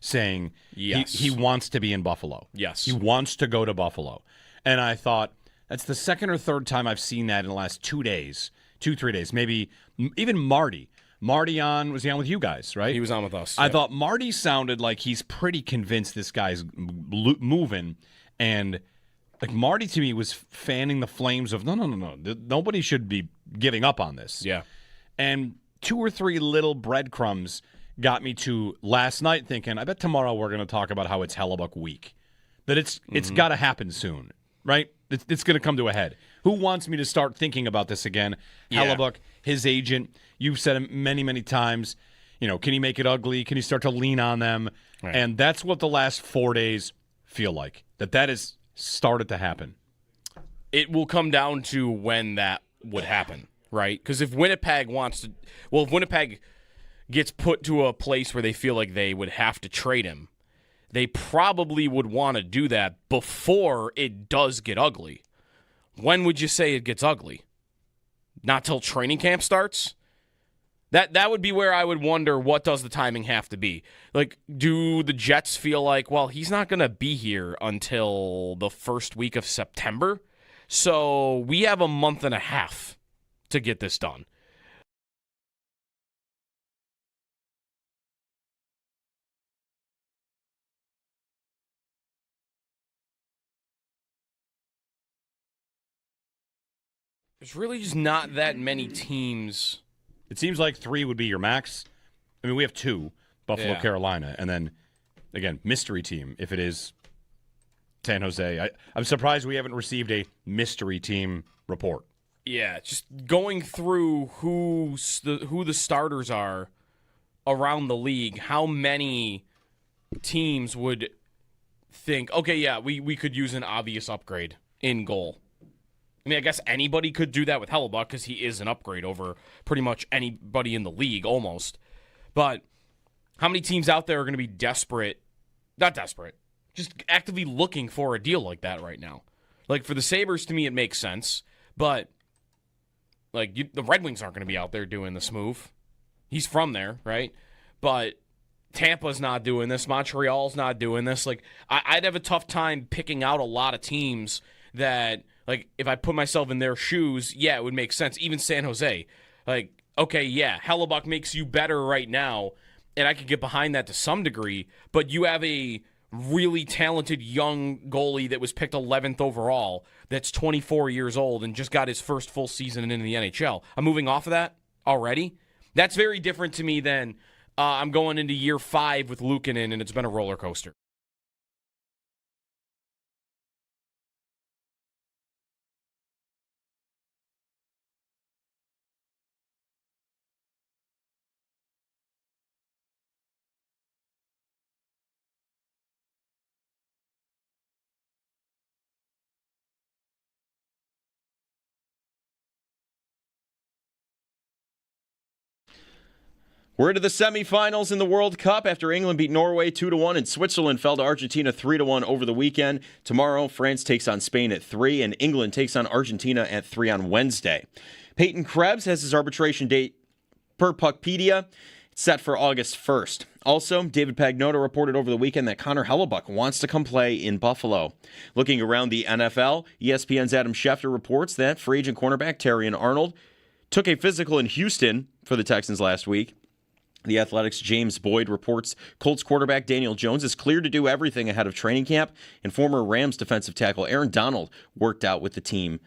saying he wants to be in Buffalo. Yes. He wants to go to Buffalo. And I thought, that's the second or third time I've seen that in the last 3 days, maybe even Marty. Was he on with you guys, right? He was on with us. I thought Marty sounded like he's pretty convinced this guy's moving, and like Marty to me was fanning the flames of no. Nobody should be giving up on this. Yeah. And 2 or 3 little breadcrumbs got me to last night thinking, I bet tomorrow we're going to talk about how it's Hellebuck week. That it's got to happen soon, right? It's going to come to a head. Who wants me to start thinking about this again? Yeah. Hellebuck, his agent. You've said it many, many times. Can he make it ugly? Can he start to lean on them? Right. And that's what the last 4 days feel like. That has started to happen. It will come down to when that would happen, right? Because if Winnipeg if Winnipeg gets put to a place where they feel like they would have to trade him, they probably would want to do that before it does get ugly. When would you say it gets ugly? Not till training camp starts? That would be where I would wonder, what does the timing have to be? Like, do the Jets feel like, well, he's not going to be here until the first week of September, so we have a month and a half to get this done? There's really just not that many teams. It seems like 3 would be your max. I mean, we have 2, Buffalo, Yeah. Carolina, and then, again, mystery team, if it is San Jose. I'm surprised we haven't received a mystery team report. Yeah, just going through who the starters are around the league, how many teams would think, okay, yeah, we could use an obvious upgrade in goal. I mean, I guess anybody could do that with Hellebuck because he is an upgrade over pretty much anybody in the league, almost. But how many teams out there are going to be desperate? Not desperate, just actively looking for a deal like that right now? Like, for the Sabres, to me, it makes sense. But, like, the Red Wings aren't going to be out there doing this move. He's from there, right? But Tampa's not doing this. Montreal's not doing this. Like, I'd have a tough time picking out a lot of teams that, like, if I put myself in their shoes, yeah, it would make sense. Even San Jose. Like, okay, yeah, Hellebuck makes you better right now, and I could get behind that to some degree, but you have a really talented young goalie that was picked 11th overall that's 24 years old and just got his first full season in the NHL. I'm moving off of that already. That's very different to me than I'm going into year 5 with Luukkonen, and it's been a roller coaster. We're into the semifinals in the World Cup after England beat Norway 2-1 and Switzerland fell to Argentina 3-1 over the weekend. Tomorrow, France takes on Spain at 3 and England takes on Argentina at 3 on Wednesday. Peyton Krebs has his arbitration date per Puckpedia. It's set for August 1st. Also, David Pagnotta reported over the weekend that Connor Hellebuck wants to come play in Buffalo. Looking around the NFL, ESPN's Adam Schefter reports that free agent cornerback Terrion Arnold took a physical in Houston for the Texans last week. The Athletics' James Boyd reports Colts quarterback Daniel Jones is cleared to do everything ahead of training camp, and former Rams defensive tackle Aaron Donald worked out with the team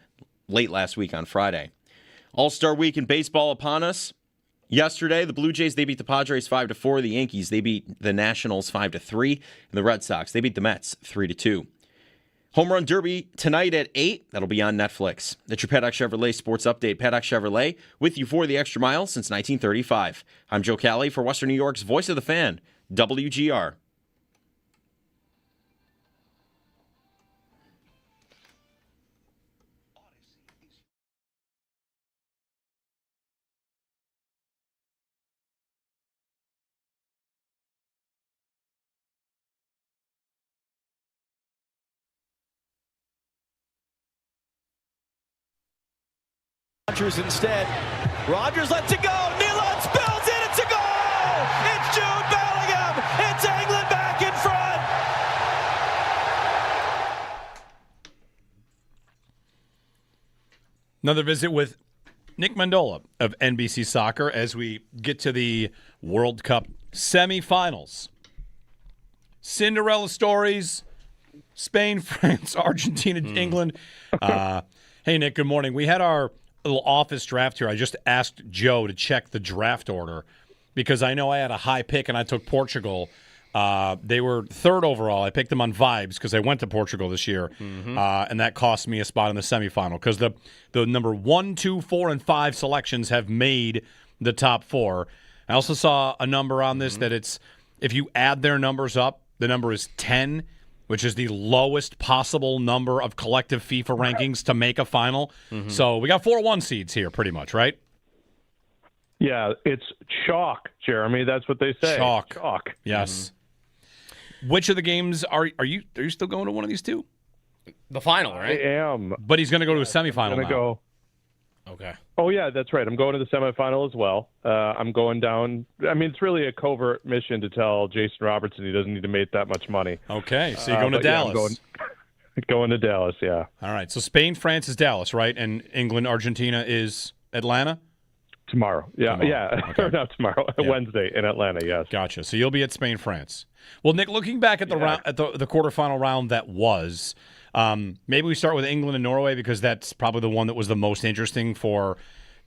late last week on Friday. All-Star Week in baseball upon us. Yesterday, the Blue Jays, they beat the Padres 5-4. The Yankees, they beat the Nationals 5-3. And the Red Sox, they beat the Mets 3-2. Home Run Derby tonight at 8. That'll be on Netflix. That's your Paddock Chevrolet Sports Update. Paddock Chevrolet with you for the extra mile since 1935. I'm Joe Cali for Western New York's Voice of the Fan, WGR. Rogers instead. Rogers lets it go. Nyland spills it. It's a goal. It's Jude Bellingham. It's England back in front. Another visit with Nick Mandola of NBC Soccer as we get to the World Cup semifinals. Cinderella stories, Spain, France, Argentina, England. Hey, Nick, good morning. We had our little office draft here. I just asked Joe to check the draft order because I know I had a high pick and I took Portugal. They were third overall. I picked them on vibes because I went to Portugal this year, and that cost me a spot in the semifinal because the number 1, 2, 4, and 5 selections have made the top 4. I also saw a number on this that it's if you add their numbers up, the number is 10, which is the lowest possible number of collective FIFA rankings to make a final. So we got 4 1 seeds here, pretty much, right? Yeah, it's chalk, Jeremy. That's what they say. Chalk. Chalk. Yes. Which of the games are you still going to one of these two? The final, right? I am. But he's going to go to a semifinal I'm now. go. Okay. Oh, yeah, that's right. I'm going to the semifinal as well. I'm going down. I mean, it's really a covert mission to tell Jason Robertson he doesn't need to make that much money. Okay, so you're going to Dallas. Yeah, I'm going to Dallas, yeah. All right, so Spain, France is Dallas, right? And England, Argentina is Atlanta? Tomorrow. Yeah, yeah. Okay. Not tomorrow. Yeah. Wednesday in Atlanta, yes. Gotcha. So you'll be at Spain, France. Well, Nick, looking back at the round, at the quarterfinal round that was, maybe we start with England and Norway because that's probably the one that was the most interesting for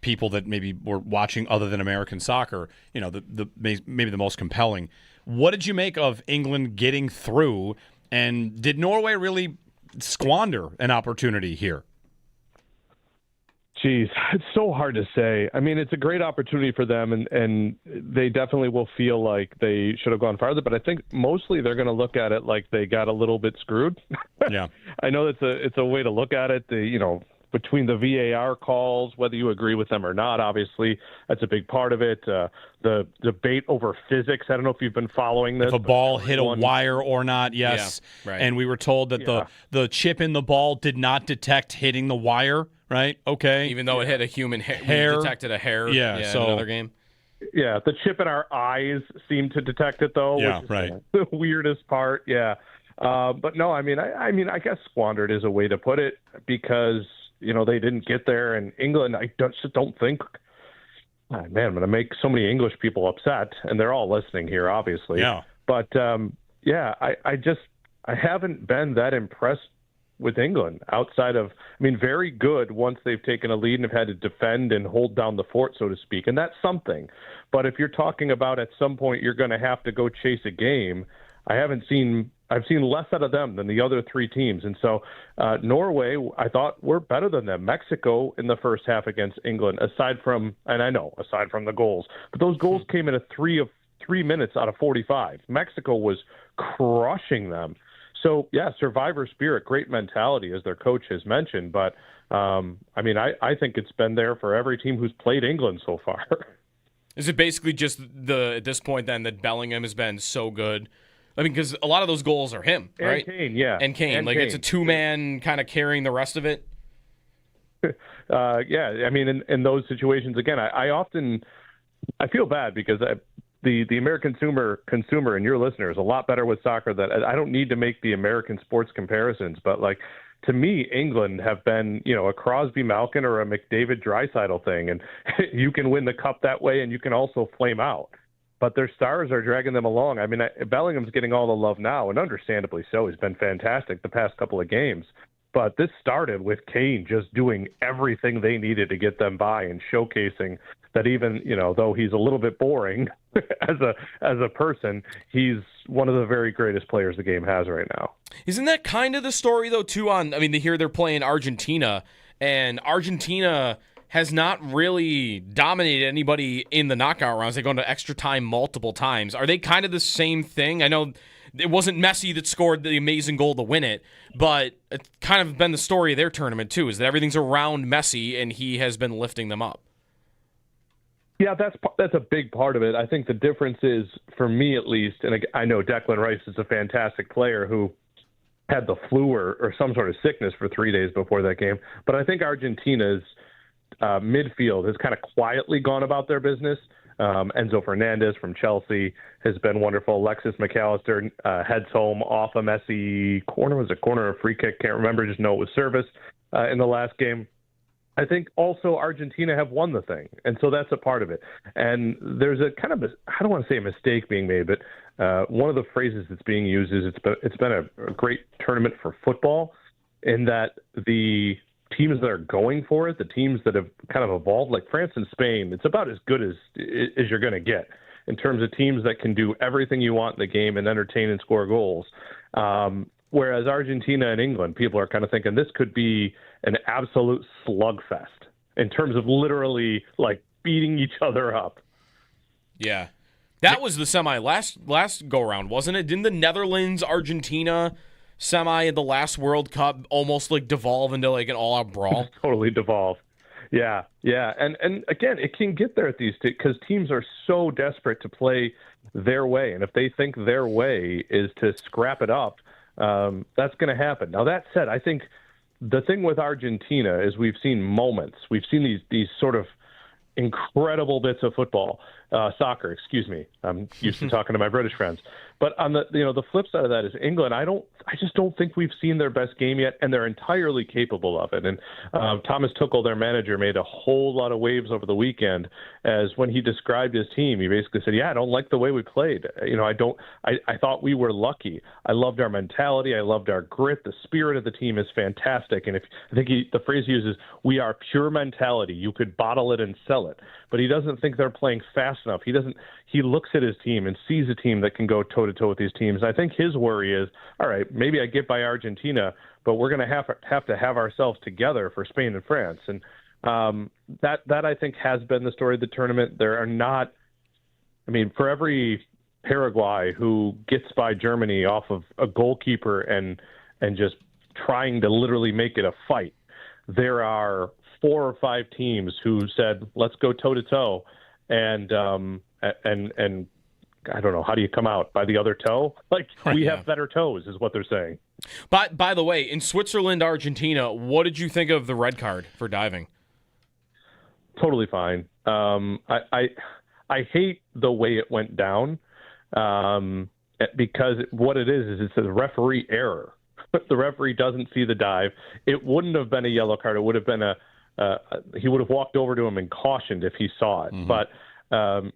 people that maybe were watching other than American soccer. You know, maybe the most compelling. What did you make of England getting through, and did Norway really squander an opportunity here? Geez, it's so hard to say. I mean, it's a great opportunity for them, and they definitely will feel like they should have gone farther. But I think mostly they're going to look at it like they got a little bit screwed. Yeah, I know it's a way to look at it. Between the VAR calls, whether you agree with them or not, obviously that's a big part of it. The debate over physics. I don't know if you've been following this. If a ball hit a wire or not, yes. Yeah, right. And we were told that the chip in the ball did not detect hitting the wire. Right. Okay. Even though it hit a human hair, we detected a hair. Yeah. So in another game. Yeah, the chip in our eyes seemed to detect it though. Yeah. Which is Right. The weirdest part. Yeah. But no, I mean, I guess squandered is a way to put it because they didn't get there, and England. I just don't think. Oh, man, I'm going to make so many English people upset, and they're all listening here, obviously. Yeah. But I haven't been that impressed with England outside of, very good once they've taken a lead and have had to defend and hold down the fort, so to speak. And that's something. But if you're talking about at some point you're going to have to go chase a game, I've seen less out of them than the other 3 teams. And so Norway, I thought, were better than them. Mexico in the first half against England, aside from the goals. But those goals came in a 3 minutes out of 45. Mexico was crushing them. So, yeah, survivor spirit, great mentality, as their coach has mentioned. But, I think it's been there for every team who's played England so far. Is it basically just at this point then that Bellingham has been so good? I mean, because a lot of those goals are him, right? And Kane, yeah. And Kane. It's a two-man kind of carrying the rest of it. In those situations, again, I feel bad because the American consumer and your listener is a lot better with soccer. That I don't need to make the American sports comparisons, but to me, England have been, a Crosby Malkin or a McDavid Draisaitl thing, and you can win the cup that way, and you can also flame out. But their stars are dragging them along. Bellingham's getting all the love now, and understandably so. He's been fantastic the past couple of games. But this started with Kane just doing everything they needed to get them by and showcasing that even, though he's a little bit boring as a person, he's one of the very greatest players the game has right now. Isn't that kind of the story, though, too, here they're playing Argentina, and Argentina has not really dominated anybody in the knockout rounds. They go into extra time multiple times. Are they kind of the same thing? I know it wasn't Messi that scored the amazing goal to win it, but it's kind of been the story of their tournament, too, is that everything's around Messi, and he has been lifting them up. Yeah, that's a big part of it. I think the difference is, for me at least, and I know Declan Rice is a fantastic player who had the flu or some sort of sickness for 3 days before that game, but I think Argentina's midfield has kind of quietly gone about their business. Enzo Fernandez from Chelsea has been wonderful. Alexis McAllister heads home off a Messi corner. Was a corner or free kick? Can't remember. Just know it was service in the last game. I think also Argentina have won the thing, and so that's a part of it. And there's a kind of I don't want to say a mistake being made, but one of the phrases that's being used is it's been a great tournament for football, in that the teams that are going for it, the teams that have kind of evolved, like France and Spain, it's about as good as you're going to get in terms of teams that can do everything you want in the game and entertain and score goals. Whereas Argentina and England, people are kind of thinking this could be an absolute slugfest in terms of literally like beating each other up. Yeah. That was the semi last go round, wasn't it? Didn't the Netherlands Argentina semi in the last World Cup almost like devolve into like an all-out brawl? Totally devolve. Yeah. And again, it can get there at these because teams are so desperate to play their way, and if they think their way is to scrap it up, that's going to happen. Now, that said, I think the thing with Argentina is we've seen moments. We've seen these sort of incredible bits of soccer, excuse me. I'm used to talking to my British friends. But on the flip side of that is England. I just don't think we've seen their best game yet, and they're entirely capable of it. And Thomas Tuchel, their manager, made a whole lot of waves over the weekend, as when he described his team, he basically said, "Yeah, I don't like the way we played. I thought we were lucky. I loved our mentality. I loved our grit. The spirit of the team is fantastic." And the phrase he uses, "We are pure mentality. You could bottle it and sell it." But he doesn't think they're playing fast enough. He looks at his team and sees a team that can go toe-to-toe with these teams. I think his worry is, all right, maybe I get by Argentina, but we're going to have ourselves together for Spain and France. And that I think has been the story of the tournament. There are not, for every Paraguay who gets by Germany off of a goalkeeper and just trying to literally make it a fight, there are 4 or 5 teams who said, let's go toe-to-toe. And I don't know, how do you come out? By the other toe? We have better toes is what they're saying. By the way, in Switzerland, Argentina, what did you think of the red card for diving? Totally fine. I hate the way it went down because what it is it's a referee error. The referee doesn't see the dive. It wouldn't have been a yellow card. It would have been he would have walked over to him and cautioned if he saw it. Mm-hmm. But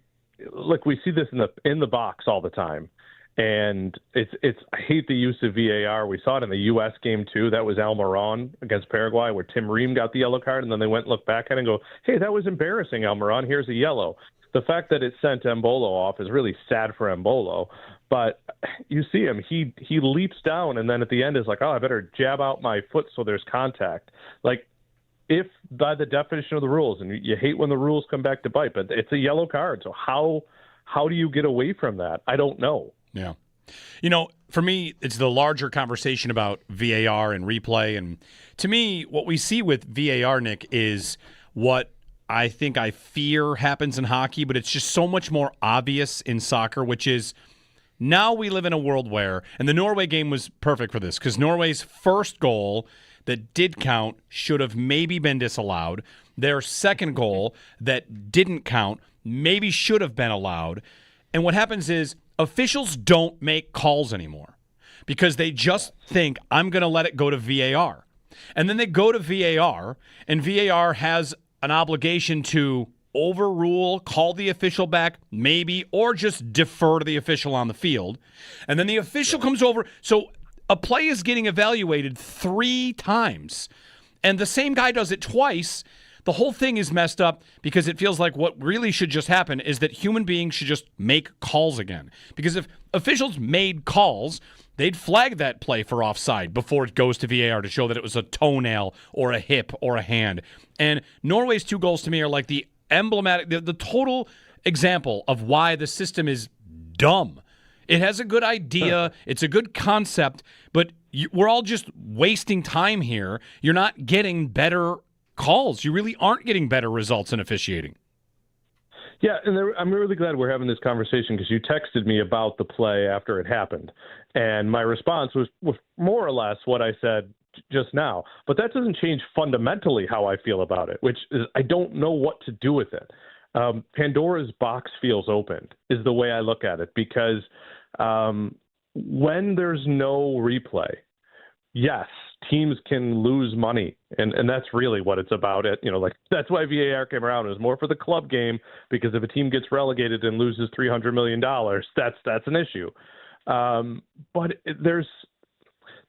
look, we see this in the box all the time, and it's I hate the use of VAR. We saw it in the U.S. game too. That was Almiron against Paraguay, where Tim Ream got the yellow card, and then they went and looked back at it and go, "Hey, that was embarrassing, Almiron. Here's a yellow." The fact that it sent Embolo off is really sad for Embolo. But you see him, he leaps down, and then at the end is like, "Oh, I better jab out my foot so there's contact." Like, if by the definition of the rules, and you hate when the rules come back to bite, but it's a yellow card. So how do you get away from that? I don't know. Yeah. For me, it's the larger conversation about VAR and replay. And to me, what we see with VAR, Nick, is what I fear happens in hockey, but it's just so much more obvious in soccer, which is now we live in a world where, and the Norway game was perfect for this, because Norway's first goal that did count should have maybe been disallowed. Their second goal that didn't count maybe should have been allowed. And what happens is officials don't make calls anymore because they just think, I'm going to let it go to VAR. And then they go to VAR, and VAR has an obligation to overrule, call the official back, maybe, or just defer to the official on the field. And then the official comes over. So a play is getting evaluated 3 times, and the same guy does it twice. The whole thing is messed up because it feels like what really should just happen is that human beings should just make calls again. Because if officials made calls, they'd flag that play for offside before it goes to VAR to show that it was a toenail or a hip or a hand. And Norway's 2 goals to me are like the emblematic, the total example of why the system is dumb. It has a good idea. It's a good concept, but we're all just wasting time here. You're not getting better calls. You really aren't getting better results in officiating. Yeah, and I'm really glad we're having this conversation because you texted me about the play after it happened, and my response was more or less what I said just now. But that doesn't change fundamentally how I feel about it, which is I don't know what to do with it. Pandora's box feels opened is the way I look at it because when there's no replay, yes, teams can lose money, and that's really what it's about. That's why VAR came around. It was more for the club game, because if a team gets relegated and loses $300 million, that's an issue. But there's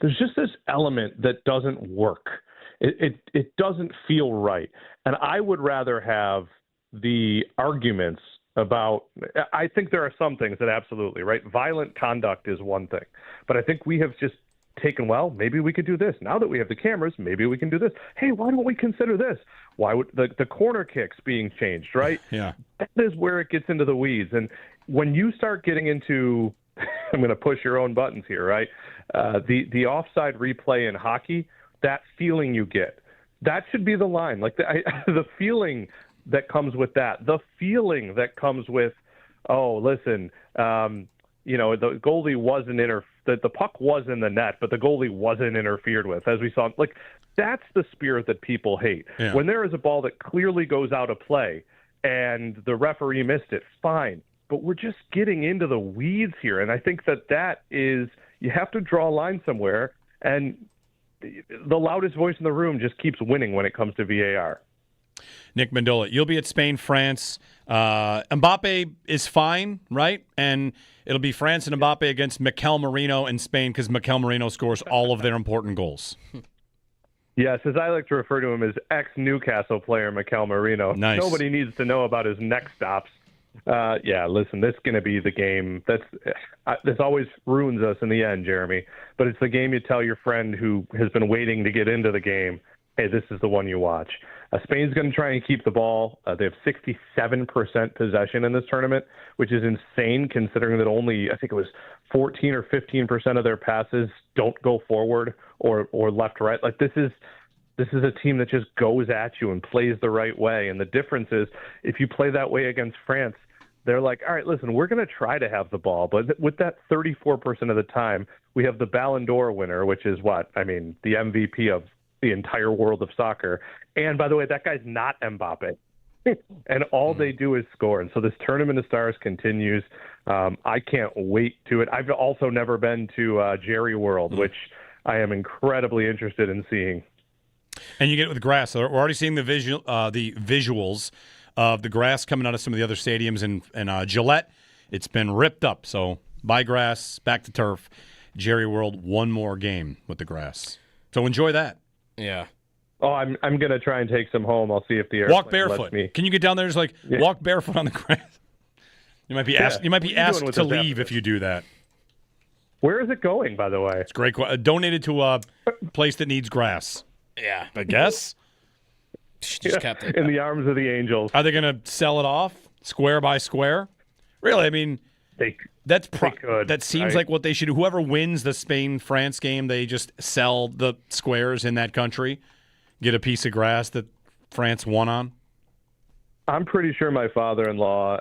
just this element that doesn't work. It doesn't feel right, and I would rather have the arguments about. I think there are some things that absolutely right. Violent conduct is one thing, but I think we have just taken, well, maybe we could do this. Now that we have the cameras, maybe we can do this. Hey, why don't we consider this? Why would the corner kicks being changed, right? Yeah. That is where it gets into the weeds. And when you start getting into, I'm going to push your own buttons here, right? The offside replay in hockey, that feeling you get, that should be the line. Like the feeling that comes with that, the feeling that comes with, oh, listen, the goalie wasn't the puck was in the net, but the goalie wasn't interfered with, as we saw. Like, that's the spirit that people hate. Yeah. When there is a ball that clearly goes out of play and the referee missed it, fine. But we're just getting into the weeds here. And I think that is, you have to draw a line somewhere. And the loudest voice in the room just keeps winning when it comes to VAR. Nick Mendola, you'll be at Spain, France. Mbappe is fine, right? And it'll be France and Mbappe against Mikel Merino in Spain, because Mikel Merino scores all of their important goals. Yes, as I like to refer to him as ex-Newcastle player Mikel Merino. Nice. Nobody needs to know about his next stops. Listen, this is going to be the game. This always ruins us in the end, Jeremy. But it's the game you tell your friend who has been waiting to get into the game, hey, this is the one you watch. Spain's going to try and keep the ball. They have 67% possession in this tournament, which is insane considering that only, I think it was 14 or 15% of their passes don't go forward or left to right. Like, this is a team that just goes at you and plays the right way. And the difference is, if you play that way against France, they're like, all right, listen, we're going to try to have the ball. But with that 34% of the time, we have the Ballon d'Or winner, which is the MVP of the entire world of soccer. And by the way, that guy's not Mbappe. And all they do is score. And so this Tournament of Stars continues. I can't wait to it. I've also never been to Jerry World, which I am incredibly interested in seeing. And you get it with grass. So we're already seeing the visuals of the grass coming out of some of the other stadiums in Gillette. It's been ripped up. So buy grass, back to turf. Jerry World, one more game with the grass. So enjoy that. Yeah. Oh, I'm going to try and take some home. I'll see if the airplane walk barefoot. lets me. Can you get down there and just walk barefoot on the grass? You might be asked. You might be asked to leave if you do that. Where is it going, by the way? It's great. Donated to a place that needs grass. Yeah, I guess. Just kept it in the arms of the angels. Are they going to sell it off square by square? Really? I mean, they could. That seems like what they should do. Whoever wins the Spain-France game, they just sell the squares in that country, get a piece of grass that France won on. I'm pretty sure my father-in-law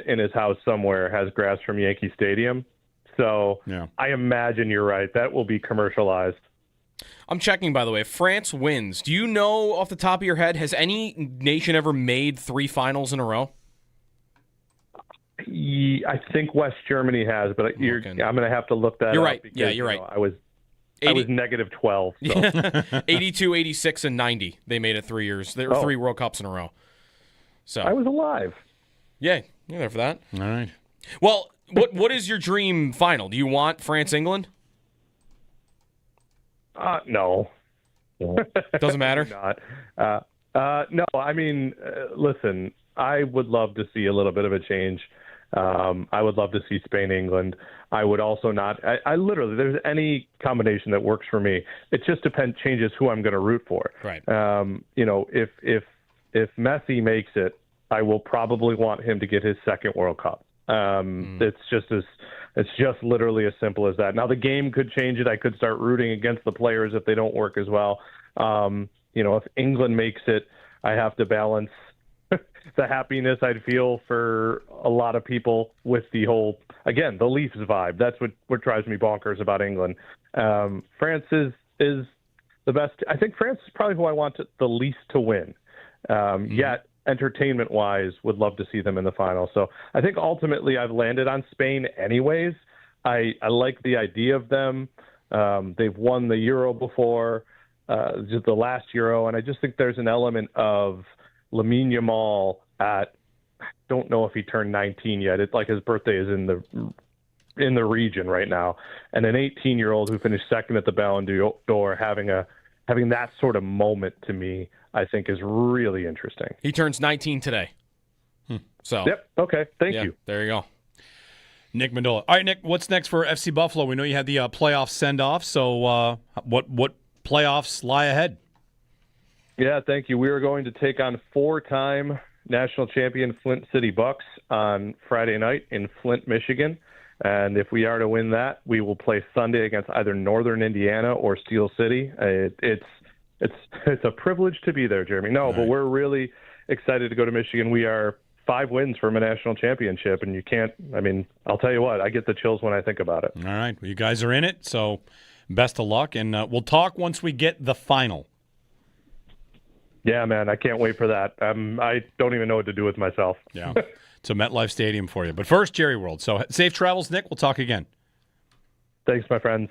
in his house somewhere has grass from Yankee Stadium. So yeah. I imagine you're right. That will be commercialized. I'm checking, by the way. If France wins, do you know off the top of your head, has any nation ever made 3 finals in a row? I think West Germany has, but I'm going to have to look that up. You're right. Because, yeah, you're right. I was negative 12. So. 82, 86, and 90. They made it 3 years. There were 3 World Cups in a row. So I was alive. Yeah, you're there for that. All right. Well, what is your dream final? Do you want France-England? No. Doesn't matter? Not. No, I mean, listen, I would love to see a little bit of a change. I would love to see Spain-England. I would also not. I literally, there's any combination that works for me. It just changes who I'm going to root for. Right. If Messi makes it, I will probably want him to get his second World Cup. It's just literally as simple as that. Now the game could change it. I could start rooting against the players if they don't work as well. If England makes it, I have to balance the happiness I'd feel for a lot of people with the whole, again, the Leafs vibe. That's what drives me bonkers about England. France is the best. I think France is probably who I want the least to win. Yet, entertainment-wise, would love to see them in the final. So I think ultimately I've landed on Spain anyways. I like the idea of them They've won the Euro before, just the last Euro, and I just think there's an element of Lamine Yamal I don't know if he turned 19 yet. It's like his birthday is in the region right now, and an 18-year-old who finished second at the Ballon d'Or having that sort of moment to me, I think is really interesting. He turns 19 today. So. Yep. Okay. Thank you. There you go. Nick Mandola. All right, Nick, what's next for FC Buffalo? We know you had the playoff send-off, so what playoffs lie ahead? Yeah, thank you. We are going to take on 4-time national champion Flint City Bucks on Friday night in Flint, Michigan. And if we are to win that, we will play Sunday against either Northern Indiana or Steel City. It's a privilege to be there, Jeremy. No, but we're really excited to go to Michigan. We are 5 wins from a national championship, and you can't, I'll tell you what, I get the chills when I think about it. All right. Well, you guys are in it, so best of luck, and we'll talk once we get the final. Yeah, man, I can't wait for that. I don't even know what to do with myself. Yeah. It's a MetLife Stadium for you. But first, Jerry World. So safe travels, Nick. We'll talk again. Thanks, my friends.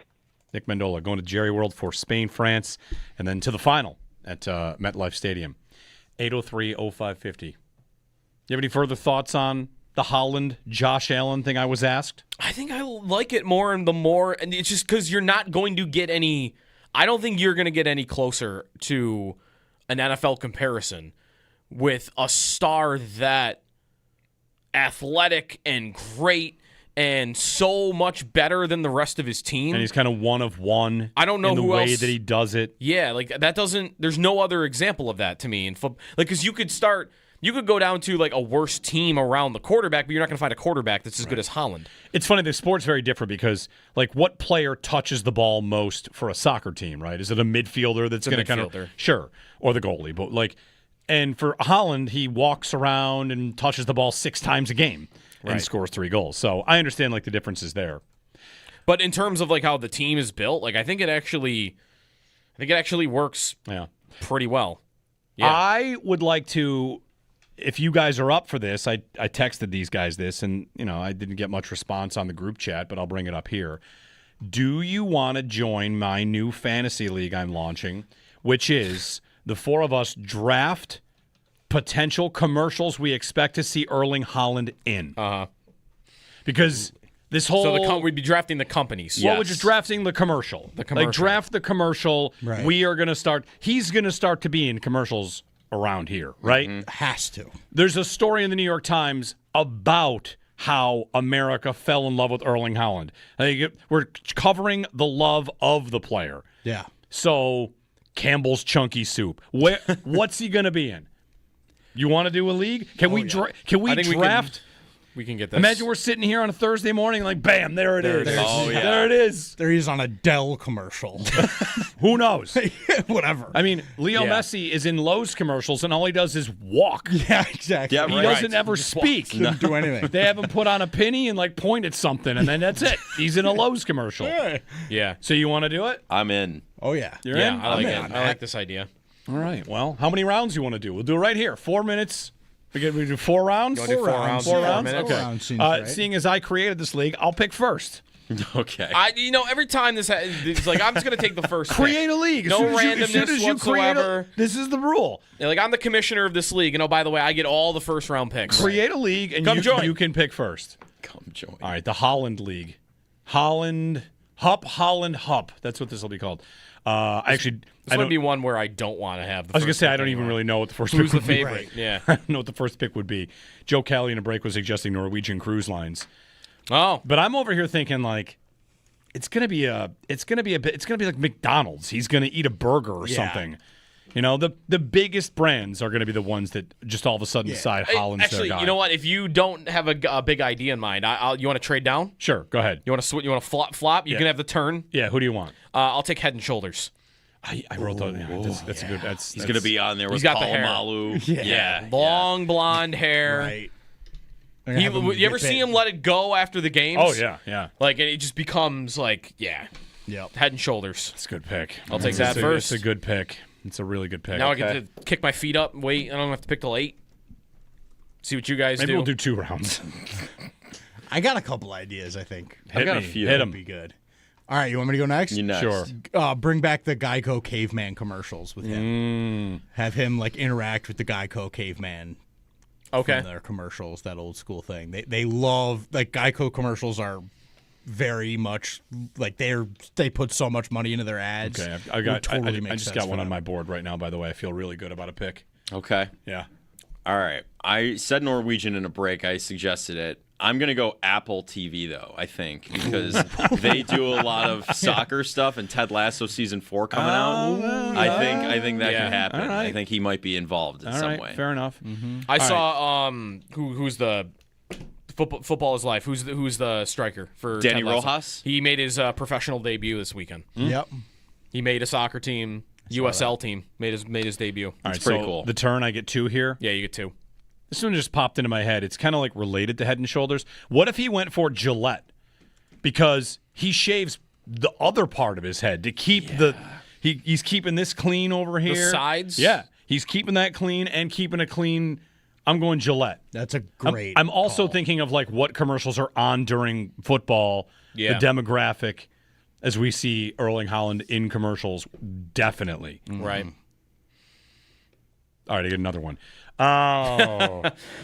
Nick Mandola going to Jerry World for Spain, France, and then to the final at MetLife Stadium. 803-0550. You have any further thoughts on the Holland, Josh Allen thing I was asked? I think I like it more and it's just because you're not going to get any, I don't think you're going to get any closer to an NFL comparison with a star that athletic and great and so much better than the rest of his team. And he's kind of one of one. I don't know in the who way else, that he does it. Yeah, like that doesn't. There's no other example of that to me in football. Like, because you could go down to like a worse team around the quarterback, but you're not going to find a quarterback that's as good as Holland. It's funny, the sport's very different because, like, what player touches the ball most for a soccer team, right? Is it a midfielder that's going to kind of sure, or the goalie, but like, and for Holland, he walks around and touches the ball 6 times a game and scores 3 goals. So I understand like the differences there. But in terms of like how the team is built, like I think it actually works pretty well. Yeah. I would like to, if you guys are up for this, I texted these guys this, and I didn't get much response on the group chat, but I'll bring it up here. Do you want to join my new fantasy league I'm launching, which is the 4 of us draft potential commercials we expect to see Erling Haaland in? Because this whole... So we'd be drafting the companies. Well, we're just drafting the commercial. Like, draft the commercial. Right. We are going to start... He's going to start to be in commercials around here, right? Mm-hmm. Has to. There's a story in the New York Times about how America fell in love with Erling Haaland. We're covering the love of the player. Yeah. So, Campbell's Chunky Soup. What's he going to be in? You want to do a league? Can we draft? We can get this. Imagine we're sitting here on a Thursday morning, like, bam, there it is. Oh, yeah. There it is. There he is on a Dell commercial. Who knows? Whatever. I mean, Leo Messi is in Lowe's commercials, and all he does is walk. Yeah, exactly. Yeah, He doesn't ever speak. Doesn't do anything. They have him put on a penny and, like, point at something, and then that's it. He's in a Lowe's commercial. Yeah. So you want to do it? I'm in. Oh, yeah. You're in? I like I'm it. in. I like this idea. All right. Well, how many rounds do you want to do? We'll do it right here. 4 minutes. We do 4 rounds? You wanna do 4 rounds? 4 Yeah, rounds? minutes. Okay. 4 rounds seems right. Seeing as I created this league, I'll pick first. Okay. Every time it's like, I'm just going to take the first Create a league. No randomness whatsoever. This is the rule. Like, I'm the commissioner of this league, and by the way, I get all the first-round picks. Create a league, and you can pick first. Come join. All right, the Holland League. Holland Hup. That's what this will be called. This would be one where I don't want to have the I was going to first say, pick I don't even anyway. really know what the first Who's pick the would be. favorite? Yeah. I don't know what the first pick would be. Joe Kelly in a break was suggesting Norwegian Cruise Lines. Oh. But I'm over here thinking, like, it's gonna be like McDonald's. He's gonna eat a burger or something. The biggest brands are gonna be the ones that just all of a sudden decide Holland's Actually, their guy. you know what? If you don't have a big idea in mind, you want to trade down? Sure, go ahead. You want to You want to flop? You can have the turn. Yeah, who do you want? I'll take Head and Shoulders. I wrote that. Yeah, that's a good. He's going to be on there with got the Paul hair. Malu. Yeah. Long blonde hair. Right. You ever see him let it go after the games? Oh yeah. Like, it just becomes like, Yep. Head and Shoulders. It's a good pick. I'll take that first. It's a good pick. It's a really good pick. Now I get to kick my feet up and wait. I don't have to pick till 8. See what you guys do. Maybe we'll do 2 rounds. I got a couple ideas, I think. I've got a few. Hit 'em. Be good. All right, you want me to go next? You next. Sure. Bring back the Geico caveman commercials with him. Have him like interact with the Geico caveman. Okay. From their commercials, that old school thing. They love like Geico commercials are very much like they put so much money into their ads. Okay, I just got one on my board right now. By the way, I feel really good about a pick. Okay. Yeah. All right. I said Norwegian in a break. I suggested it. I'm going to go Apple TV, though, I think, because they do a lot of soccer stuff, and Ted Lasso Season 4 coming out. I think that Yeah. could happen. All right. I think he might be involved in some way. Fair enough. I saw who's the football is life. Who's the striker for Danny Ted Lasso? Rojas? He made his professional debut this weekend. Yep. He made a soccer team, USL team, made his debut. All right, pretty so cool. The turn, I get 2 here. Yeah, you get 2. This one just popped into my head. It's kind of like related to Head and Shoulders. What if he went for Gillette? Because he shaves the other part of his head to keep he's keeping this clean over here. The sides? Yeah. He's keeping that clean and keeping it clean. I'm going Gillette. That's a great. I'm also thinking of like what commercials are on during football, Yeah. the demographic, as we see Erling Haaland in commercials, definitely. Right. All right, I get another one. Oh.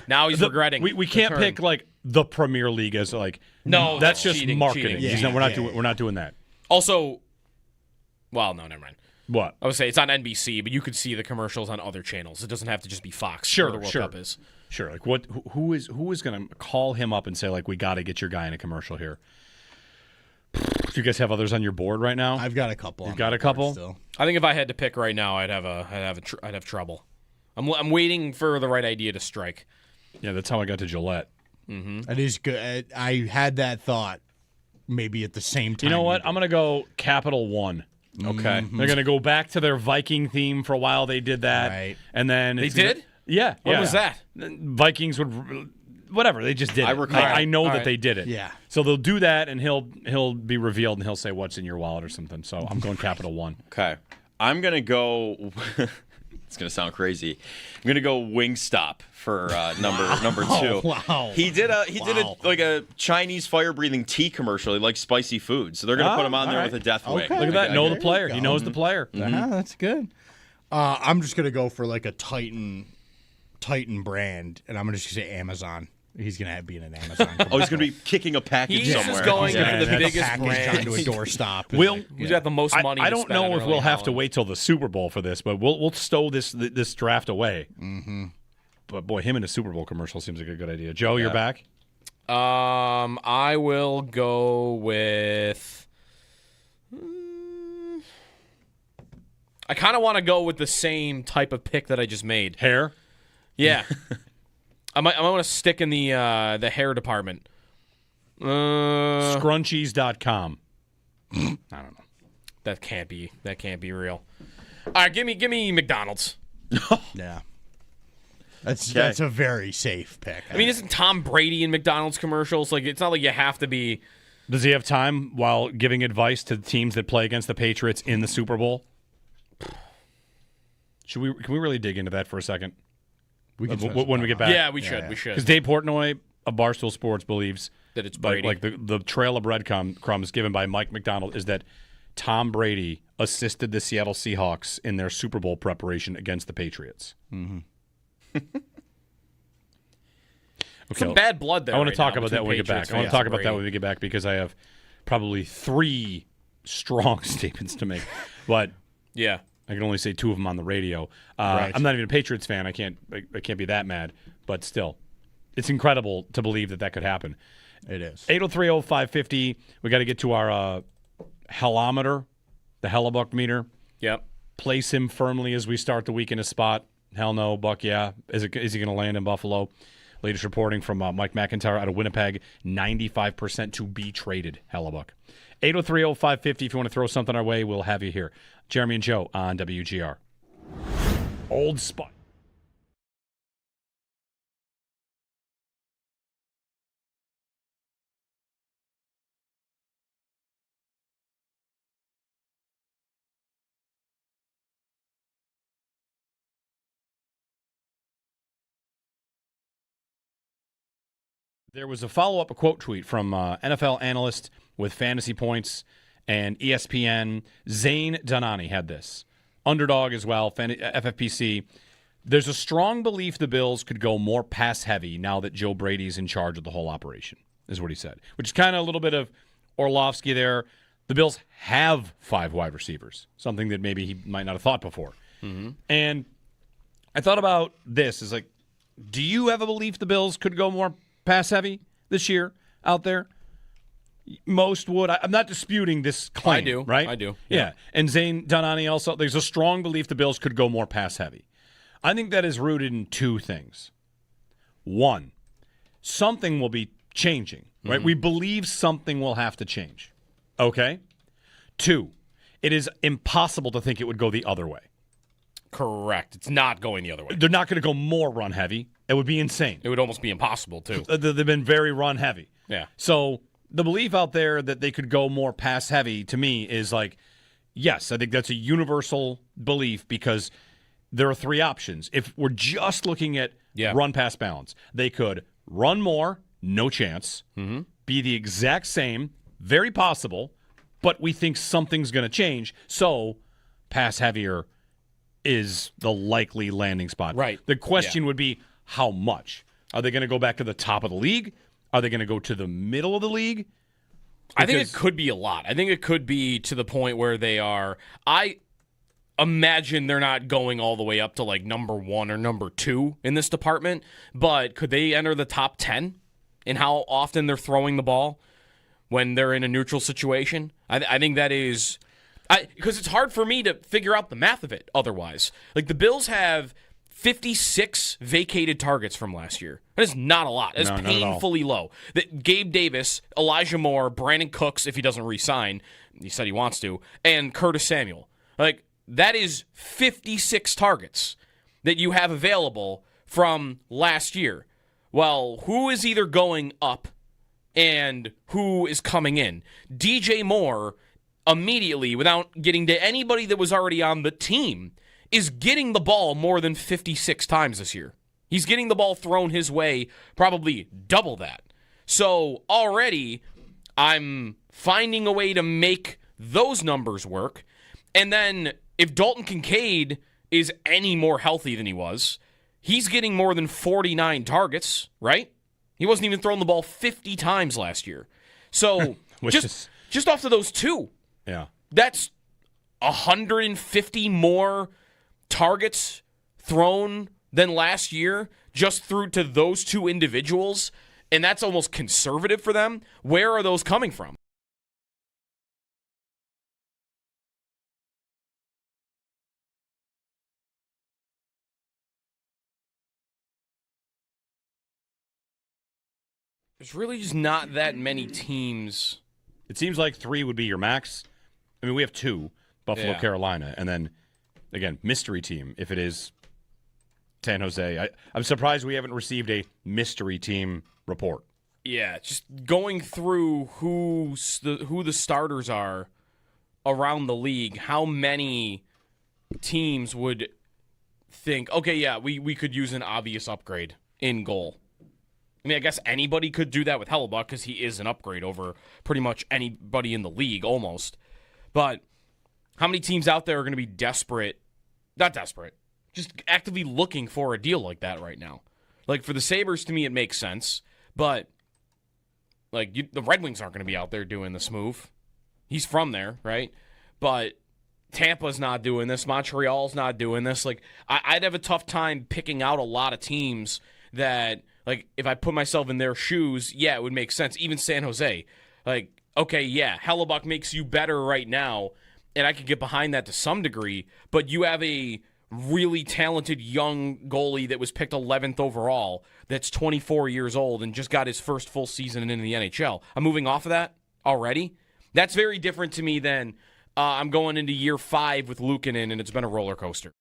Now he's regretting. We can't the turn. pick like the Premier League as like No, that's just cheating, marketing. cheating. We're not doing that. Also, well, no, never mind. What? I would say it's on NBC, but you could see the commercials on other channels. It doesn't have to just be Fox. Sure, where the World sure. Cup is. Sure. Like what? Who is going to call him up and say like we got to get your guy in a commercial here? Do you guys have others on your board right now? I've got a couple. You've got a couple. Still. I think if I had to pick right now, I'd have trouble. I'm waiting for the right idea to strike. Yeah, that's how I got to Gillette. That is good. I had that thought maybe at the same time. You know what? I'm going to go Capital One. Okay. They're going to go back to their Viking theme for a while. They did that. Right. And then They did? Yeah. What was that? Vikings would whatever. They just did I it. recall. I know All that right. they did it. Yeah. So they'll do that and he'll be revealed and he'll say what's in your wallet or something. So I'm going Capital One. Okay. I'm going to go. It's going to sound crazy. I'm going to go Wingstop for number 2. Wow. He did a Chinese fire-breathing tea commercial. He likes spicy food, so they're going to put him on there all right. with a death wing. Okay. Look at that. Know the There player. you He go. knows the player. That's good. I'm just gonna go for like a Titan brand, and I'm just gonna say Amazon. He's gonna be in an Amazon. Oh, he's going to be kicking a package He's just somewhere. going Yeah, for the that's biggest package brand. onto a doorstop. Will- Who's got the most money? I to don't spend know on if we'll Erling have to Haaland? wait till the Super Bowl for this, but we'll stow this draft away. Mm-hmm. But boy, him in a Super Bowl commercial seems like a good idea. Joe, you're back. I will go with. I kind of want to go with the same type of pick that I just made. Hair. Yeah, I might want to stick in the hair department. Scrunchies.com. I don't know. That can't be real. All right, give me McDonald's. Yeah. That's a very safe pick. I mean, isn't Tom Brady in McDonald's commercials? Like, it's not like you have to be. Does he have time while giving advice to the teams that play against the Patriots in the Super Bowl? Can we really dig into that for a second? When we get back. Yeah, we should. We should. Because Dave Portnoy of Barstool Sports believes That it's Brady. Like the trail of breadcrumbs given by Mike McDonald is that Tom Brady assisted the Seattle Seahawks in their Super Bowl preparation against the Patriots. Mm-hmm. Some bad blood there. I want to right talk now about that when we between get back. Patriots I want to fans talk and about that Brady. when we get back because I have probably 3 strong statements to make. But Yeah. I can only say 2 of them on the radio. Right. I'm not even a Patriots fan. I can't be that mad. But still, it's incredible to believe that could happen. It is. 803-0550. We got to get to our helometer, the Hellebuck meter. Yep. Place him firmly as we start the week in a spot. Hell no, Buck, yeah. Is he going to land in Buffalo? Latest reporting from Mike McIntyre out of Winnipeg, 95% to be traded, Hellebuck. 803-0550. If you want to throw something our way, we'll have you here. Jeremy and Joe on WGR. Old spot. There was a follow-up quote tweet from NFL analyst with fantasy points and ESPN, Zane Donani had this. Underdog as well, FFPC. There's a strong belief the Bills could go more pass-heavy now that Joe Brady's in charge of the whole operation, is what he said, which is kind of a little bit of Orlovsky there. The Bills have 5 wide receivers, something that maybe he might not have thought before. Mm-hmm. And I thought about this, is like, do you have a belief the Bills could go more pass-heavy this year out there? Most would. I'm not disputing this claim. I do. Right? I do. Yeah. And Zane Donani also, there's a strong belief the Bills could go more pass-heavy. I think that is rooted in 2 things. 1, something will be changing, right? Mm-hmm. We believe something will have to change. Okay? 2, it is impossible to think it would go the other way. Correct. It's not going the other way. They're not going to go more run-heavy. It would be insane. It would almost be impossible, too. They've been very run-heavy. Yeah. So the belief out there that they could go more pass-heavy, to me, is like, yes, I think that's a universal belief because there are 3 options. If we're just looking at run-pass balance, they could run more, no chance, be the exact same, very possible, but we think something's going to change, so pass heavier is the likely landing spot. Right. The question would be, how much? Are they going to go back to the top of the league? Are they going to go to the middle of the league? I think it could be a lot. I think it could be to the point where they are. I imagine they're not going all the way up to like number 1 or number 2 in this department, but could they enter the top 10 in how often they're throwing the ball when they're in a neutral situation? I think that is. Because it's hard for me to figure out the math of it otherwise. Like, the Bills have 56 vacated targets from last year. That is not a lot. That's painfully low. That Gabe Davis, Elijah Moore, Brandon Cooks, if he doesn't re-sign, he said he wants to, and Curtis Samuel. Like, that is 56 targets that you have available from last year. Well, who is either going up and who is coming in? DJ Moore, immediately, without getting to anybody that was already on the team, is getting the ball more than 56 times this year. He's getting the ball thrown his way probably double that. So already I'm finding a way to make those numbers work. And then if Dalton Kincaid is any more healthy than he was, he's getting more than 49 targets, right? He wasn't even throwing the ball 50 times last year. So just off of those 2, that's 150 more targets thrown than last year just through to those 2 individuals, and that's almost conservative for them. Where are those coming from? There's really just not that many teams. It seems like 3 would be your max. I mean, we have 2, Buffalo, Carolina, and then, again, mystery team, if it is San Jose. I'm surprised we haven't received a mystery team report. Yeah, just going through who the starters are around the league, how many teams would think, okay, yeah, we could use an obvious upgrade in goal. I mean, I guess anybody could do that with Hellebuck because he is an upgrade over pretty much anybody in the league, almost. But how many teams out there are going to be desperate? Not desperate. Just actively looking for a deal like that right now. Like, for the Sabres, to me, it makes sense. But, like, the Red Wings aren't going to be out there doing this move. He's from there, right? But Tampa's not doing this. Montreal's not doing this. Like, I'd have a tough time picking out a lot of teams that, like, if I put myself in their shoes, yeah, it would make sense. Even San Jose. Like, okay, yeah, Hellebuck makes you better right now, and I could get behind that to some degree, but you have a really talented young goalie that was picked 11th overall that's 24 years old and just got his first full season in the NHL. I'm moving off of that already. That's very different to me than I'm going into year 5 with Luukkonen, and it's been a roller coaster.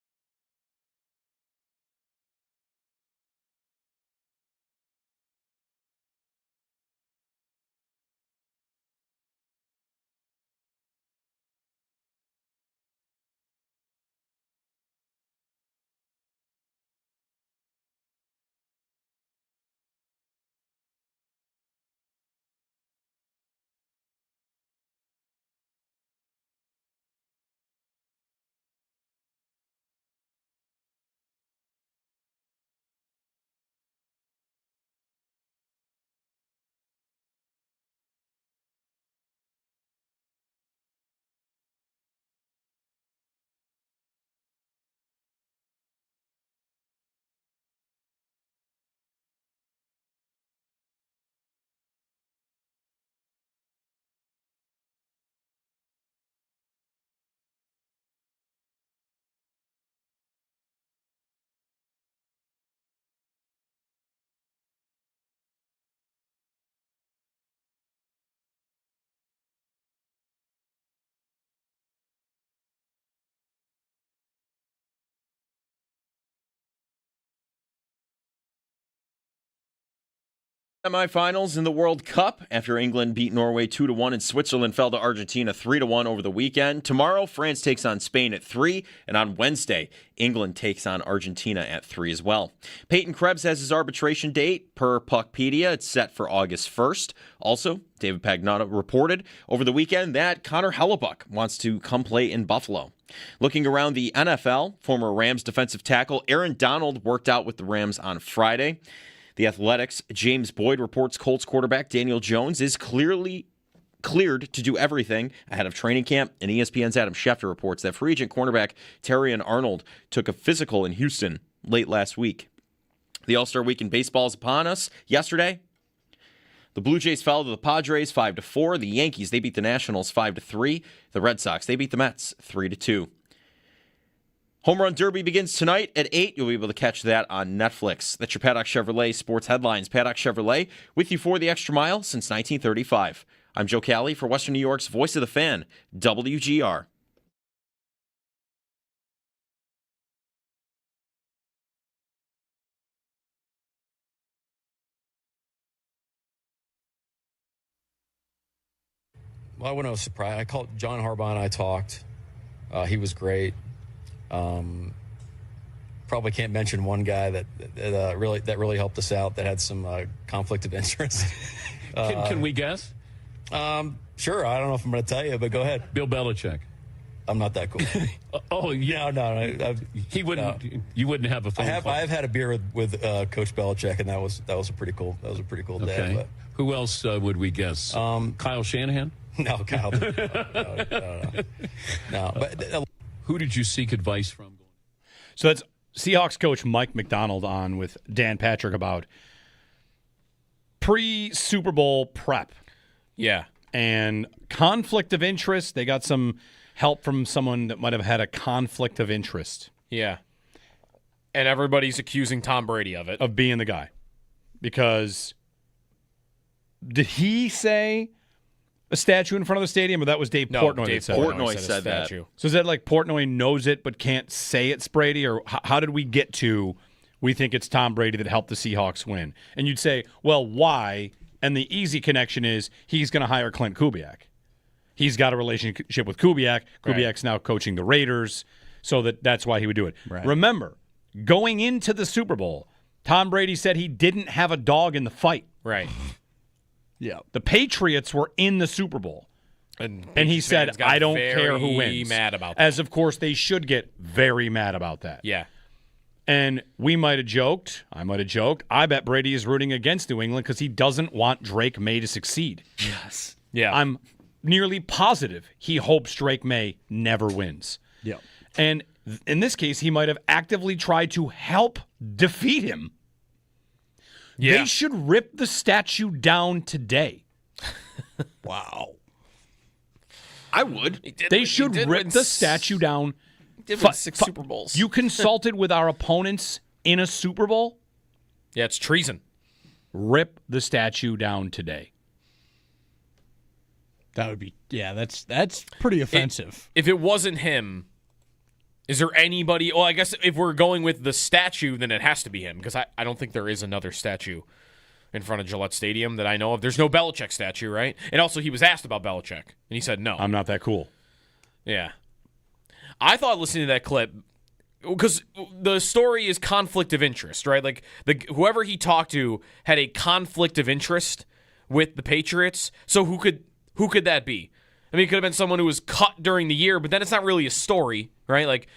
Semifinals in the World Cup after England beat Norway 2-1 and Switzerland fell to Argentina 3-1 over the weekend. Tomorrow, France takes on Spain at 3, and on Wednesday, England takes on Argentina at 3 as well. Peyton Krebs has his arbitration date per Puckpedia. It's set for August 1st. Also, David Pagnotta reported over the weekend that Connor Hellebuck wants to come play in Buffalo. Looking around the NFL, former Rams defensive tackle Aaron Donald worked out with the Rams on Friday. The Athletics' James Boyd reports Colts quarterback Daniel Jones is cleared to do everything ahead of training camp, and ESPN's Adam Schefter reports that free agent cornerback Terrion Arnold took a physical in Houston late last week. The All-Star Week in baseball is upon us. Yesterday, the Blue Jays fell to the Padres 5-4. The Yankees, they beat the Nationals 5-3. The Red Sox, they beat the Mets 3-2. Home Run Derby begins tonight at 8. You'll be able to catch that on Netflix. That's your Paddock Chevrolet Sports Headlines. Paddock Chevrolet, with you for the extra mile since 1935. I'm Joe Cali for Western New York's Voice of the Fan, WGR. Well, I wasn't surprised. I called John Harbaugh and I talked. He was great. Probably can't mention one guy that really helped us out that had some conflict of interest. Can we guess? Sure. I don't know if I'm going to tell you, but go ahead. Bill Belichick. I'm not that cool. Oh, yeah. No. He wouldn't. No. You wouldn't have a phone call. I've had a beer with Coach Belichick, and that was a pretty cool. That was a pretty cool day. Okay. But, who else would we guess? Kyle Shanahan. No, Kyle. No. But who did you seek advice from? So that's Seahawks coach Mike McDonald on with Dan Patrick about pre-Super Bowl prep. Yeah. And conflict of interest. They got some help from someone that might have had a conflict of interest. Yeah. And everybody's accusing Tom Brady of it. Of being the guy. Because did he say a statue in front of the stadium, or that was Dave Portnoy that said that? Portnoy said that. So is that like Portnoy knows it but can't say it's Brady? Or how did we get to we think it's Tom Brady that helped the Seahawks win? And you'd say, well, why? And the easy connection is he's going to hire Clint Kubiak. He's got a relationship with Kubiak. Kubiak's now coaching the Raiders, so that's why he would do it. Right. Remember, going into the Super Bowl, Tom Brady said he didn't have a dog in the fight. Right. Yeah. The Patriots were in the Super Bowl. And he said, I don't care who wins. Mad about that. As, of course, they should get very mad about that. Yeah. And we might have joked. I might have joked. I bet Brady is rooting against New England because he doesn't want Drake May to succeed. Yes. Yeah. I'm nearly positive he hopes Drake May never wins. Yeah. And in this case, he might have actively tried to help defeat him. Yeah. They should rip the statue down today. Wow. I would. They should rip the statue down. He did win 6 Super Bowls. You consulted with our opponents in a Super Bowl? Yeah, it's treason. Rip the statue down today. That would be, that's pretty offensive. If it wasn't him, is there anybody? Well, I guess if we're going with the statue, then it has to be him, because I don't think there is another statue in front of Gillette Stadium that I know of. There's no Belichick statue, right? And also, he was asked about Belichick, and he said no. I'm not that cool. Yeah. I thought listening to that clip, because the story is conflict of interest, right? Like, whoever he talked to had a conflict of interest with the Patriots, so who could that be? I mean, it could have been someone who was cut during the year, but then it's not really a story, right? Like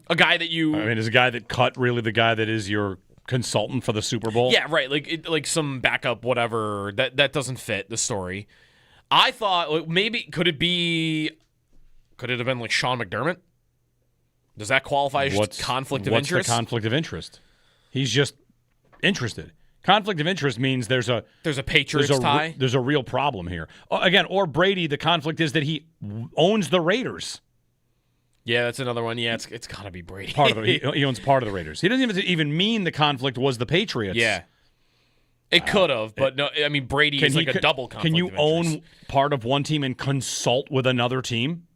a guy that you... I mean, is a guy that cut really the guy that is your consultant for the Super Bowl? Yeah, right. Like some backup, whatever. That doesn't fit the story. I thought maybe could it have been like Sean McDermott? Does that qualify as conflict of interest? What's the conflict of interest? He's just interested. Conflict of interest means there's a Patriots tie. There's a real problem here. Again, or Brady, the conflict is that he owns the Raiders. Yeah, that's another one. Yeah, it's got to be Brady. He owns part of the Raiders. He doesn't even mean the conflict was the Patriots. Yeah. It could have, but no. I mean, Brady is like a double conflict. Can you of interest. own part of one team and consult with another team?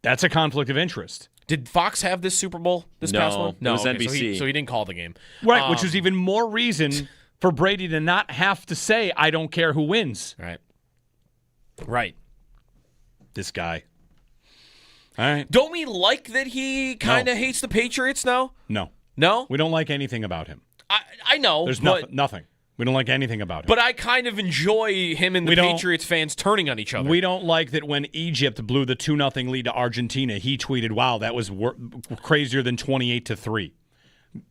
That's a conflict of interest. Did Fox have this Super Bowl past one? No, it was NBC. So he didn't call the game. Right, which is even more reason for Brady to not have to say, I don't care who wins. Right. This guy. All right. Don't we like that he kind of hates the Patriots now? No. No? We don't like anything about him. I know. There's nothing. We don't like anything about him. But I kind of enjoy him and the Patriots fans turning on each other. We don't like that when Egypt blew the 2-0 lead to Argentina, he tweeted, wow, that was crazier than 28-3.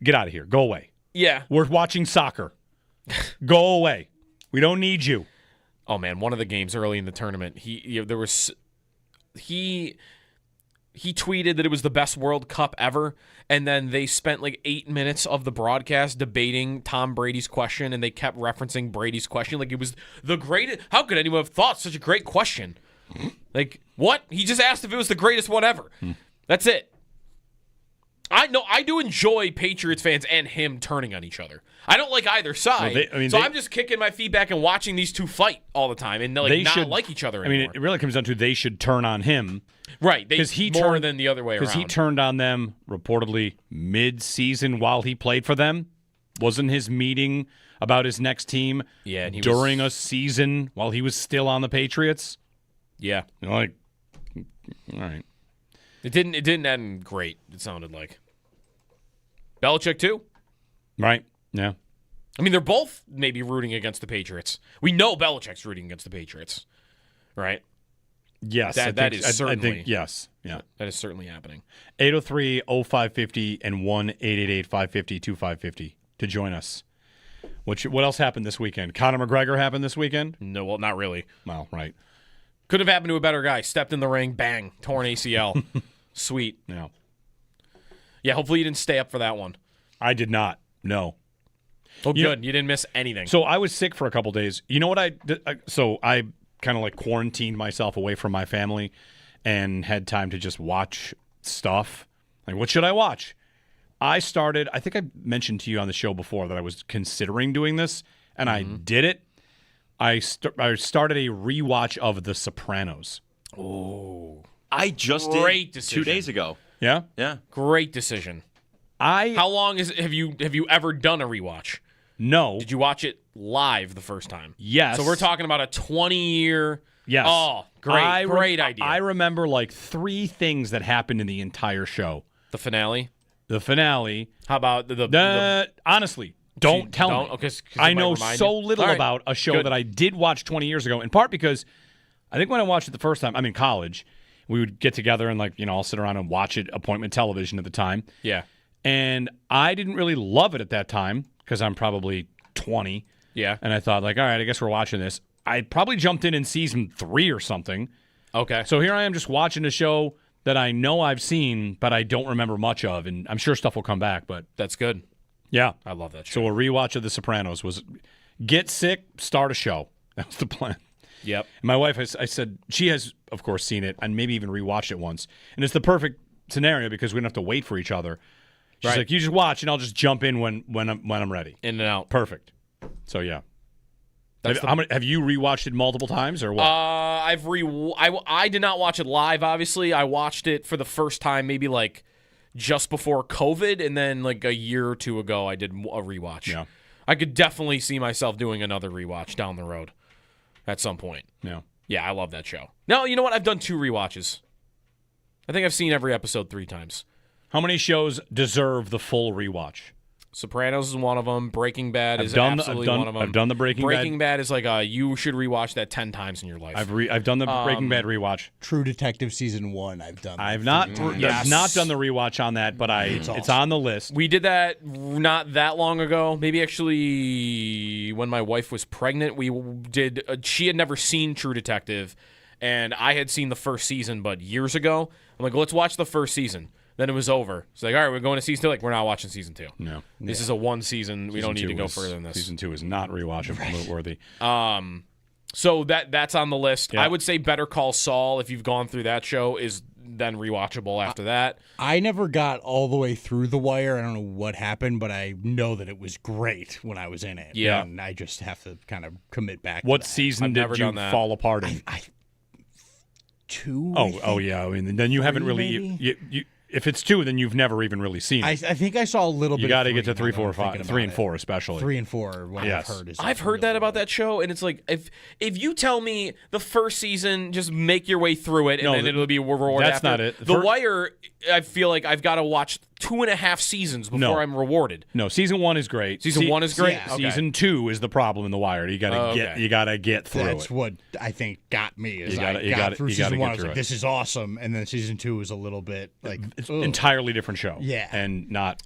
Get out of here. Go away. Yeah. We're watching soccer. Go away. We don't need you. Oh, man, one of the games early in the tournament, he tweeted that it was the best World Cup ever, and then they spent like 8 minutes of the broadcast debating Tom Brady's question, and they kept referencing Brady's question like it was the greatest. How could anyone have thought such a great question? Like, what? He just asked if it was the greatest one ever. That's it. I do enjoy Patriots fans and him turning on each other. I don't like either side, I'm just kicking my feet back and watching these two fight all the time and not like each other anymore. It really comes down to they should turn on him. Right, more than the other way around. Because he turned on them reportedly mid-season while he played for them. Wasn't his meeting about his next team during a season while he was still on the Patriots? Yeah. All right. It didn't end great, it sounded like. Belichick too. Right, yeah. I mean, they're both maybe rooting against the Patriots. We know Belichick's rooting against the Patriots, right? Yes. That is certainly. I think, yes. Yeah. That is certainly happening. 803-0550 and 1-888-550-2550 to join us. What else happened this weekend? Conor McGregor happened this weekend? No, well, not really. Well, right. Could have happened to a better guy. Stepped in the ring, bang, torn ACL. Sweet. Yeah. Yeah, hopefully you didn't stay up for that one. I did not. No. Oh, good. You didn't miss anything. So I was sick for a couple days. You know what I did? So I kind of like quarantined myself away from my family and had time to just watch stuff. Like, what should I watch? I think I mentioned to you on the show before that I was considering doing this, and I did it. I started a rewatch of The Sopranos. Oh. I just Great did decision. 2 days ago. Yeah? Yeah. Great decision. How long have you ever done a rewatch? No. Did you watch it live the first time? Yes. So we're talking about a 20-year. Yes. Oh, great. Great idea. I remember like 3 things that happened in the entire show. The finale? How about the honestly, don't tell me. Okay, I know so little about a show that I did watch 20 years ago, in part because I think when I watched it the first time, I'm in college, we would get together and all sit around and watch it, appointment television at the time. Yeah. And I didn't really love it at that time because I'm probably 20. Yeah. And I thought, all right, I guess we're watching this. I probably jumped in season 3 or something. Okay. So here I am just watching a show that I know I've seen, but I don't remember much of. And I'm sure stuff will come back, but that's good. Yeah. I love that show. So a rewatch of The Sopranos was get sick, start a show. That was the plan. Yep. And my wife I said she has, of course, seen it and maybe even rewatched it once. And it's the perfect scenario because we don't have to wait for each other. She's like, you just watch and I'll just jump in when I'm ready. In and out. Perfect. So yeah. Have you rewatched it multiple times or what? I did not watch it live, obviously. I watched it for the first time maybe just before COVID, and then a year or two ago I did a rewatch. Yeah. I could definitely see myself doing another rewatch down the road at some point. Yeah. Yeah, I love that show. No, you know what? I've done 2 rewatches. I think I've seen every episode 3 times. How many shows deserve the full rewatch? Sopranos is one of them. Breaking Bad is absolutely one of them. I've done the Breaking Bad. Breaking Bad is you should rewatch that 10 times in your life. I've done the Breaking Bad rewatch. True Detective season 1. I've done. I've not done the rewatch on that, but it's on the list. We did that not that long ago. Maybe actually when my wife was pregnant, we did. She had never seen True Detective, and I had seen the first season, but years ago. I'm like, let's watch the first season. Then it was over. It's like, all right, we're going to season 2. We're not watching season 2. No. This is a 1 season. We don't need to go further than this. Season 2 is not rewatchable worthy. So that's on the list. Yeah. I would say Better Call Saul, if you've gone through that show, is then rewatchable after that. I never got all the way through The Wire. I don't know what happened, but I know that it was great when I was in it. Yeah. And I just have to kind of commit back What to that. season did you fall apart in? 2? Oh, yeah. I mean, then you haven't really... if it's 2, then you've never even really seen it. I think I saw a little bit. You got to get to of 3, now 4, that I'm 5, thinking 3 and about 4 especially. 3 and 4. What Yes. I've heard is. I've heard that about that show, and it's like if you tell me the first season, just make your way through it, and then it'll be a reward. That's after. not it. The Wire, I feel like I've got to watch 2.5 seasons before I'm rewarded. No, season 1 is great. Season 1 is great. Yeah. Okay. Season 2 is the problem in The Wire. You got to get through That's it. what I think got me. Is You gotta- I you got gotta- through you gotta season 1. get I was through like, it. this is awesome, and then season 2 was a little bit like It's ugh. entirely different show. Yeah. And not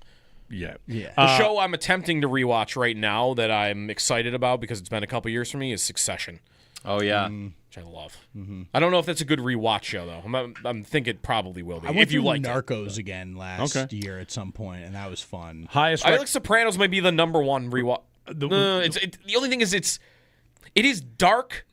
yeah. The show I'm attempting to rewatch right now that I'm excited about because it's been a couple years for me is Succession. Oh yeah, which I love. I don't know if that's a good rewatch show though. I'm thinking it probably will be. I went if you through like Narcos again last year at some point, and that was fun. I like Sopranos might be the number one rewatch. The only thing is it is dark.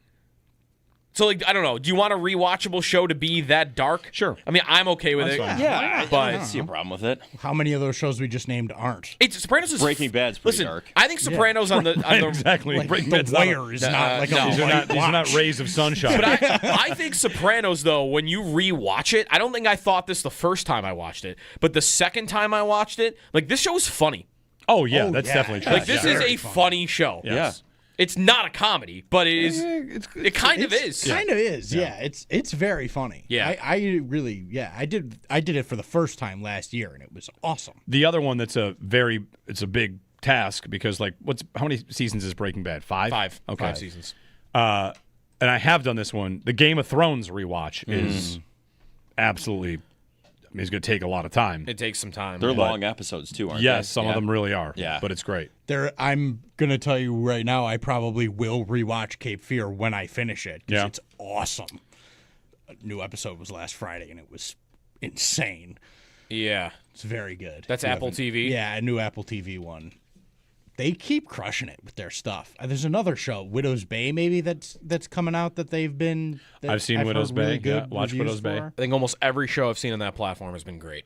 So, like, I don't know. Do you want a rewatchable show to be that dark? Sure. I mean, I'm okay with it. yeah. but I don't see a problem with it. How many of those shows we just named aren't? Sopranos is Breaking Bad's pretty listen, dark. I think Sopranos on the exactly. Like, Breaking The Bad's Wire is not like a These are light not, these are not watch. rays of sunshine. But I think Sopranos, though, when you rewatch it, I don't think I thought this the first time I watched it, but the second time I watched it, like, this show is funny. Oh, yeah, that's definitely true. Like, this is a funny show. Yes. It's not a comedy, but it is. It kind of is. Kind of is. Yeah. It's very funny. Yeah. I really I did it for the first time last year, and it was awesome. The other one that's it's a big task because like how many seasons is Breaking Bad? 5? 5. Okay. 5 seasons. And I have done this one. The Game of Thrones rewatch is absolutely. I mean, it's going to take a lot of time. It takes some time. They're long episodes too, aren't they? Yes, some of them really are. Yeah. But it's great. I'm gonna tell you right now, I probably will rewatch Cape Fear when I finish it. 'Cause it's awesome. A new episode was last Friday, and it was insane. Yeah. It's very good. That's Apple TV? Yeah, a new Apple TV one. They keep crushing it with their stuff. There's another show, Widow's Bay, maybe that's coming out that they've been. That I've seen heard Widow's really Bay. good Watch reviews Widow's Bay. for. I think almost every show I've seen on that platform has been great.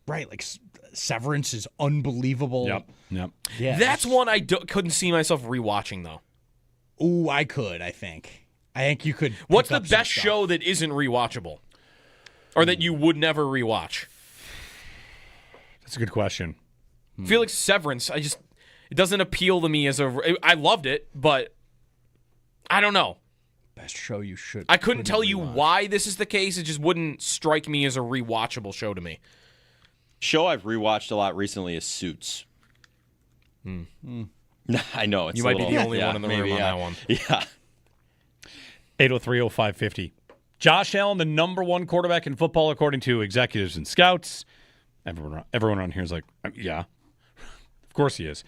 Right, like Severance is unbelievable. Yep. Yeah, That's one I couldn't see myself rewatching though. Ooh, I could. I think you could. What's pick the up some best stuff. show that isn't rewatchable, or that you would never rewatch? That's a good question. I feel like Severance. It doesn't appeal to me as a. I loved it, but I don't know. Best show you should. I couldn't tell you why this is the case. It just wouldn't strike me as a rewatchable show to me. Show I've rewatched a lot recently is Suits. I know it's You a might be little- the only one in the room on that one. Yeah. 803-0550. Josh Allen, the number one quarterback in football according to executives and scouts. Everyone around here is like, yeah, of course he is.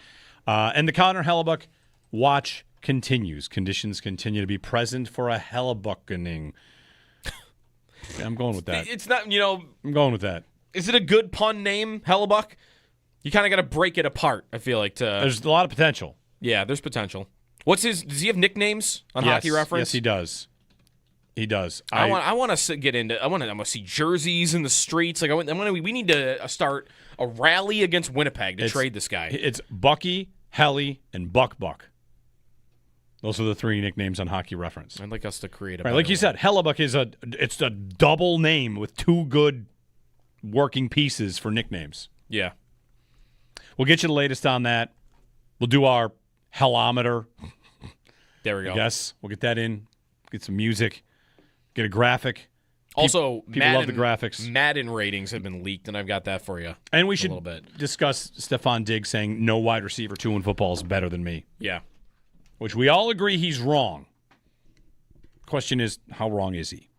And the Connor Hellebuck watch continues. Conditions continue to be present for a Hellebuckening. Yeah, I'm going with that. It's not, I'm going with that. Is it a good pun name, Hellebuck? You kind of got to break it apart, I feel like. There's a lot of potential. Yeah, there's potential. Does he have nicknames on Hockey Reference? Yes, he does. He does. I want to get into. I want to see jerseys in the streets. Like we need to start a rally against Winnipeg to trade this guy. It's Bucky, Helly, and Buck. Those are the 3 nicknames on Hockey Reference. I'd like us to create a. Right, like you said, Hellebuck is it's a double name with 2 good working pieces for nicknames. Yeah. We'll get you the latest on that. We'll do our Hellometer. There we go. Yes, we'll get that in. Get some music. Get a graphic. Also, people love the graphics. Madden ratings have been leaked, and I've got that for you. And we should discuss Stephon Diggs saying no wide receiver 2 in football is better than me. Yeah. Which we all agree he's wrong. Question is, how wrong is he?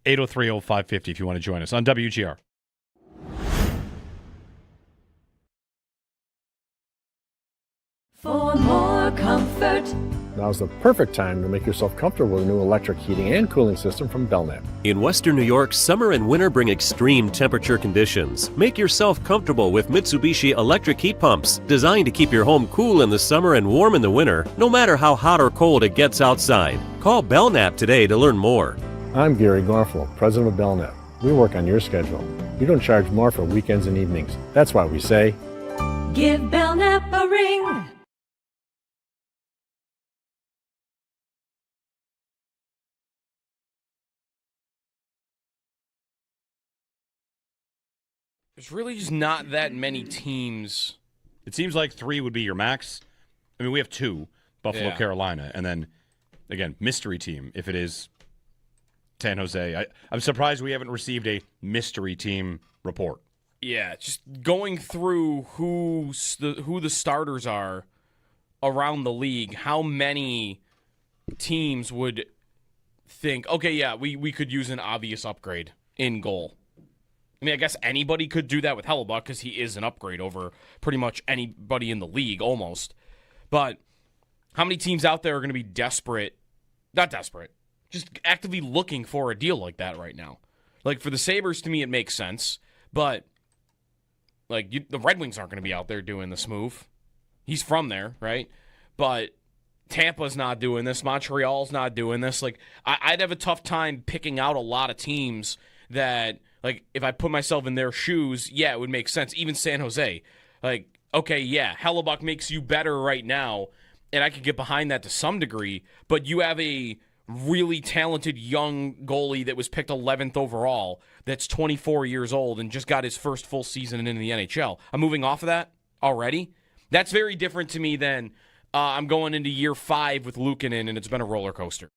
803-0550 if you want to join us on WGR. For more comfort. Now's the perfect time to make yourself comfortable with a new electric heating and cooling system from Belknap. In Western New York, summer and winter bring extreme temperature conditions. Make yourself comfortable with Mitsubishi electric heat pumps, designed to keep your home cool in the summer and warm in the winter, no matter how hot or cold it gets outside. Call Belknap today to learn more. I'm Gary Gorfel, president of Belknap. We work on your schedule. We don't charge more for weekends and evenings. That's why we say, Give Belknap a ring. There's really just not that many teams. It seems like 3 would be your max. I mean, we have 2, Buffalo, Yeah. Carolina, and then, again, mystery team, if it is San Jose. I'm surprised we haven't received a mystery team report. Yeah, just going through who the starters are around the league, how many teams would think, okay, yeah, we could use an obvious upgrade in goal. I mean, I guess anybody could do that with Hellebuck because he is an upgrade over pretty much anybody in the league almost. But how many teams out there are going to be desperate, not desperate, just actively looking for a deal like that right now? Like for the Sabres, to me, it makes sense. But like the Red Wings aren't going to be out there doing this move. He's from there, right? But Tampa's not doing this. Montreal's not doing this. Like I'd have a tough time picking out a lot of teams that, like, if I put myself in their shoes, yeah, it would make sense. Even San Jose. Like, okay, yeah, Hellebuck makes you better right now, and I could get behind that to some degree, but you have a really talented young goalie that was picked 11th overall that's 24 years old and just got his first full season in the NHL. I'm moving off of that already. That's very different to me than I'm going into year 5 with Luukkonen, and it's been a roller coaster.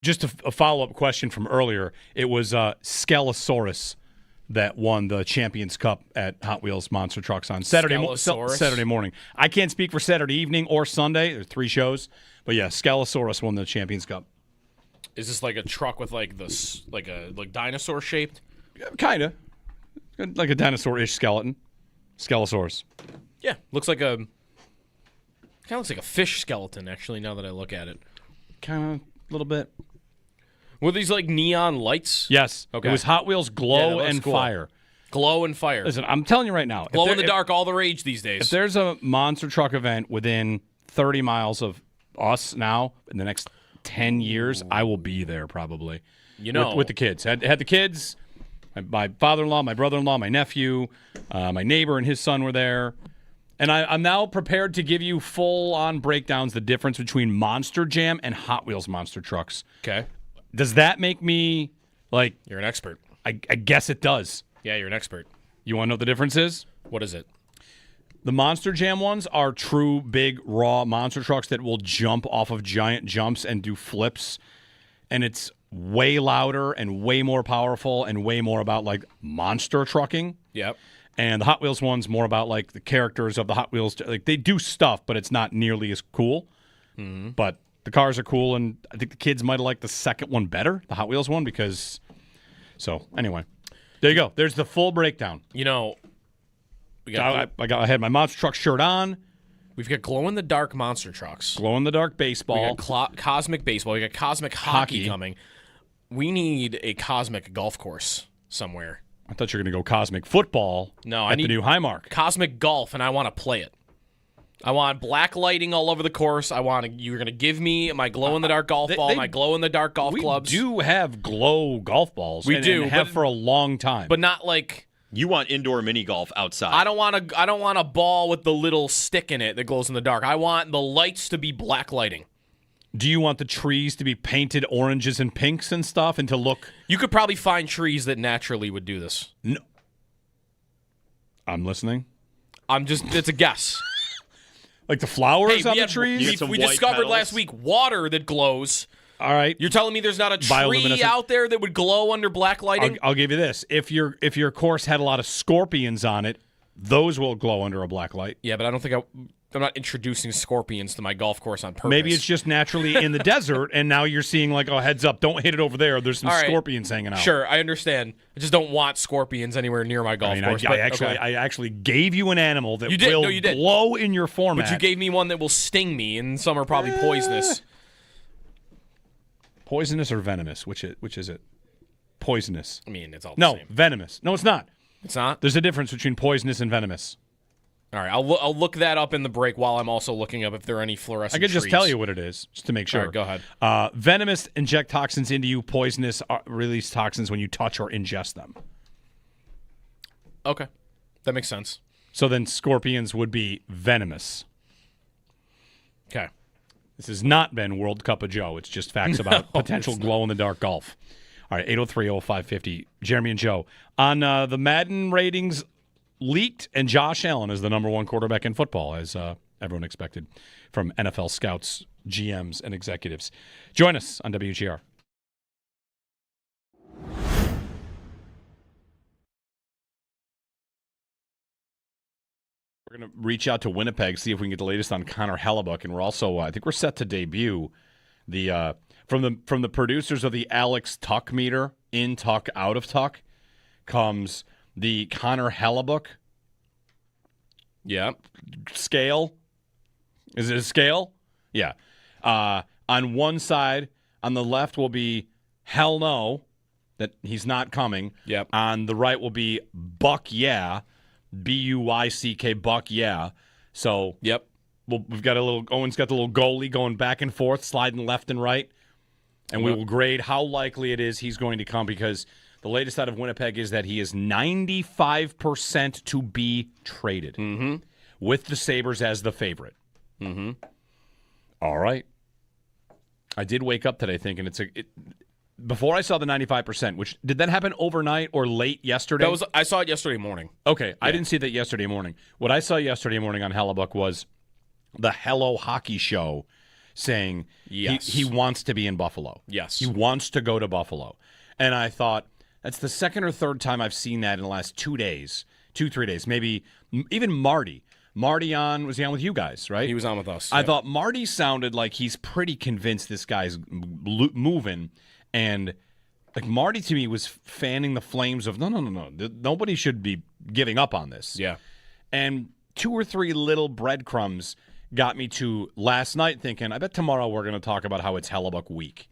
just a follow-up question from earlier. It was Skelosaurus that won the Champions Cup at Hot Wheels Monster Trucks on Saturday morning. I can't speak for Saturday evening or Sunday. There's 3 shows. But yeah, Skelosaurus won the Champions Cup. Is this like a truck with like this, like dinosaur shaped? Kind of. Like a dinosaur-ish skeleton. Skelosaurus. Yeah, looks like a fish skeleton, actually, now that I look at it. Kind of, a little bit. Were these like neon lights? Yes. Okay. It was Hot Wheels Glow and cool. Fire. Glow and fire. Listen, I'm telling you right now. Glow in the dark, all the rage these days. If there's a monster truck event within 30 miles of us now in the next 10 years, I will be there probably. With the kids. Had the kids, my father-in-law, my brother-in-law, my nephew, my neighbor and his son were there. And I'm now prepared to give you full-on breakdowns, the difference between Monster Jam and Hot Wheels monster trucks. Okay. Does that make me, like... You're an expert. I guess it does. Yeah, you're an expert. You want to know what the difference is? What is it? The Monster Jam ones are true, big, raw monster trucks that will jump off of giant jumps and do flips. And it's way louder and way more powerful and way more about, like, monster trucking. Yep. And the Hot Wheels one's more about, like, the characters of the Hot Wheels. Like, they do stuff, but it's not nearly as cool. Mm-hmm. But the cars are cool, and I think the kids might have liked the second one better, the Hot Wheels one, because... So, anyway. There you go. There's the full breakdown. I had my monster truck shirt on. We've got glow-in-the-dark monster trucks. Glow-in-the-dark baseball. We got cosmic baseball. We got cosmic hockey coming. We need a cosmic golf course somewhere. I thought you were going to go cosmic football at the new Highmark. Cosmic golf, and I want to play it. I want black lighting all over the course. You're going to give me my glow-in-the-dark golf ball, my glow-in-the-dark golf clubs. We do have glow golf balls. We do. And have for a long time. But not like... You want indoor mini golf outside. I don't want a ball with the little stick in it that glows in the dark. I want the lights to be black lighting. Do you want the trees to be painted oranges and pinks and stuff and to look... You could probably find trees that naturally would do this. No. I'm listening. It's a guess. Like the flowers on the trees? We discovered last week water that glows. All right. You're telling me there's not a tree out there that would glow under black lighting? I'll give you this. If your course had a lot of scorpions on it, those will glow under a black light. Yeah, but I don't think I'm not introducing scorpions to my golf course on purpose. Maybe it's just naturally in the desert, and now you're seeing like, oh, heads up, don't hit it over there. There's some scorpions hanging out. Sure, I understand. I just don't want scorpions anywhere near my golf course. I actually gave you an animal that will glow in your format. But you gave me one that will sting me, and some are probably poisonous. Poisonous or venomous? Which is it? Poisonous. I mean, it's all the same. Venomous. No, it's not. It's not? There's a difference between poisonous and venomous. All right, I'll look that up in the break while I'm also looking up if there are any fluorescent trees. I could just tell you what it is, just to make sure. All right, go ahead. Venomous inject toxins into you. Poisonous release toxins when you touch or ingest them. Okay, that makes sense. So then scorpions would be venomous. Okay. This has not been World Cup of Joe. It's just facts about potential glow-in-the-dark golf. All right, 803-0550. Jeremy and Joe. On the Madden ratings leaked, and Josh Allen is the number one quarterback in football, as everyone expected from NFL scouts, GMs, and executives. Join us on WGR. We're going to reach out to Winnipeg, see if we can get the latest on Connor Hellebuck, and we're also, I think we're set to debut the from the producers of the Alex Tuck meter, in Tuck, out of Tuck, comes the Connor Hellebuck scale. Is it a scale? Yeah. On one side, on the left will be hell no, that he's not coming. Yep. On the right will be Buck yeah, B-U-Y-C-K, Buck yeah. So yep. We've got Owen's got the little goalie going back and forth, sliding left and right. And we will grade how likely it is he's going to come, because the latest out of Winnipeg is that he is 95% to be traded, with the Sabres as the favorite. Mm-hmm. All right. I did wake up today thinking before I saw the 95%, which did that happen overnight or late yesterday? I saw it yesterday morning. Okay, yeah. I didn't see that yesterday morning. What I saw yesterday morning on Hellebuck was the Hello Hockey Show saying Yes. he wants to be in Buffalo. Yes. He wants to go to Buffalo. And I thought, that's the second or third time I've seen that in the last 3 days, maybe even Marty. Was he on with you guys, right? He was on with us. I thought Marty sounded like he's pretty convinced this guy's moving. And like Marty to me was fanning the flames of, no. Nobody should be giving up on this. Yeah. And 2 or 3 little breadcrumbs got me to last night thinking, I bet tomorrow we're going to talk about how it's Hellebuck week.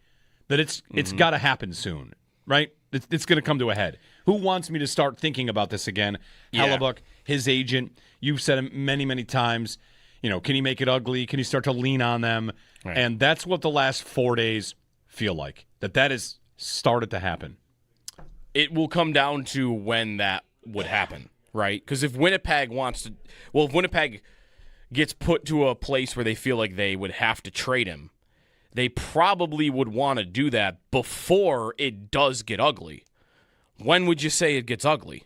That it's got to happen soon, right? It's going to come to a head. Who wants me to start thinking about this again? Yeah. Hellebuck, his agent. You've said it many, many times. Can he make it ugly? Can he start to lean on them? Right. And that's what the last 4 days feel like. That has started to happen. It will come down to when that would happen, right? Because if Winnipeg if Winnipeg gets put to a place where they feel like they would have to trade him, they probably would want to do that before it does get ugly. When would you say it gets ugly?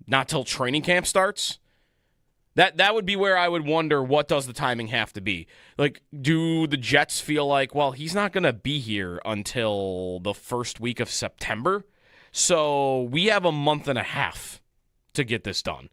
Not till training camp starts? That would be where I would wonder, what does the timing have to be? Like, do the Jets feel like, well, he's not going to be here until the first week of September, so we have a month and a half to get this done?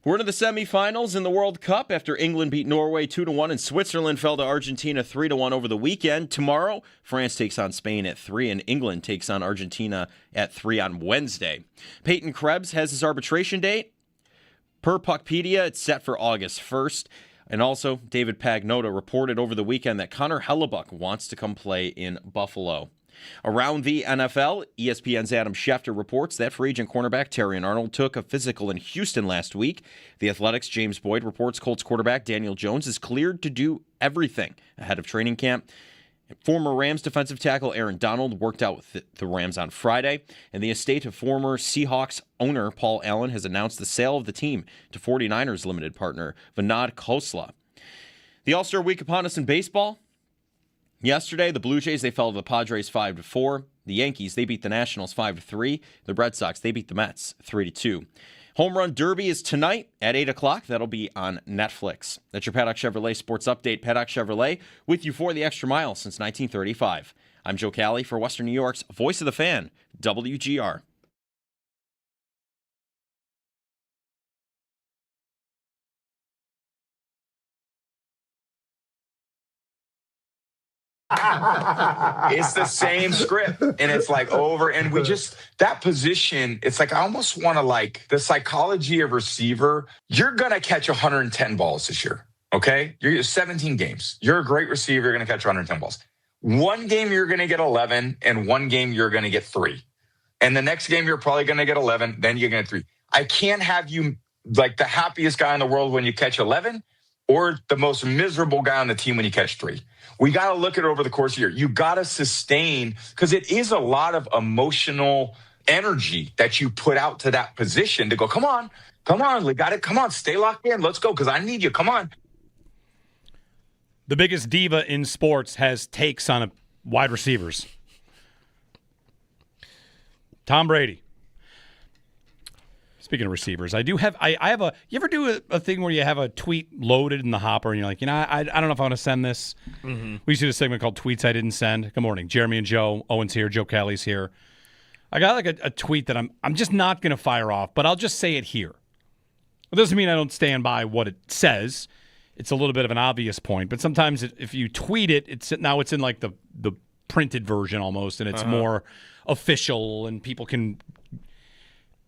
We're into the semifinals in the World Cup after England beat Norway 2-1 and Switzerland fell to Argentina 3-1 over the weekend. Tomorrow, France takes on Spain at 3 and England takes on Argentina at 3 on Wednesday. Peyton Krebs has his arbitration date. Per Puckpedia, it's set for August 1st. And also, David Pagnotta reported over the weekend that Connor Hellebuck wants to come play in Buffalo. Around the NFL, ESPN's Adam Schefter reports that free agent cornerback Terrion Arnold took a physical in Houston last week. The Athletics' James Boyd reports Colts quarterback Daniel Jones is cleared to do everything ahead of training camp. Former Rams defensive tackle Aaron Donald worked out with the Rams on Friday, and the estate of former Seahawks owner Paul Allen has announced the sale of the team to 49ers limited partner Vinod Khosla. The All-Star Week upon us in baseball. Yesterday, the Blue Jays, they fell to the Padres 5-4. The Yankees, they beat the Nationals 5-3. The Red Sox, they beat the Mets 3-2. Home Run Derby is tonight at 8 o'clock. That'll be on Netflix. That's your Paddock Chevrolet Sports Update. Paddock Chevrolet with you for the extra mile since 1935. I'm Joe Cali for Western New York's Voice of the Fan, WGR. It's the same script, and it's like over. And we just, that position, it's like I almost want to, like, the psychology of receiver. You're going to catch 110 balls this year, okay? You're 17 games. You're a great receiver. You're going to catch 110 balls. One game you're going to get 11, and one game you're going to get 3. And the next game you're probably going to get 11, then you're going to get 3. I can't have you like the happiest guy in the world when you catch 11 or the most miserable guy on the team when you catch 3. We got to look at it over the course of the year. You got to sustain, because it is a lot of emotional energy that you put out to that position to go, come on, we got it. Come on, stay locked in. Let's go, because I need you. Come on. The biggest diva in sports has takes on wide receivers. Tom Brady. Speaking of receivers, I have a. You ever do a thing where you have a tweet loaded in the hopper and you're like, I don't know if I want to send this. Mm-hmm. We used to do a segment called Tweets I Didn't Send. Good morning, Jeremy and Joe. Owen's here. Joe Kelly's here. I got like a tweet that I'm just not going to fire off, but I'll just say it here. It doesn't mean I don't stand by what it says. It's a little bit of an obvious point, but sometimes if you tweet it, it's in like the printed version almost, and it's more official, and people can.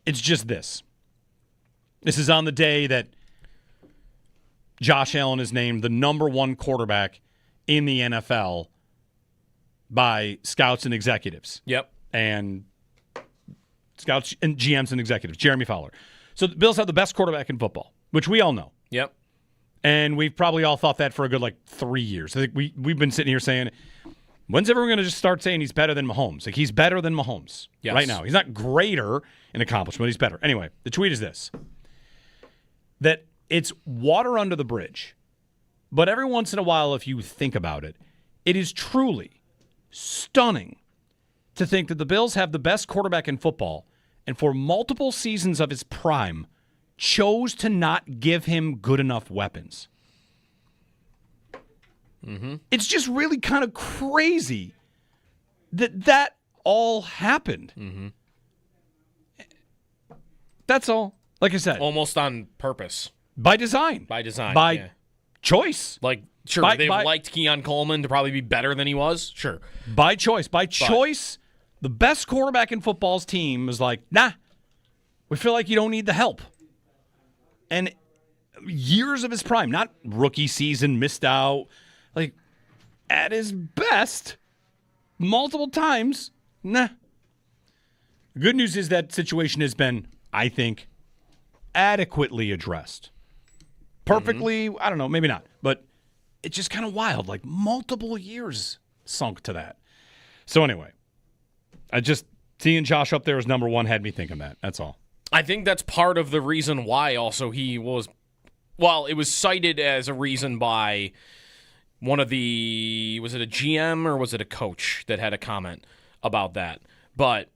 It's just this. This is on the day that Josh Allen is named the number 1 quarterback in the NFL by scouts and executives. Yep. And scouts and GMs and executives. Jeremy Fowler. So the Bills have the best quarterback in football, which we all know. Yep. And we've probably all thought that for a good 3 years. I think we've been sitting here saying, when's everyone going to just start saying he's better than Mahomes? Like, he's better than Mahomes right now. He's not greater in accomplishment. He's better. Anyway, the tweet is this. That it's water under the bridge. But every once in a while, if you think about it, it is truly stunning to think that the Bills have the best quarterback in football and for multiple seasons of his prime chose to not give him good enough weapons. Mm-hmm. It's just really kind of crazy that all happened. Mm-hmm. That's all. Like I said. Almost on purpose. By design. By choice. Like, sure, they've liked Keon Coleman to probably be better than he was. Sure. By choice. By choice, the best quarterback in football's team is like, nah, we feel like you don't need the help. And years of his prime, not rookie season, missed out. Like, at his best, multiple times, nah. The good news is that situation has been, I think, adequately addressed. Perfectly, I don't know, maybe not. But it's just kind of wild. Like, multiple years sunk to that. So anyway, seeing Josh up there as number 1 had me thinking that. That's all. I think that's part of the reason why also he was, well, it was cited as a reason by one of the, was it a GM or was it a coach that had a comment about that? But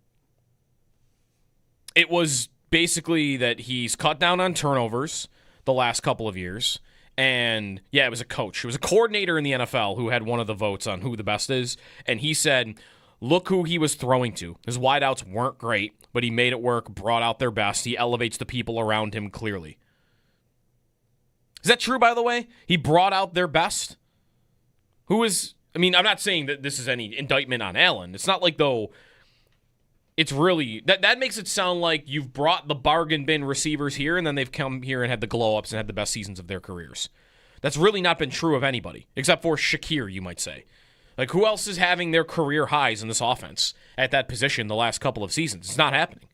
it was basically that he's cut down on turnovers the last couple of years. And, yeah, it was a coach. It was a coordinator in the NFL who had one of the votes on who the best is. And he said, look who he was throwing to. His wideouts weren't great, but he made it work, brought out their best. He elevates the people around him clearly. Is that true, by the way? He brought out their best? I'm not saying that this is any indictment on Allen. It's not like, though, it's really, that makes it sound like you've brought the bargain bin receivers here, and then they've come here and had the glow-ups and had the best seasons of their careers. That's really not been true of anybody, except for Shakir, you might say. Like, who else is having their career highs in this offense at that position the last couple of seasons? It's not happening,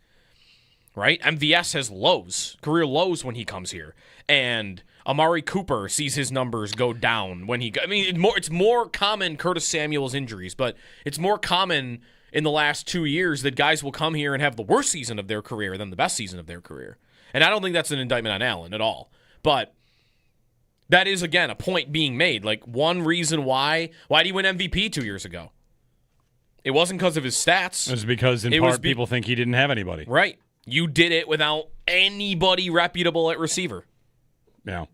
right? MVS has lows, career lows when he comes here. And Amari Cooper sees his numbers go down when he... it's more common, Curtis Samuel's injuries, but it's more common in the last 2 years that guys will come here and have the worst season of their career than the best season of their career. And I don't think that's an indictment on Allen at all. But that is, again, a point being made. Like, one reason why did he win MVP 2 years ago? It wasn't because of his stats. It was because, people think he didn't have anybody. Right. You did it without anybody reputable at receiver. Yeah.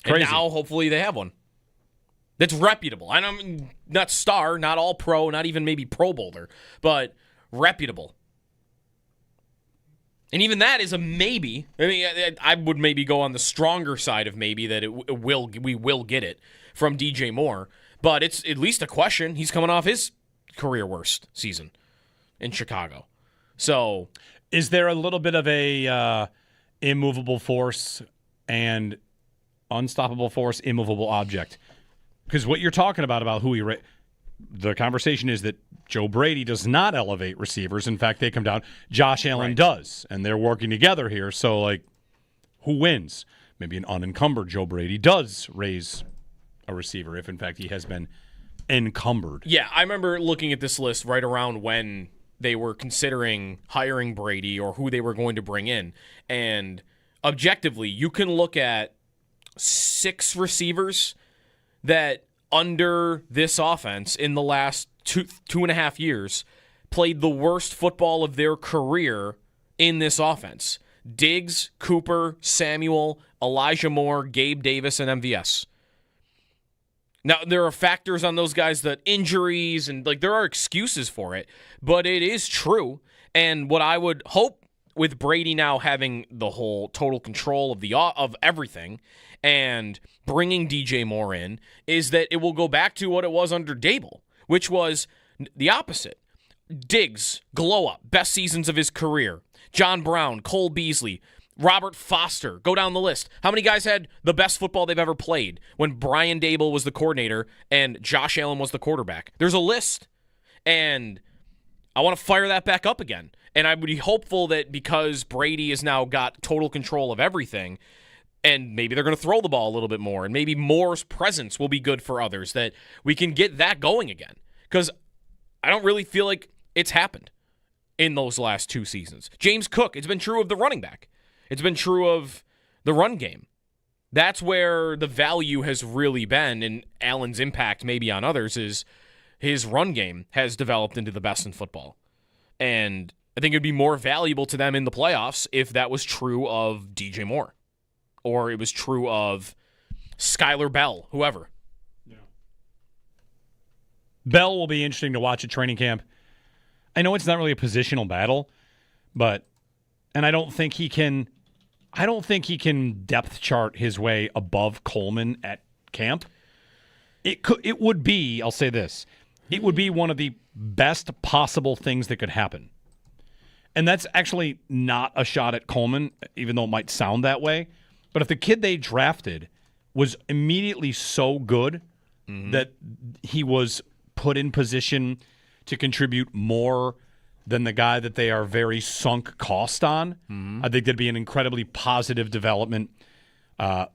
Crazy. And now, hopefully, they have one that's reputable. I mean, not star, not all pro, not even maybe Pro Bowler, but reputable. And even that is a maybe. I mean, I would maybe go on the stronger side of maybe that we will get it from DJ Moore. But it's at least a question. He's coming off his career worst season in Chicago. So is there a little bit of a immovable force and unstoppable force, immovable object? Because what you're talking about who he the conversation is that Joe Brady does not elevate receivers. In fact, they come down. Josh Allen does, and they're working together here. So, like, who wins? Maybe an unencumbered Joe Brady does raise a receiver if, in fact, he has been encumbered. Yeah, I remember looking at this list right around when they were considering hiring Brady or who they were going to bring in. And objectively, you can look at 6 receivers that under this offense in the last two and a half years played the worst football of their career in this offense. Diggs, Cooper, Samuel, Elijah Moore, Gabe Davis, and MVS. Now, there are factors on those guys, that injuries, and like there are excuses for it, but it is true. And what I would hope with Brady now having the whole total control of everything and bringing DJ Moore in is that it will go back to what it was under Dable, which was the opposite. Diggs, glow up, best seasons of his career. John Brown, Cole Beasley, Robert Foster, go down the list. How many guys had the best football they've ever played when Brian Dable was the coordinator and Josh Allen was the quarterback? There's a list, and I want to fire that back up again. And I would be hopeful that because Brady has now got total control of everything, and maybe they're going to throw the ball a little bit more, and maybe Moore's presence will be good for others, that we can get that going again. Because I don't really feel like it's happened in those last 2 seasons. James Cook, it's been true of the running back. It's been true of the run game. That's where the value has really been, and Allen's impact maybe on others is his run game has developed into the best in football. And I think it would be more valuable to them in the playoffs if that was true of DJ Moore or it was true of Skylar Bell, whoever. Yeah. Bell will be interesting to watch at training camp. I know it's not really a positional battle, and I don't think he can depth chart his way above Coleman at camp. It would be, I'll say this, it would be one of the best possible things that could happen. And that's actually not a shot at Coleman, even though it might sound that way. But if the kid they drafted was immediately so good that he was put in position to contribute more than the guy that they are very sunk cost on, I think that'd be an incredibly positive development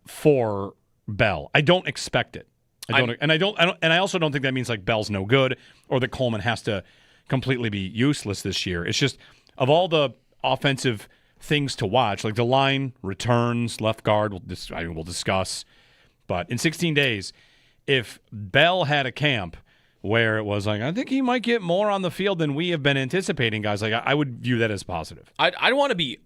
for Bell. I don't expect it. I also don't think that means like Bell's no good or that Coleman has to completely be useless this year. It's just of all the offensive things to watch, like the line, returns, left guard, we'll discuss. But in 16 days, if Bell had a camp where it was like, I think he might get more on the field than we have been anticipating, guys, like I would view that as positive. I'd want to be.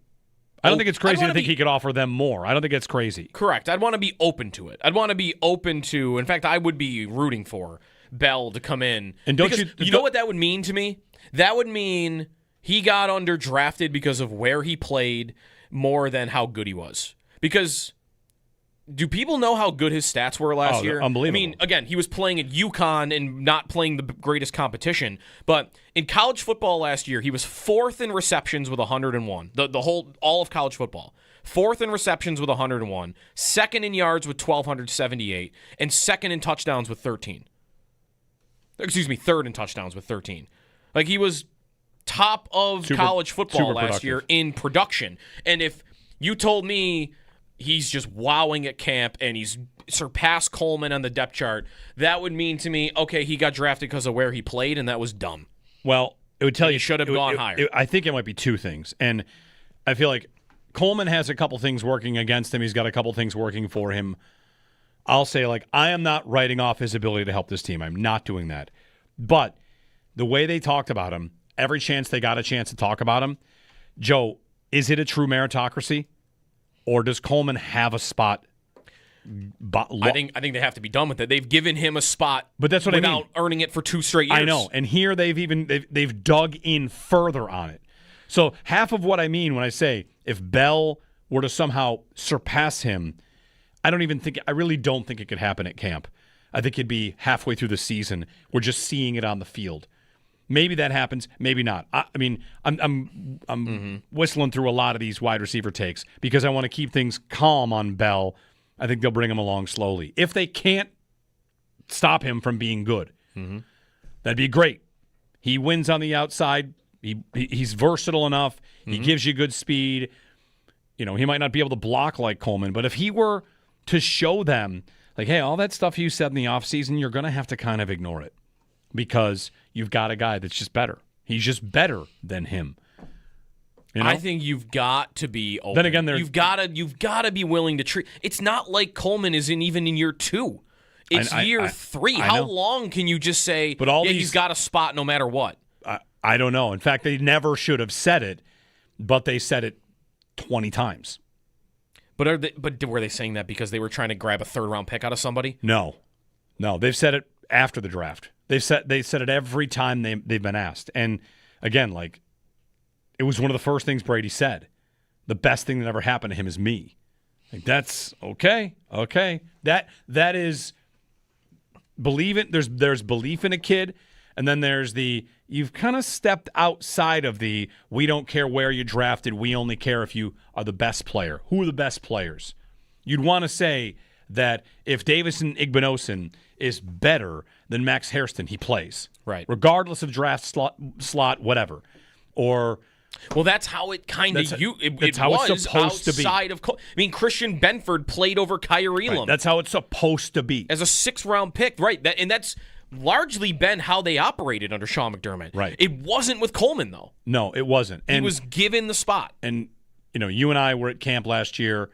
I don't think it's crazy to think he could offer them more. I don't think it's crazy. Correct. I'd want to be open to it. I'd want to be open to. In fact, I would be rooting for Bell to come in. And you know what that would mean to me? That would mean he got underdrafted because of where he played more than how good he was. Because do people know how good his stats were last year? Unbelievable. I mean, again, he was playing at UConn and not playing the greatest competition. But in college football last year, he was 4th in receptions with 101. All of college football. 4th in receptions with 101. 2nd in yards with 1,278. And 2nd in touchdowns with 13. Excuse me, 3rd in touchdowns with 13. Like, he was top of college football last year in production. And if you told me he's just wowing at camp and he's surpassed Coleman on the depth chart, that would mean to me, okay, he got drafted because of where he played, and that was dumb. Well, it would tell you he should have gone higher. I think it might be 2 things. And I feel like Coleman has a couple things working against him. He's got a couple things working for him. I'll say, like, I am not writing off his ability to help this team. I'm not doing that. But the way they talked about him, every chance they got a chance to talk about him, Joe, is it a true meritocracy? Or does Coleman have a spot? I think they have to be done with it. They've given him a spot, but that's what without earning it for 2 straight years. I know, and here they've dug in further on it. So half of what I mean when I say if Bell were to somehow surpass him, I really don't think it could happen at camp. I think it'd be halfway through the season. We're just seeing it on the field. Maybe that happens, maybe not. I'm whistling through a lot of these wide receiver takes because I want to keep things calm on Bell. I think they'll bring him along slowly. If they can't stop him from being good, that'd be great. He wins on the outside. He's versatile enough. He gives you good speed. He might not be able to block like Coleman, but if he were to show them, like, hey, all that stuff you said in the offseason, you're going to have to kind of ignore it because you've got a guy that's just better. He's just better than him. I think you've got to be open. Then again, you've got to be willing to treat. It's not like Coleman is even in year 2. It's year 3. How long can you just say, he's got a spot no matter what? I don't know. In fact, they never should have said it, but they said it 20 times. But were they saying that because they were trying to grab a third-round pick out of somebody? No. They've said it after the draft. They said it every time they've been asked. And again, it was one of the first things Brady said. The best thing that ever happened to him is me. That's okay. Okay, that is believe it. There's belief in a kid, and then there's you've kind of stepped outside of we don't care where you drafted. We only care if you are the best player. Who are the best players? You'd want to say that if Davison Igbinosun is better than Max Hairston, he plays. Right. Regardless of draft slot, whatever. Or that's how it kind of it's supposed to be. Christian Benford played over Kyrie Elam. Right. That's how it's supposed to be. As a 6th-round pick, right? And that's largely been how they operated under Sean McDermott. Right. It wasn't with Coleman, though. No, it wasn't. He was given the spot. And, you and I were at camp last year.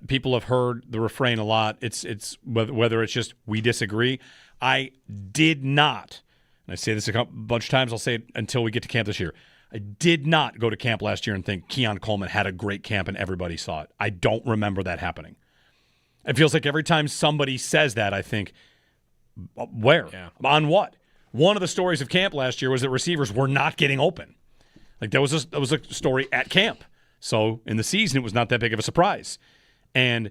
People have heard the refrain a lot. It's whether it's just we disagree. I did not, and I say this a bunch of times, I'll say it until we get to camp this year. I did not go to camp last year and think Keon Coleman had a great camp and everybody saw it. I don't remember that happening. It feels like every time somebody says that, I think, where? Yeah. On what? One of the stories of camp last year was that receivers were not getting open. That was a story at camp. So in the season, it was not that big of a surprise. And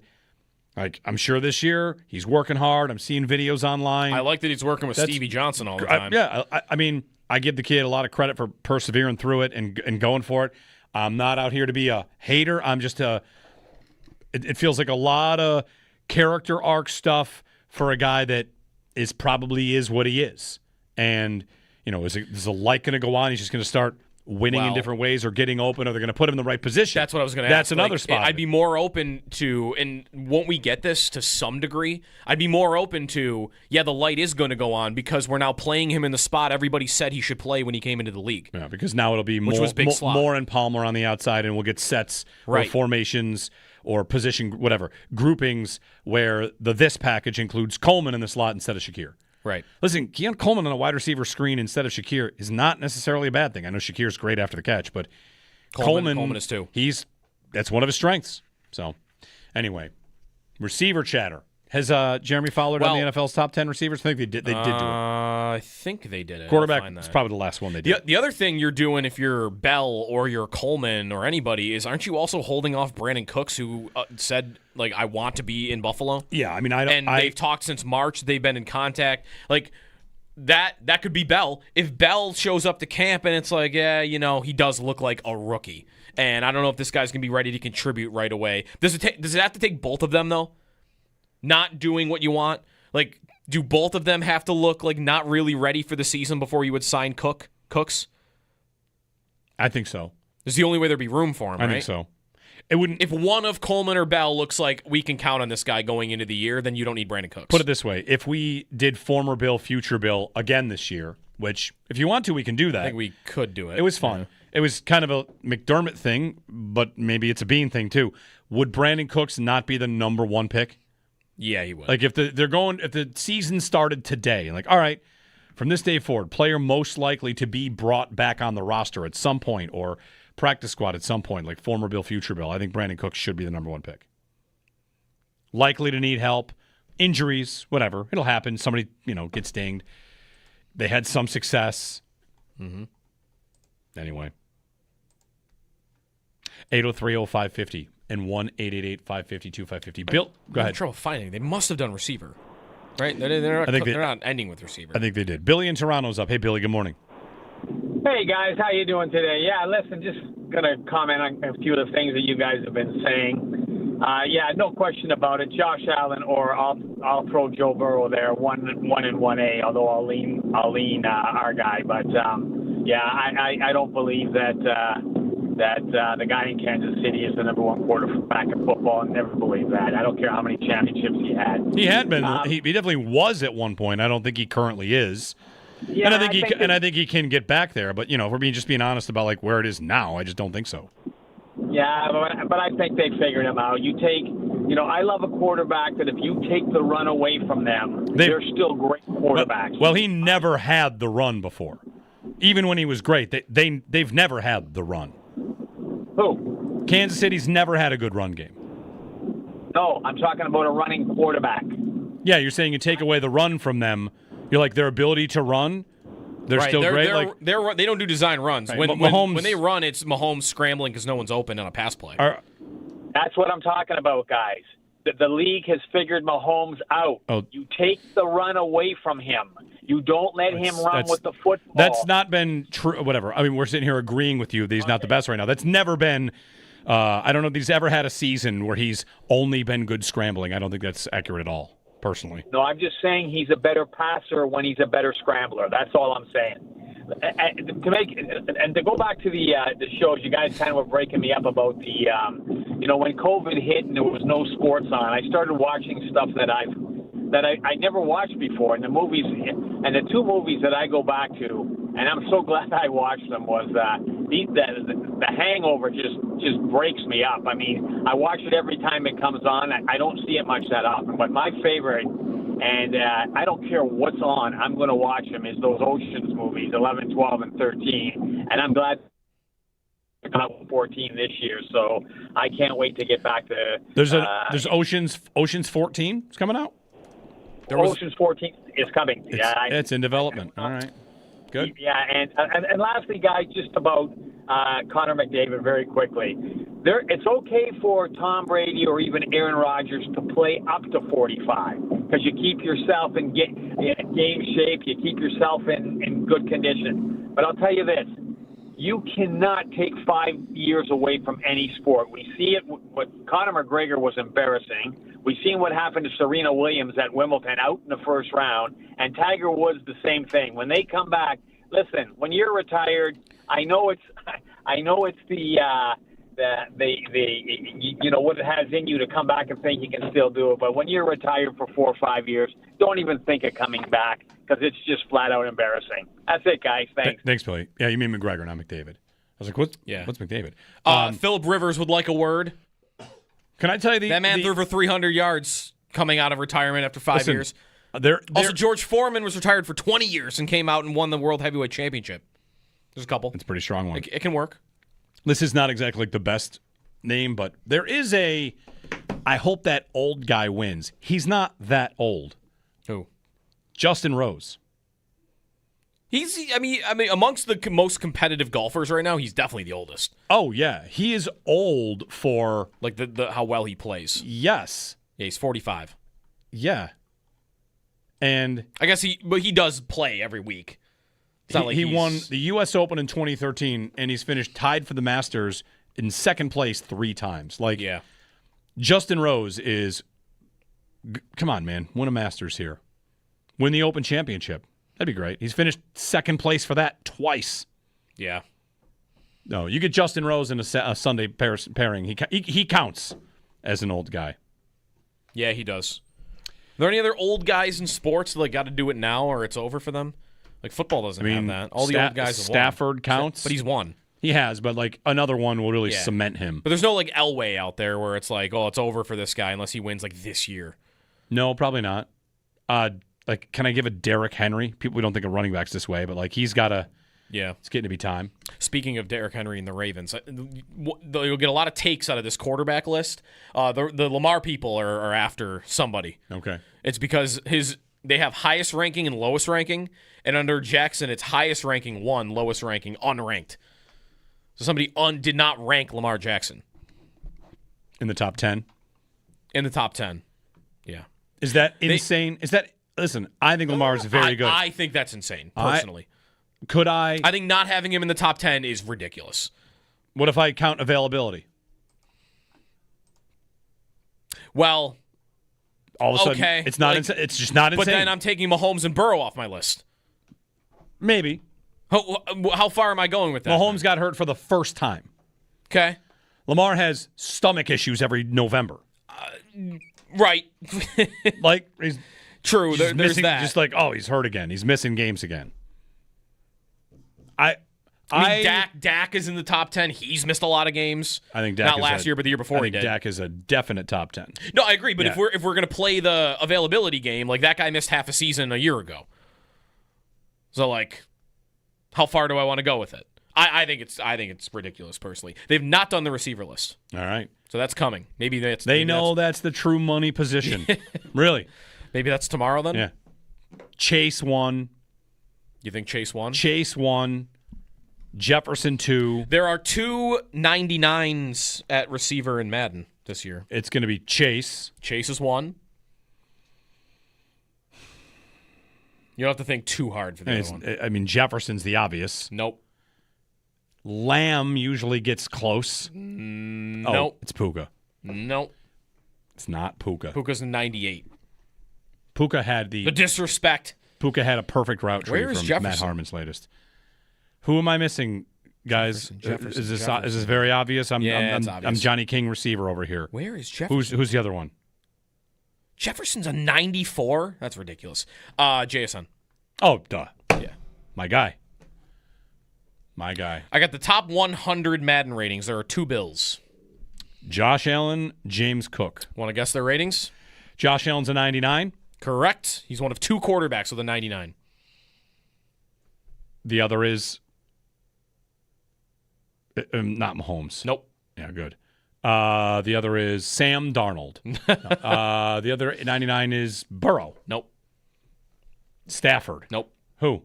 I'm sure this year he's working hard. I'm seeing videos online. I like that he's working with Stevie Johnson all the time. I give the kid a lot of credit for persevering through it and going for it. I'm not out here to be a hater. I'm just it feels like a lot of character arc stuff for a guy that probably is what he is. And, is the light going to go on? He's just going to start winning in different ways or getting open, or they're going to put him in the right position. That's what I was going to ask. That's another spot. I'd be more open to, and won't we get this to some degree? I'd be more open to, the light is going to go on because we're now playing him in the spot everybody said he should play when he came into the league. Yeah, because now it'll be more and Palmer on the outside, and we'll get sets or formations or position, whatever, groupings where this package includes Coleman in the slot instead of Shakir. Right. Listen, Keon Coleman on a wide receiver screen instead of Shakir is not necessarily a bad thing. I know Shakir's great after the catch, but Coleman is too. That's one of his strengths. So, anyway, receiver chatter. Has Jeremy Fowler done the NFL's top 10 receivers? I think they did do it. I think they did it. Quarterback is probably the last one they did. The other thing you're doing if you're Bell or you're Coleman or anybody is, aren't you also holding off Brandon Cooks, who said, I want to be in Buffalo? Yeah, they've talked since March. They've been in contact. That could be Bell. If Bell shows up to camp and it's he does look like a rookie. And I don't know if this guy's going to be ready to contribute right away. Does it have to take both of them, though? Not doing what you want? Do both of them have to look like not really ready for the season before you would sign Cooks? I think so. It's the only way there'd be room for him, right? I think so. It wouldn't. If one of Coleman or Bell looks like we can count on this guy going into the year, then you don't need Brandon Cooks. Put it this way. If we did former Bill, future Bill again this year, which if you want to, we can do that. I think we could do it. It was fun. Yeah. It was kind of a McDermott thing, but maybe it's a Bean thing too. Would Brandon Cooks not be the number 1 pick? Yeah, he would. If the season started today, all right, from this day forward, player most likely to be brought back on the roster at some point or practice squad at some point, like former Bill, future Bill, I think Brandon Cooks should be the number 1 pick. Likely to need help, injuries, whatever. It'll happen. Somebody, gets dinged. They had some success. Mm-hmm. Anyway. 803-0550 and 1-888-550-2550. Bill, go I'm ahead. having trouble finding. They must have done receiver, right? They're not ending with receiver. I think they did. Billy in Toronto's up. Hey, Billy, good morning. Hey, guys. How you doing today? Yeah, listen, just going to comment on a few of the things that you guys have been saying. Yeah, no question about it. Josh Allen, or I'll throw Joe Burrow there, 1 and 1A, although I'll lean our guy. But, yeah, I don't believe that the guy in Kansas City is the number one quarterback in football. I never believed that. I don't care how many championships he had. He had been. He definitely was at one point. I don't think he currently is. Yeah, and I think he can get back there. But, if we're being honest about like where it is now, I just don't think so. Yeah, but I think they figured him out. You take, I love a quarterback that if you take the run away from them, they're still great quarterbacks. Well, he never had the run before. Even when he was great, they've never had the run. Who? Kansas City's never had a good run game. No, I'm talking about a running quarterback. Yeah, you're saying you take away the run from them. You're like their ability to run. They're still great. They don't do design runs. Right. When they run, it's Mahomes scrambling because no one's open on a pass play. That's what I'm talking about, guys. The league has figured Mahomes out. Oh. You take the run away from him. You don't let him run with the football. That's not been true. Whatever. I mean, we're sitting here agreeing with you that he's not the best right now. That's never been. I don't know if he's ever had a season where he's only been good scrambling. I don't think that's accurate at all, personally. No, I'm just saying he's a better passer when he's a better scrambler. That's all I'm saying. And to go back to the shows, you guys kind of were breaking me up about the, when COVID hit and there was no sports on, I started watching stuff that I never watched before. And the movies, and the two movies that I go back to, and I'm so glad I watched them, was the Hangover just breaks me up. I mean, I watch it every time it comes on. I don't see it much that often, but my favorite, and I don't care what's on, I'm going to watch them, is those Oceans movies, 11, 12, and 13. And I'm glad they're coming out with 14 this year, so I can't wait to get back to... There's Oceans 14 is coming out? Oceans 14 is coming. It's in development. All right. Good. Yeah, and lastly, guys, just about Connor McDavid very quickly. It's okay for Tom Brady or even Aaron Rodgers to play up to 45 because you keep yourself in game shape, you keep yourself in good condition. But I'll tell you this, you cannot take 5 years away from any sport. We see it. What Conor McGregor was embarrassing. We've seen what happened to Serena Williams at Wimbledon out in the first round, and Tiger Woods the same thing. When they come back, listen. When you're retired, I know it's the what it has in you to come back and think you can still do it. But when you're retired for 4 or 5 years, don't even think of coming back because it's just flat out embarrassing. That's it, guys. Thanks. Thanks, Billy. Yeah, you mean McGregor, not McDavid. I was like, what's McDavid? Phillip Rivers would like a word. Can I tell you that man threw for 300 yards coming out of retirement after 5 years? Also, George Foreman was retired for 20 years and came out and won the World Heavyweight Championship. There's a couple. It's a pretty strong one. It can work. This is not exactly like the best name, but there is I hope that old guy wins. He's not that old. Who? Justin Rose. I mean, amongst the most competitive golfers right now, he's definitely the oldest. Oh yeah, he is old for like the how well he plays. Yes. Yeah, he's 45. Yeah. And I guess he does play every week. It's not like he won the U.S. Open in 2013, and he's finished tied for the Masters in second place 3 times. Yeah. Justin Rose is, come on, man, win a Masters here. Win the Open Championship. That'd be great. He's finished second place for that twice. Yeah. No, you get Justin Rose in a Sunday pairing. He counts as an old guy. Yeah, he does. Are there any other old guys in sports that got to do it now or it's over for them? Like football doesn't have that. All the old guys have Stafford won. counts. But he's won. He has, but another one will really cement him. But there's no Elway out there where it's it's over for this guy unless he wins this year. No, probably not. Can I give a Derrick Henry? We don't think of running backs this way, but he's got to. Yeah, it's getting to be time. Speaking of Derrick Henry and the Ravens, you'll get a lot of takes out of this quarterback list. The Lamar people are after somebody. Okay, it's because they have highest ranking and lowest ranking, and under Jackson, it's highest ranking 1, lowest ranking unranked. So somebody did not rank Lamar Jackson in the top 10. In the top 10, yeah. Is that insane? Listen, I think Lamar is very good. I think that's insane, personally. I think not having him in the top 10 is ridiculous. What if I count availability? Well, all of a sudden, okay. It's not. It's just not insane. But then I'm taking Mahomes and Burrow off my list. Maybe. How far am I going with that? Mahomes got hurt for the first time. Okay. Lamar has stomach issues every November. Right. Like, he's true. There's missing, that. just like, he's hurt again. He's missing games again. I mean, Dak is in the top 10. He's missed a lot of games. I think Dak not last year, but the year before he did. Dak is a definite top 10. No, I agree. But if we're going to play the availability game, like that guy missed half a season a year ago. So like, how far do I want to go with it? I think it's ridiculous personally. They've not done the receiver list. All right. So that's coming. Maybe that's that's the true money position. Really? Maybe that's tomorrow then? Yeah. Chase 1. You think Chase 1? Chase 1. Jefferson 2. There are 2 99s at receiver in Madden this year. It's going to be Chase. Chase is 1. You don't have to think too hard for the other one. I mean, Jefferson's the obvious. Nope. Lamb usually gets close. Nope. It's Puka. Nope. It's not Puka. Puka's 98. Puka had the disrespect. Puka had a perfect route tree Where is from Jefferson? Matt Harmon's latest. Who am I missing, guys? Jefferson. Is this very obvious? It's obvious. I'm Johnny King receiver over here. Where is Jefferson? Who's the other one? Jefferson's a 94? That's ridiculous. JSN. Oh, duh. Yeah. My guy. I got the top 100 Madden ratings. There are 2 Bills. Josh Allen, James Cook. Want to guess their ratings? Josh Allen's a 99. Correct. He's one of 2 quarterbacks with a 99. The other is not Mahomes. Nope. Yeah, good. The other is Sam Darnold. No. The other 99 is Burrow. Nope. Stafford. Nope. Who?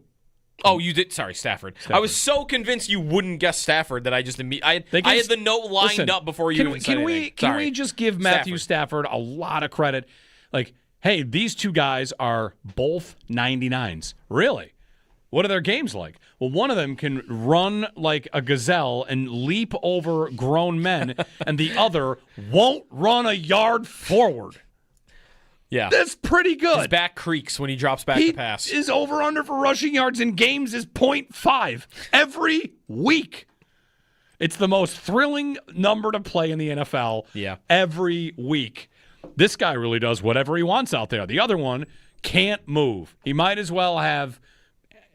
Oh, you did. Sorry, Stafford. I was so convinced you wouldn't guess Stafford that I just I had the note lined up before you even said anything. Can we just give Matthew Stafford a lot of credit? Like, hey, these 2 guys are both 99s. Really? What are their games like? Well, one of them can run like a gazelle and leap over grown men, and the other won't run a yard forward. Yeah. That's pretty good. His back creaks when he drops back to pass. His over-under for rushing yards in games is 0.5 every week. It's the most thrilling number to play in the NFL every week. This guy really does whatever he wants out there. The other one can't move. He might as well have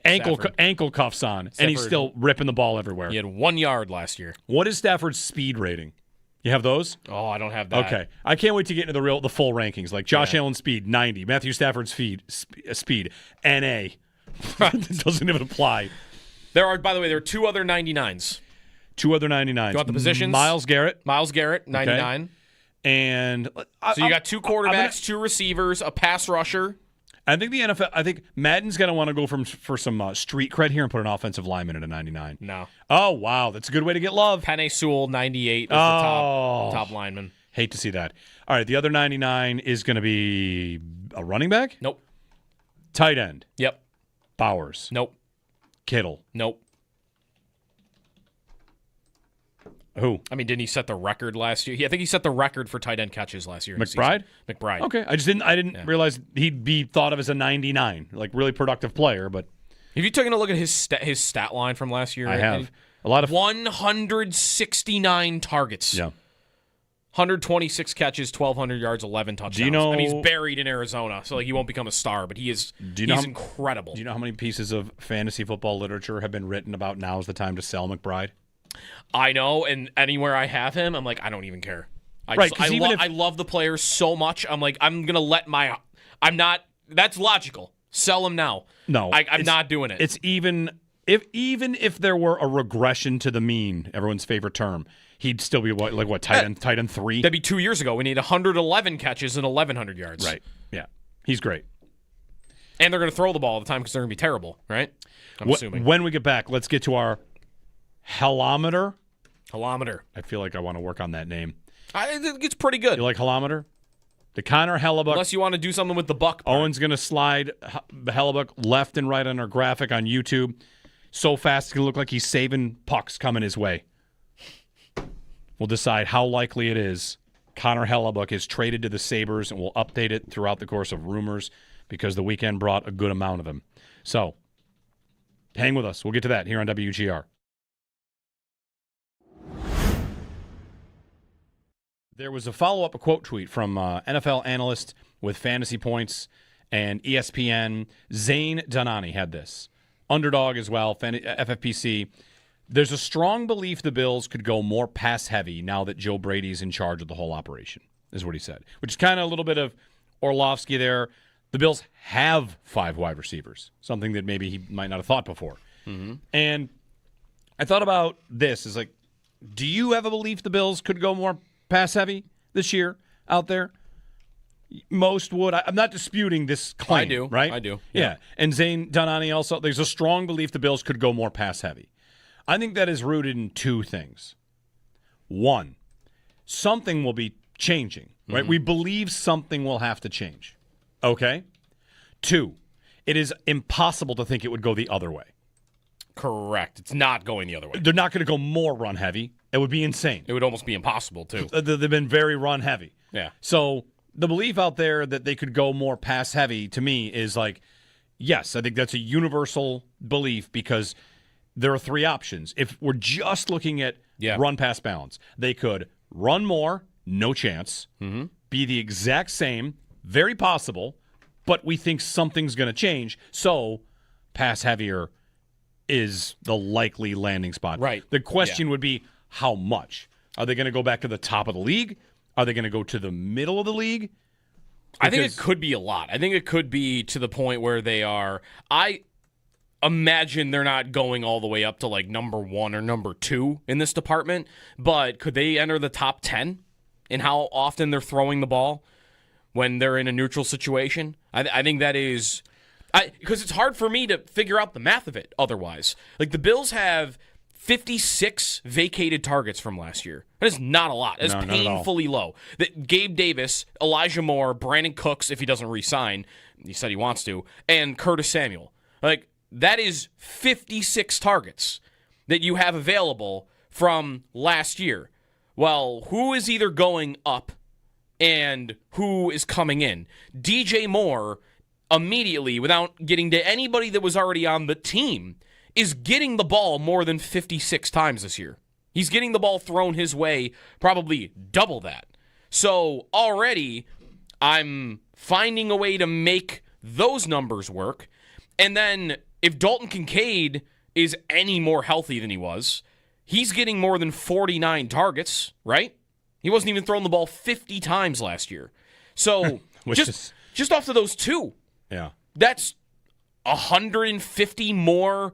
ankle cuffs on, and he's still ripping the ball everywhere. He had 1 yard last year. What is Stafford's speed rating? You have those? Oh, I don't have that. Okay. I can't wait to get into the full rankings. Like Josh Allen's speed, 90. Matthew Stafford's speed, NA. It doesn't even apply. By the way, there are 2 other 99s. 2 other 99s. You want the positions? Myles Garrett, 99. Okay. And so you got 2 quarterbacks, 2 receivers, a pass rusher. I think the NFL. I think Madden's going to want to go for some street cred here and put an offensive lineman at a 99. No. Oh wow, that's a good way to get love. Penei Sewell, 98 is the top lineman. Hate to see that. All right, the other 99 is going to be a running back. Nope. Tight end. Yep. Bowers. Nope. Kittle. Nope. Who? I mean, didn't he set the record last year? I think he set the record for tight end catches last year. McBride? McBride. Okay. I didn't realize he'd be thought of as a 99, like really productive player, but have you taken a look at his stat line from last year? I have. A lot of 169 targets. Yeah. 126 catches, 1,200 yards, 11 touchdowns. Do you know, I mean, he's buried in Arizona, so he won't become a star, but he's incredible. Do you know how many pieces of fantasy football literature have been written about now's the time to sell McBride? I know, and anywhere I have him, I'm like, I don't even care. I love the player so much. I'm like, I'm going to let that's logical. Sell him now. No. I'm not doing it. It's even if there were a regression to the mean, everyone's favorite term, he'd still be tight end 3? That'd be 2 years ago. We need 111 catches and 1,100 yards. Right. Yeah. He's great. And they're going to throw the ball all the time because they're going to be terrible, right? I'm assuming. When we get back, let's get to our hellometer. Holometer. I feel like I want to work on that name. I think it's pretty good. You like Holometer? The Connor Hellebuck. Unless you want to do something with the buck part. Owen's going to slide Hellebuck left and right on our graphic on YouTube. So fast it's going to look like he's saving pucks coming his way. We'll decide how likely it is Connor Hellebuck is traded to the Sabres, and we'll update it throughout the course of rumors because the weekend brought a good amount of them. So hang with us. We'll get to that here on WGR. There was a follow-up quote tweet from NFL analyst with fantasy points and ESPN. Zane Donani had this. Underdog as well, FFPC. There's a strong belief the Bills could go more pass-heavy now that Joe Brady's in charge of the whole operation, is what he said. Which is kind of a little bit of Orlovsky there. The Bills have 5 wide receivers, something that maybe he might not have thought before. Mm-hmm. And I thought about this. Is like, do you have a belief the Bills could go more pass-heavy this year out there? Most would. I'm not disputing this claim. I do. Right? I do. Yeah. And Zane Donani also, there's a strong belief the Bills could go more pass-heavy. I think that is rooted in 2 things. 1, something will be changing, right? Mm-hmm. We believe something will have to change. Okay? 2, it is impossible to think it would go the other way. Correct. It's not going the other way. They're not going to go more run-heavy. It would be insane. It would almost be impossible, too. They've been very run-heavy. Yeah. So the belief out there that they could go more pass-heavy, to me, is like, yes, I think that's a universal belief because there are 3 options. If we're just looking at run-pass balance, they could run more, no chance, be the exact same, very possible, but we think something's going to change, so pass heavier is the likely landing spot. Right. The question would be, how much? Are they going to go back to the top of the league? Are they going to go to the middle of the league? I think it could be a lot. I think it could be to the point where they are. I imagine they're not going all the way up to like number 1 or number 2 in this department, but could they enter the top 10 in how often they're throwing the ball when they're in a neutral situation? I think that is... because it's hard for me to figure out the math of it otherwise. Like, the Bills have 56 vacated targets from last year. That is not a lot. That's painfully low. That Gabe Davis, Elijah Moore, Brandon Cooks, if he doesn't re-sign, he said he wants to, and Curtis Samuel. Like, that is 56 targets that you have available from last year. Well, who is either going up and who is coming in? DJ Moore, immediately, without getting to anybody that was already on the team, is getting the ball more than 56 times this year. He's getting the ball thrown his way probably double that. So already I'm finding a way to make those numbers work. And then if Dalton Kincaid is any more healthy than he was, he's getting more than 49 targets, right? He wasn't even throwing the ball 50 times last year. So just off of those 2, that's 150 more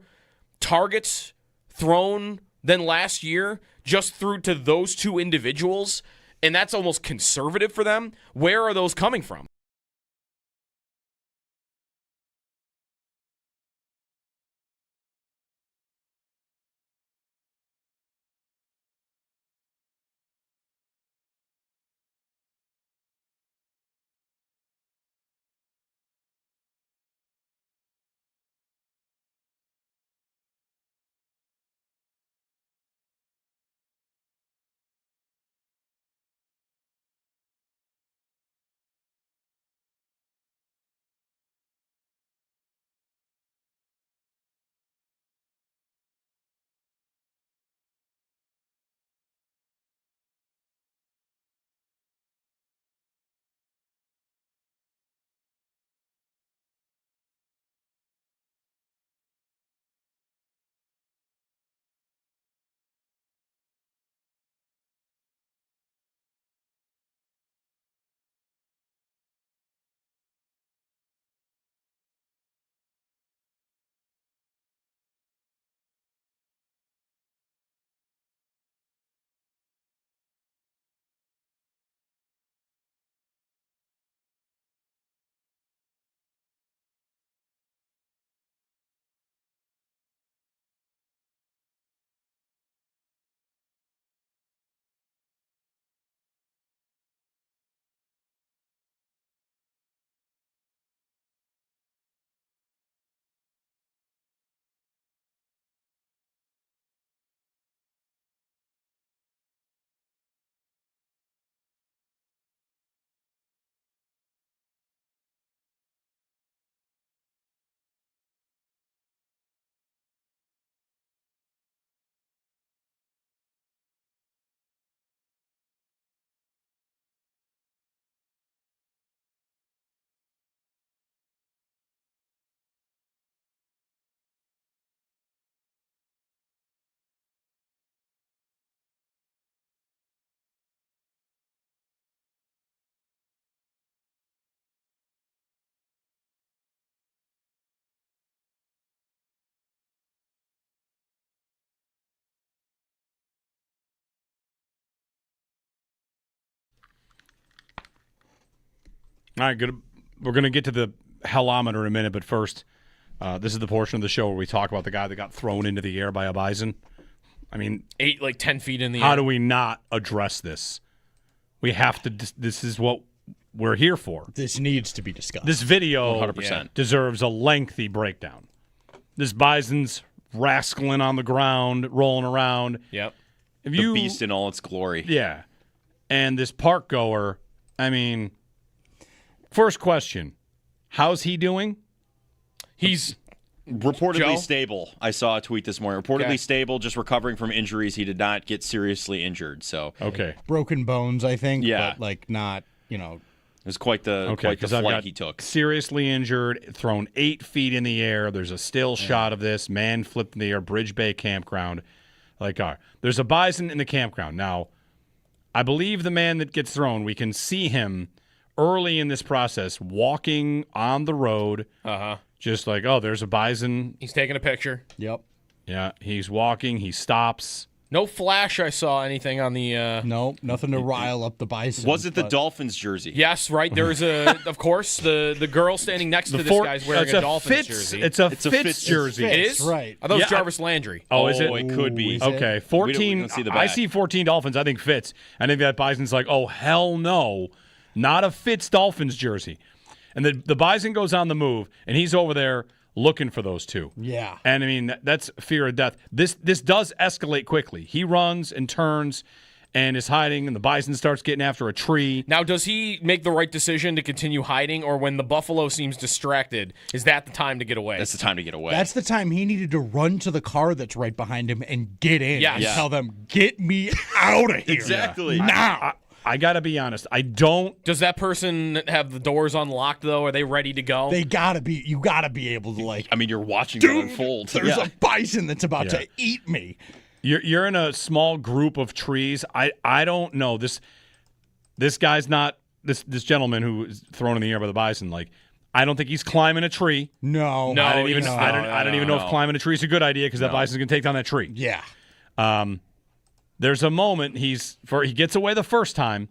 targets thrown than last year just through to those 2 individuals, and that's almost conservative for them. Where are those coming from? All right, good. We're going to get to the hellometer in a minute, but first, this is the portion of the show where we talk about the guy that got thrown into the air by a bison. I mean, 10 feet in the air. How do we not address this? We have to. This is what we're here for. This needs to be discussed. This video 100%. deserves a lengthy breakdown. This bison's rascaling on the ground, rolling around. Yep. The beast in all its glory. Yeah. And this park goer, I mean, first question, how's he doing? He's reportedly stable. I saw a tweet this morning. Reportedly stable, just recovering from injuries. He did not get seriously injured. So okay, broken bones, I think. Yeah, but like not, It was quite the flight he took. Seriously injured, thrown 8 feet in the air. There's a still shot of this man flipped in the air, Bridge Bay campground. There's a bison in the campground now. I believe the man that gets thrown, we can see him early in this process walking on the road. Just like, oh, there's a bison. He's taking a picture. Yep. Yeah, he's walking. He stops. No flash I saw anything on the... No, nothing to rile up the bison. Was it the Dolphins jersey? Yes, right. There's of course, the girl standing next to this guy's wearing a Dolphins jersey. It's a Fitz jersey. It is? Right. I thought it was Jarvis Landry. Oh, is it? It could be. Okay, 14. We don't see the back. I see 14 Dolphins. I think Fitz. I think that bison's like, oh, hell no. Not a Fitz Dolphins jersey. And the bison goes on the move, and he's over there looking for those two. Yeah. And, I mean, that's fear of death. This does escalate quickly. He runs and turns and is hiding, and the bison starts getting after a tree. Now, does he make the right decision to continue hiding, or when the buffalo seems distracted, is that the time to get away? That's the time to get away. That's the time he needed to run to the car that's right behind him and get in and tell them, get me out of here. Exactly. Now. I got to be honest. I don't. Does that person have the doors unlocked, though? Are they ready to go? They gotta be. You gotta be able to, like. I mean, you're watching it unfold. There's a bison that's about to eat me. You're in a small group of trees. I don't know. This guy's not this gentleman who is thrown in the air by the bison. Like, I don't think he's climbing a tree. No. I don't even know if climbing a tree is a good idea because that bison's gonna take down that tree. Yeah. There's a moment he gets away the first time,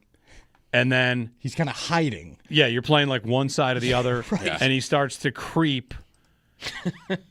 and then he's kind of hiding. Yeah, you're playing like one side or the other, and he starts to creep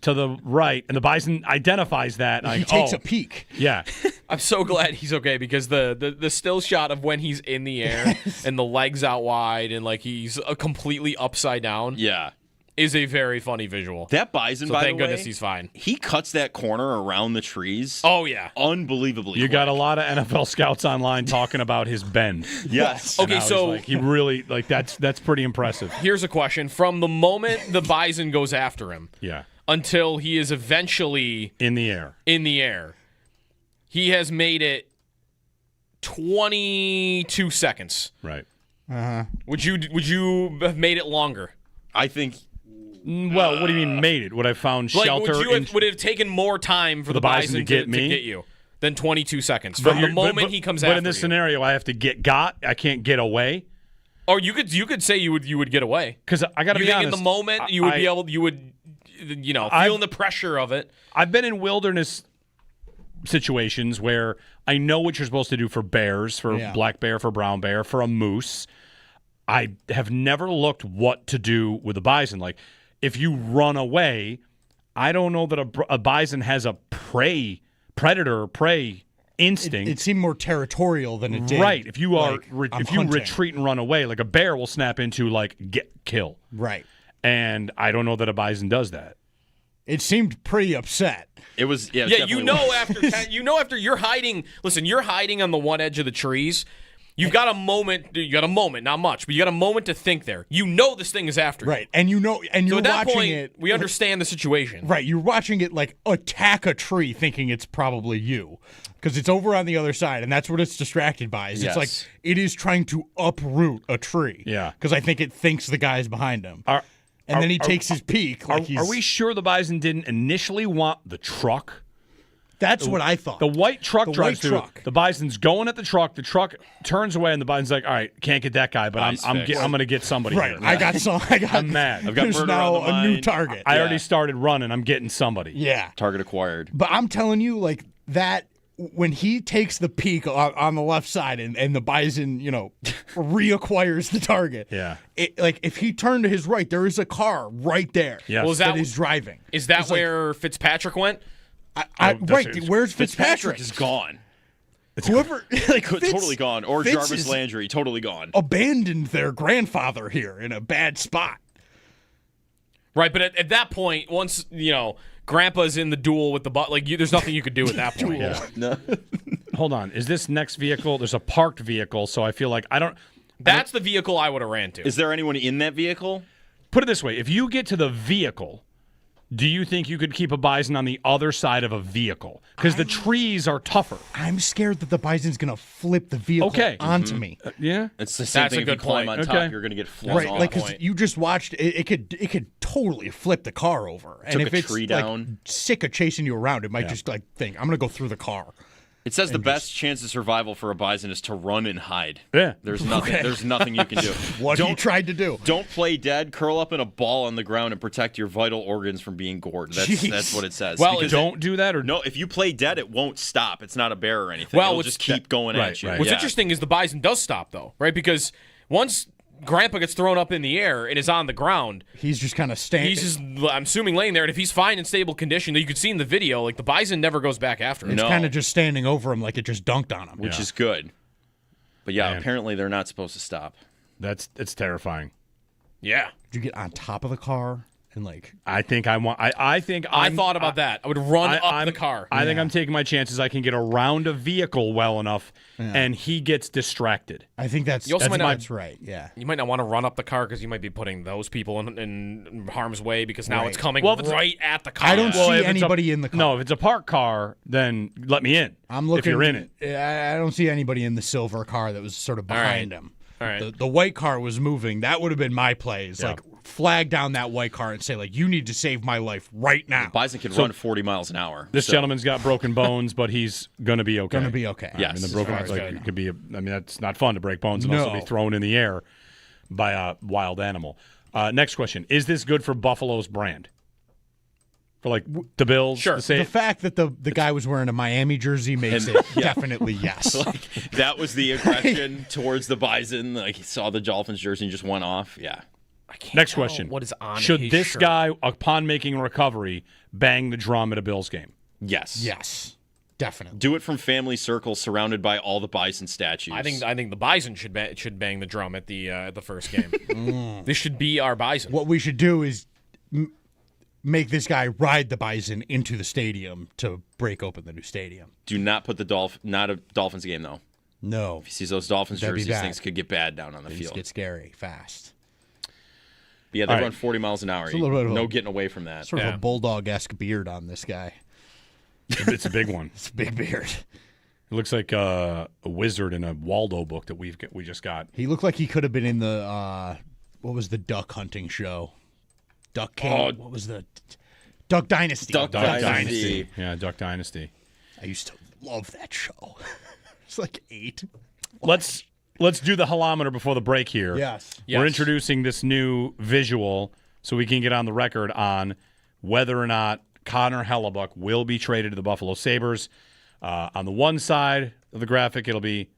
to the right, and the bison identifies that. He takes a peek. Yeah. I'm so glad he's okay because the still shot of when he's in the air and the legs out wide and like he's completely upside down. Yeah. Is a very funny visual. That bison, so by thank the way, goodness he's fine. He cuts that corner around the trees. Oh, yeah. Unbelievably You got a lot of NFL scouts online talking about his bend. Yes. Okay, so he really, like, that's pretty impressive. Here's a question. From the moment the bison goes after him until he is eventually in the air, he has made it 22 seconds. Right. Uh-huh. Would you have made it longer? I think... Well, what do you mean made it? Would I found shelter? Would it have taken more time for the bison to get you than 22 seconds from the moment he comes after you? But in this scenario, I have to I can't get away. Or you could say you would get away because I got to be honest. In the moment you would be able, feeling the pressure of it. I've been in wilderness situations where I know what you're supposed to do for bears, for black bear, for brown bear, for a moose. I have never looked what to do with a bison. Like, if you run away, I don't know that a bison has a predator or prey instinct. It seemed more territorial than it did. Right. If you retreat and run away, like a bear will snap into kill. Right. And I don't know that a bison does that. It seemed pretty upset. It was after you're hiding. Listen, you're hiding on the one edge of the trees. You got a moment, not much, but you got a moment to think there. You know this thing is after you. Right, and you're so at that watching point, it. We understand the situation. Right, you're watching it like attack a tree thinking it's probably you. Because it's over on the other side, and that's what it's distracted by. It's like it is trying to uproot a tree. Yeah. Because I think it thinks the guy's behind him. And then he takes his peek. Are we sure the bison didn't initially want the truck? That's what I thought. The white truck drives through. The bison's going at the truck. The truck turns away, and the bison's like, "All right, can't get that guy, but I'm going to get somebody right. here." I'm mad. I've got there's now a new target. I already started running. I'm getting somebody. Yeah. Target acquired. But I'm telling you, like that when he takes the peek on the left side and the Bison, reacquires the target. Yeah. If he turned to his right, there is a car right there. Yes. Well, that is driving. Is that where Fitzpatrick went? Where's Fitzpatrick? Is gone. Whoever, Totally gone. Or Fitz Jarvis is Landry, totally gone. abandoned their grandfather here in a bad spot. Right, but at that point, once, Grandpa's in the duel with the there's nothing you could do at that point. No. Hold on. Is this next vehicle? There's a parked vehicle, so I feel like That's the vehicle I would have ran to. Is there anyone in that vehicle? Put it this way. If you get to the vehicle, do you think you could keep a Bison on the other side of a vehicle? Because the trees are tougher. I'm scared that the Bison's going to flip the vehicle onto me. Yeah. It's the same thing. If you climb on top, you're going to get flung Right, off. because you just watched it could totally flip the car over. And Took if a it's tree down. sick of chasing you around, it might just think, I'm going to go through the car. It says the best chance of survival for a Bison is to run and hide. Yeah. There's nothing. Okay. There's nothing you can do. What you tried to do? Don't play dead. Curl up in a ball on the ground and protect your vital organs from being gored. That's what it says. Well, Because don't do that, or no. If you play dead, it won't stop. It's not a bear or anything. Well, It'll just keep going at you. What's interesting is the Bison does stop, though, right? Because once Grandpa gets thrown up in the air and is on the ground, he's just kind of standing. He's just, I'm assuming, laying there. And if he's fine in stable condition, you could see in the video, the Bison never goes back after him. It's kind of just standing over him like it just dunked on him. Which is good. But yeah, Man. apparently they're not supposed to stop. It's terrifying. Yeah. Did you get on top of the car and I think I want. I thought about that. I would run up the car. I think I'm taking my chances. I can get around a vehicle well enough, and he gets distracted. I think that's that's right. Yeah. You might not want to run up the car because you might be putting those people in harm's way because now Right. it's coming Well, if it's right at the car. I don't see if it's anybody in the car. No, if it's a parked car, then let me in. I'm looking. if you're in it. I don't see anybody in the silver car that was sort of behind him. All right. The white car was moving. That would have been my plays. Yeah. Flag down that white car and say, you need to save my life right now. Bison can run 40 miles an hour. This gentleman's got broken bones, but he's going to be okay. Going to be okay. Yes. The broken it could be. That's not fun to break bones and also be thrown in the air by a wild animal. Next question: is this good for Buffalo's brand? For the Bills? Sure. The fact that the guy was wearing a Miami jersey makes it definitely yes. That was the aggression towards the Bison. He saw the Dolphins jersey and just went off. Yeah. Next question: what is on should his this shirt? guy, upon making a recovery, bang the drum at a Bills game? Yes. Yes. Definitely. Do it from family circles surrounded by all the Bison statues. I think the Bison should bang the drum at the first game. This should be our Bison. What we should do is make this guy ride the Bison into the stadium to break open the new stadium. Do not put not a Dolphins game though. No. If he sees those Dolphins That'd be jerseys, bad. things could get bad down on the Things field. get scary fast. But yeah, they All run right. 40 miles an hour. It's a little bit of No a- getting away from that. Sort of a bulldog-esque beard on this guy. It's a big one. It's a big beard. It looks like a wizard in a Waldo book that we just got. He looked like he could have been in the what was the duck hunting show? Duck King. Oh. What was the Duck Dynasty? Duck Dynasty. Yeah, Duck Dynasty. I used to love that show. It's like 8. Let's do the holometer before the break here. Yes. We're introducing this new visual so we can get on the record on whether or not Connor Hellebuck will be traded to the Buffalo Sabres. On the one side of the graphic, it'll be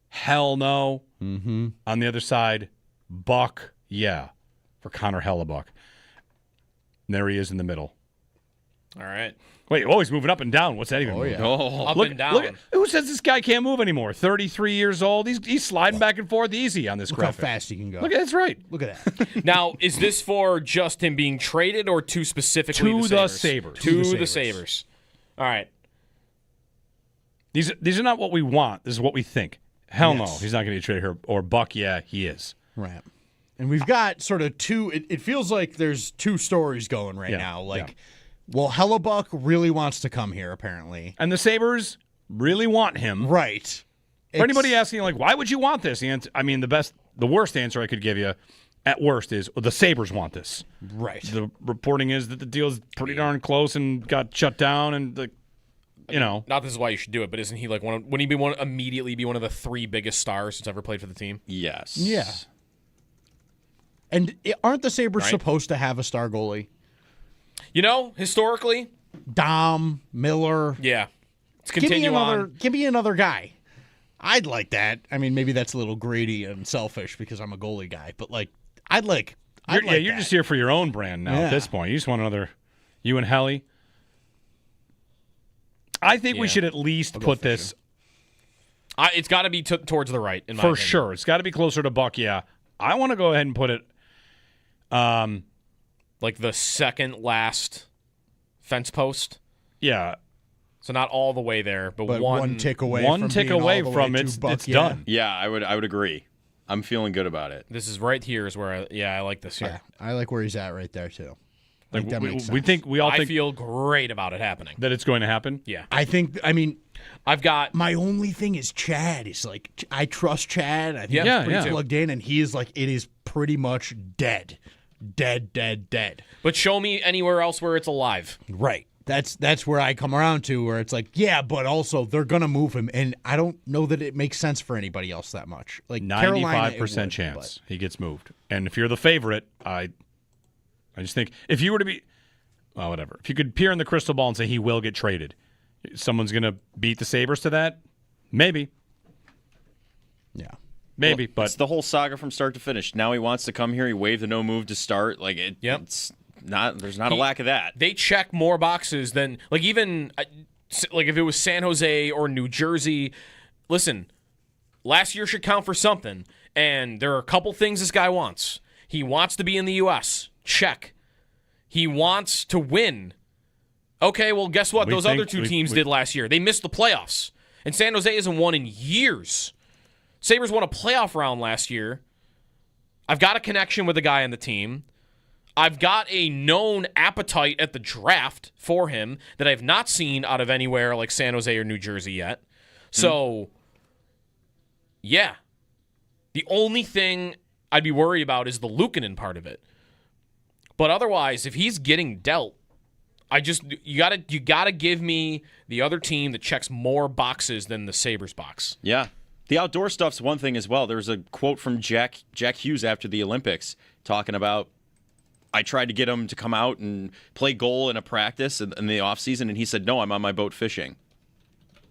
hell no. Mm-hmm. On the other side, buck yeah for Connor Hellebuck. And there he is in the middle. All right. Wait, he's moving up and down. What's that even mean? yeah. Up Look, and down. look, who says this guy can't move anymore? 33 years old. He's sliding back and forth easy on this Look how graphic. fast he can go. Look, that's right. Look at that. Now, is this for just him being traded or to specifically To the the Sabres? Sabres. To the Sabres. All right. These are not what we want. This is what we think. Hell no, Yes. he's not going to be traded here. Or buck, yeah, he is. Right. And we've got sort of two. It feels like there's two stories going right Yeah, now. yeah. Well, Hellebuck really wants to come here, apparently. And the Sabres really want him. Right. For anybody asking, why would you want this? The worst answer I could give you, at worst, is the Sabres want this. Right. The reporting is that the deal's pretty darn close and got shut down, and Not this is why you should do it, but isn't he wouldn't he immediately be one of the 3 biggest stars that's ever played for the team? Yes. Yeah. And aren't the Sabres Right. supposed to have a star goalie? Historically, Dom, Miller. yeah. continue on. Give me another guy. I'd like that. I mean, maybe that's a little greedy and selfish because I'm a goalie guy, but like, You're just here for your own brand now at this point. You just want another, you and Helly. I think we should at least put this. It's got to be towards the right, in my for opinion. sure. It's got to be closer to Buck. Yeah, I want to go ahead and put it, like the second last fence post. Yeah. So not all the way there, but one tick away. One tick away from it's done. Yeah, I would agree. I'm feeling good about it. This is right here is where I like this here. I like where he's at right there too. Like, That makes sense. we think we all I think feel great about it happening. that it's going to happen. Yeah. I mean, I've got my only thing is Chad. Is like I trust Chad. I think Yeah, he's pretty plugged in, and he is like it is pretty much dead. But show me anywhere else where it's alive. Right. That's where I come around to where it's like, yeah, but also they're gonna move him, and I don't know that it makes sense for anybody else that much. Like 95% chance he gets moved. And if you're the favorite, I just think if you were to be, well, whatever. If you could peer in the crystal ball and say he will get traded, someone's going to beat the Sabres to that? Maybe. Yeah. Maybe, but it's the whole saga from start to finish. Now he wants to come here. He waived the no move to start. Like it's not. There's not a lack of that. They check more boxes than like even like if it was San Jose or New Jersey. Listen, last year should count for something, and there are a couple things this guy wants. He wants to be in the U.S. Check. He wants to win. Okay, well, guess what? Those other two teams did last year. They missed the playoffs, and San Jose hasn't won in years. Sabres won a playoff round last year. I've got a connection with the guy on the team. I've got a known appetite at the draft for him that I've not seen out of anywhere like San Jose or New Jersey yet. So, yeah. The only thing I'd be worried about is the Luukkonen part of it. But otherwise, if he's getting dealt, you gotta give me the other team that checks more boxes than the Sabres box. Yeah. The outdoor stuff's one thing as well. There's a quote from Jack Hughes after the Olympics talking about, I tried to get him to come out and play goal in a practice in the offseason, and he said, no, I'm on my boat fishing.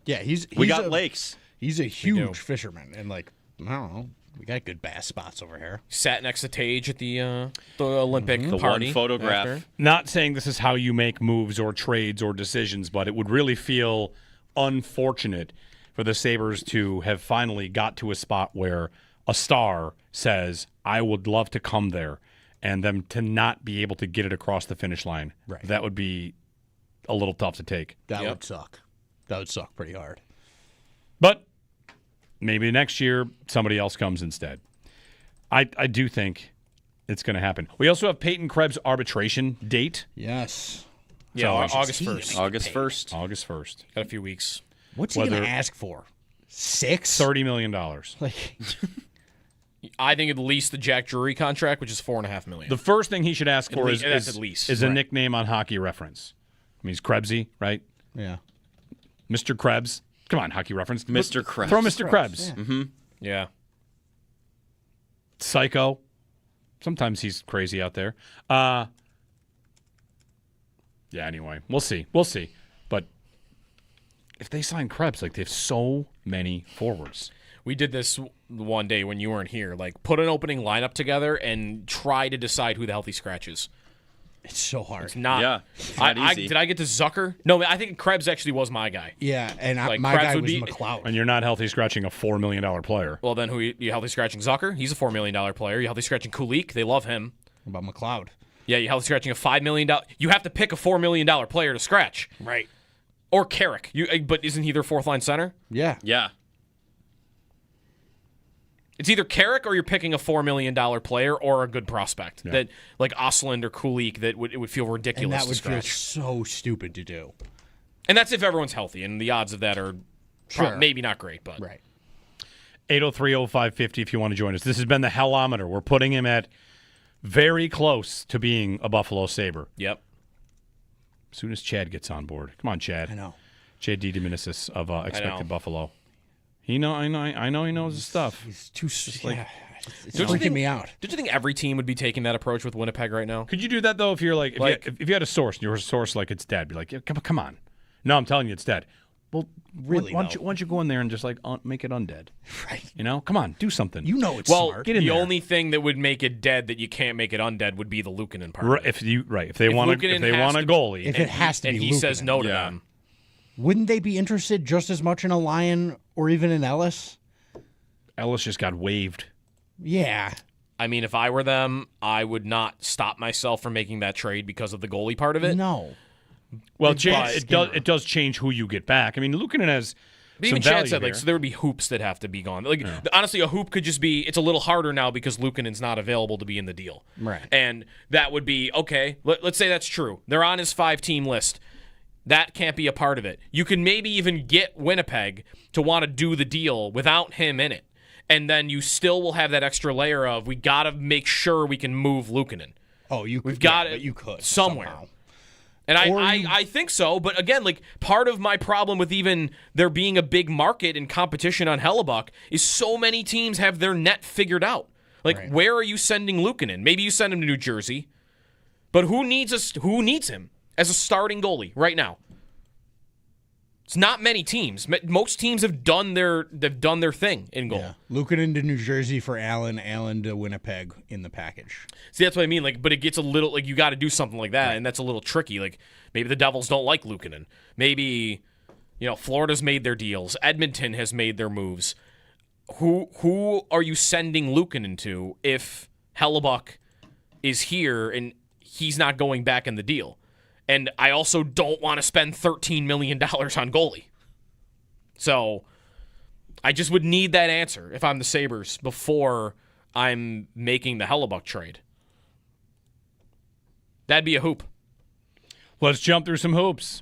Yeah, we got lakes. He's a huge fisherman, and like, I don't know, we got good bass spots over here. Sat next to Tage at the Olympic the party. One photograph. After. Not saying this is how you make moves or trades or decisions, but it would really feel unfortunate for the Sabres to have finally got to a spot where a star says, I would love to come there, and them to not be able to get it across the finish line. Right. That would be a little tough to take. That would suck. That would suck pretty hard. But maybe next year somebody else comes instead. I do think it's going to happen. We also have Peyton Krebs' arbitration date. Yes. Yeah, August 1st. August 1st. August 1st. Got a few weeks. What's he going to ask for? $30 million. Like, I think at least the Jack Drury contract, which is $4.5 million. The first thing he should ask for is at least a nickname on Hockey Reference. I mean, he's Krebsy, right? Yeah. Mr. Krebs. Come on, Hockey Reference. Mr. Krebs. Throw Mr. Krebs. Yeah. Mm-hmm. Yeah. Psycho. Sometimes he's crazy out there. Yeah, anyway. We'll see. But if they sign Krebs, like, they have so many forwards. We did this one day when you weren't here. Like, put an opening lineup together and try to decide who the healthy scratch is. It's so hard. It's not. Yeah, it's not easy. Did I get to Zucker? No, I think Krebs actually was my guy. Yeah, and Like, my Krebs guy would was be- McLeod. And you're not healthy scratching a $4 million player. Well, then who you healthy scratching Zucker? He's a $4 million player. You healthy scratching Kulik? They love him. What about McLeod? Yeah, you healthy scratching a $5 million. You have to pick a $4 million player to scratch. Right. Or Carrick. But isn't he their fourth line center? Yeah. Yeah. It's either Carrick or you're picking a $4 million player or a good prospect that like Osland or Kulik that it would feel ridiculous And that to would feel scratch. so stupid to do. And that's if everyone's healthy, and the odds of that are maybe not great, but right. 803-0550 if you want to join us. This has been the Hellometer. We're putting him at very close to being a Buffalo Sabre. Yep. As soon as Chad gets on board. Come on, Chad. I know. Chad DiDomenicis of Expected Buffalo. I know he knows his stuff. He's too like, it's freaking me out. Don't you think every team would be taking that approach with Winnipeg right now? Could you do that though if you're like if you had a source and your source like it's dead? Be like, yeah, come on. No, I'm telling you it's dead. Well, Really, why don't you go in there and just like make it undead? Right. You know, come on, do something. You know it's Well, smart. Get in the there. only thing that would make it dead that you can't make it undead would be the Luukkonen part. Right, if they want a goalie, If it has to be and he says Luukkonen. no to Yeah. them. Wouldn't they be interested just as much in a Lion or even in Ellis? Ellis just got waived. Yeah. I mean, if I were them, I would not stop myself from making that trade because of the goalie part of it. No. Well, But it does change who you get back. I mean, Luukkonen has But some even Chad value said, like, here. so there would be hoops that have to be gone. Like, honestly, a hoop could just be, it's a little harder now because Luukkonen's not available to be in the deal. Right. And that would be, okay, let's say that's true. They're on his 5-team list. That can't be a part of it. You can maybe even get Winnipeg to want to do the deal without him in it. And then you still will have that extra layer of, we got to make sure we can move Luukkonen. Oh, We've got but you could somewhere. somehow. And Or I think so, but again, like part of my problem with even there being a big market and competition on Hellebuck is so many teams have their net figured out. Like, where are you sending Luukkonen? Maybe you send him to New Jersey, but who needs him as a starting goalie right now? It's not many teams. Most teams have done their thing in goal. Yeah. Luukkonen to New Jersey for Allen to Winnipeg in the package. See, that's what I mean. Like, but it gets a little like you got to do something like that, and that's a little tricky. Like, maybe the Devils don't like Luukkonen. Maybe, Florida's made their deals. Edmonton has made their moves. Who are you sending Luukkonen to if Hellebuck is here and he's not going back in the deal? And I also don't want to spend $13 million on goalie. So I just would need that answer if I'm the Sabres before I'm making the Hellebuck trade. That'd be a hoop. Let's jump through some hoops.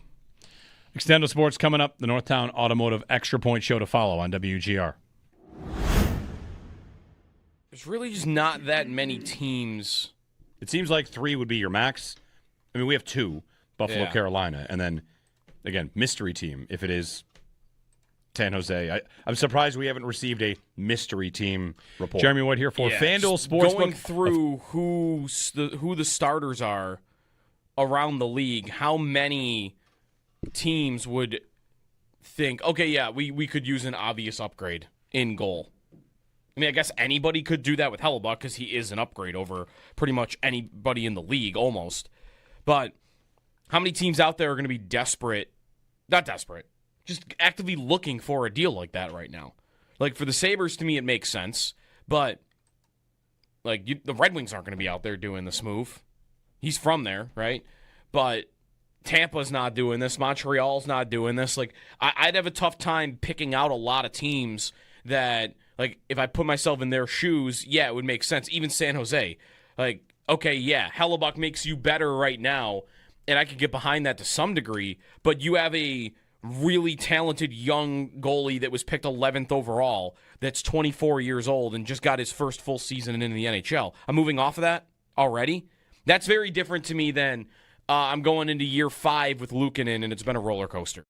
Extendo Sports coming up. The Northtown Automotive Extra Point Show to follow on WGR. There's really just not that many teams. It seems like 3 would be your max. I mean, we have 2. Buffalo, Yeah. Carolina, and then, again, mystery team if it is San Jose. I'm surprised we haven't received a mystery team report. Jeremy Wood here for FanDuel Sportsbook. Going through who the starters are around the league, how many teams would think, okay, yeah, we could use an obvious upgrade in goal? I mean, I guess anybody could do that with Hellebuck because he is an upgrade over pretty much anybody in the league almost. But how many teams out there are going to be not desperate, just actively looking for a deal like that right now? Like, for the Sabres, to me, it makes sense. But, like, the Red Wings aren't going to be out there doing this move. He's from there, right? But Tampa's not doing this. Montreal's not doing this. Like, I'd have a tough time picking out a lot of teams that, like, if I put myself in their shoes, yeah, it would make sense. Even San Jose. Like, okay, yeah, Hellebuck makes you better right now, and I could get behind that to some degree, but you have a really talented young goalie that was picked 11th overall that's 24 years old and just got his first full season in the NHL. I'm moving off of that already. That's very different to me than I'm going into year 5 with Luukkonen, and it's been a roller coaster.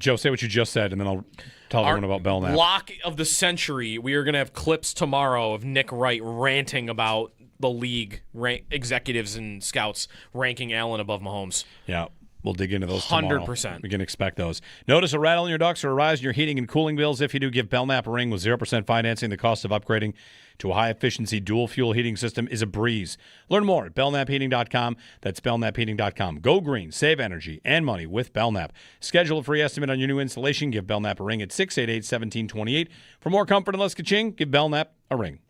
Joe, say what you just said, and then I'll tell everyone about Belknap. Lock of the century. We are going to have clips tomorrow of Nick Wright ranting about the league executives and scouts ranking Allen above Mahomes. Yeah. We'll dig into those tomorrow. 100%. We can expect those. Notice a rattle in your ducts or a rise in your heating and cooling bills? If you do, give Belknap a ring with 0% financing. The cost of upgrading to a high-efficiency dual-fuel heating system is a breeze. Learn more at belknapheating.com. That's belknapheating.com. Go green, save energy and money with Belknap. Schedule a free estimate on your new installation. Give Belknap a ring at 688-1728. For more comfort and less ka-ching, give Belknap a ring.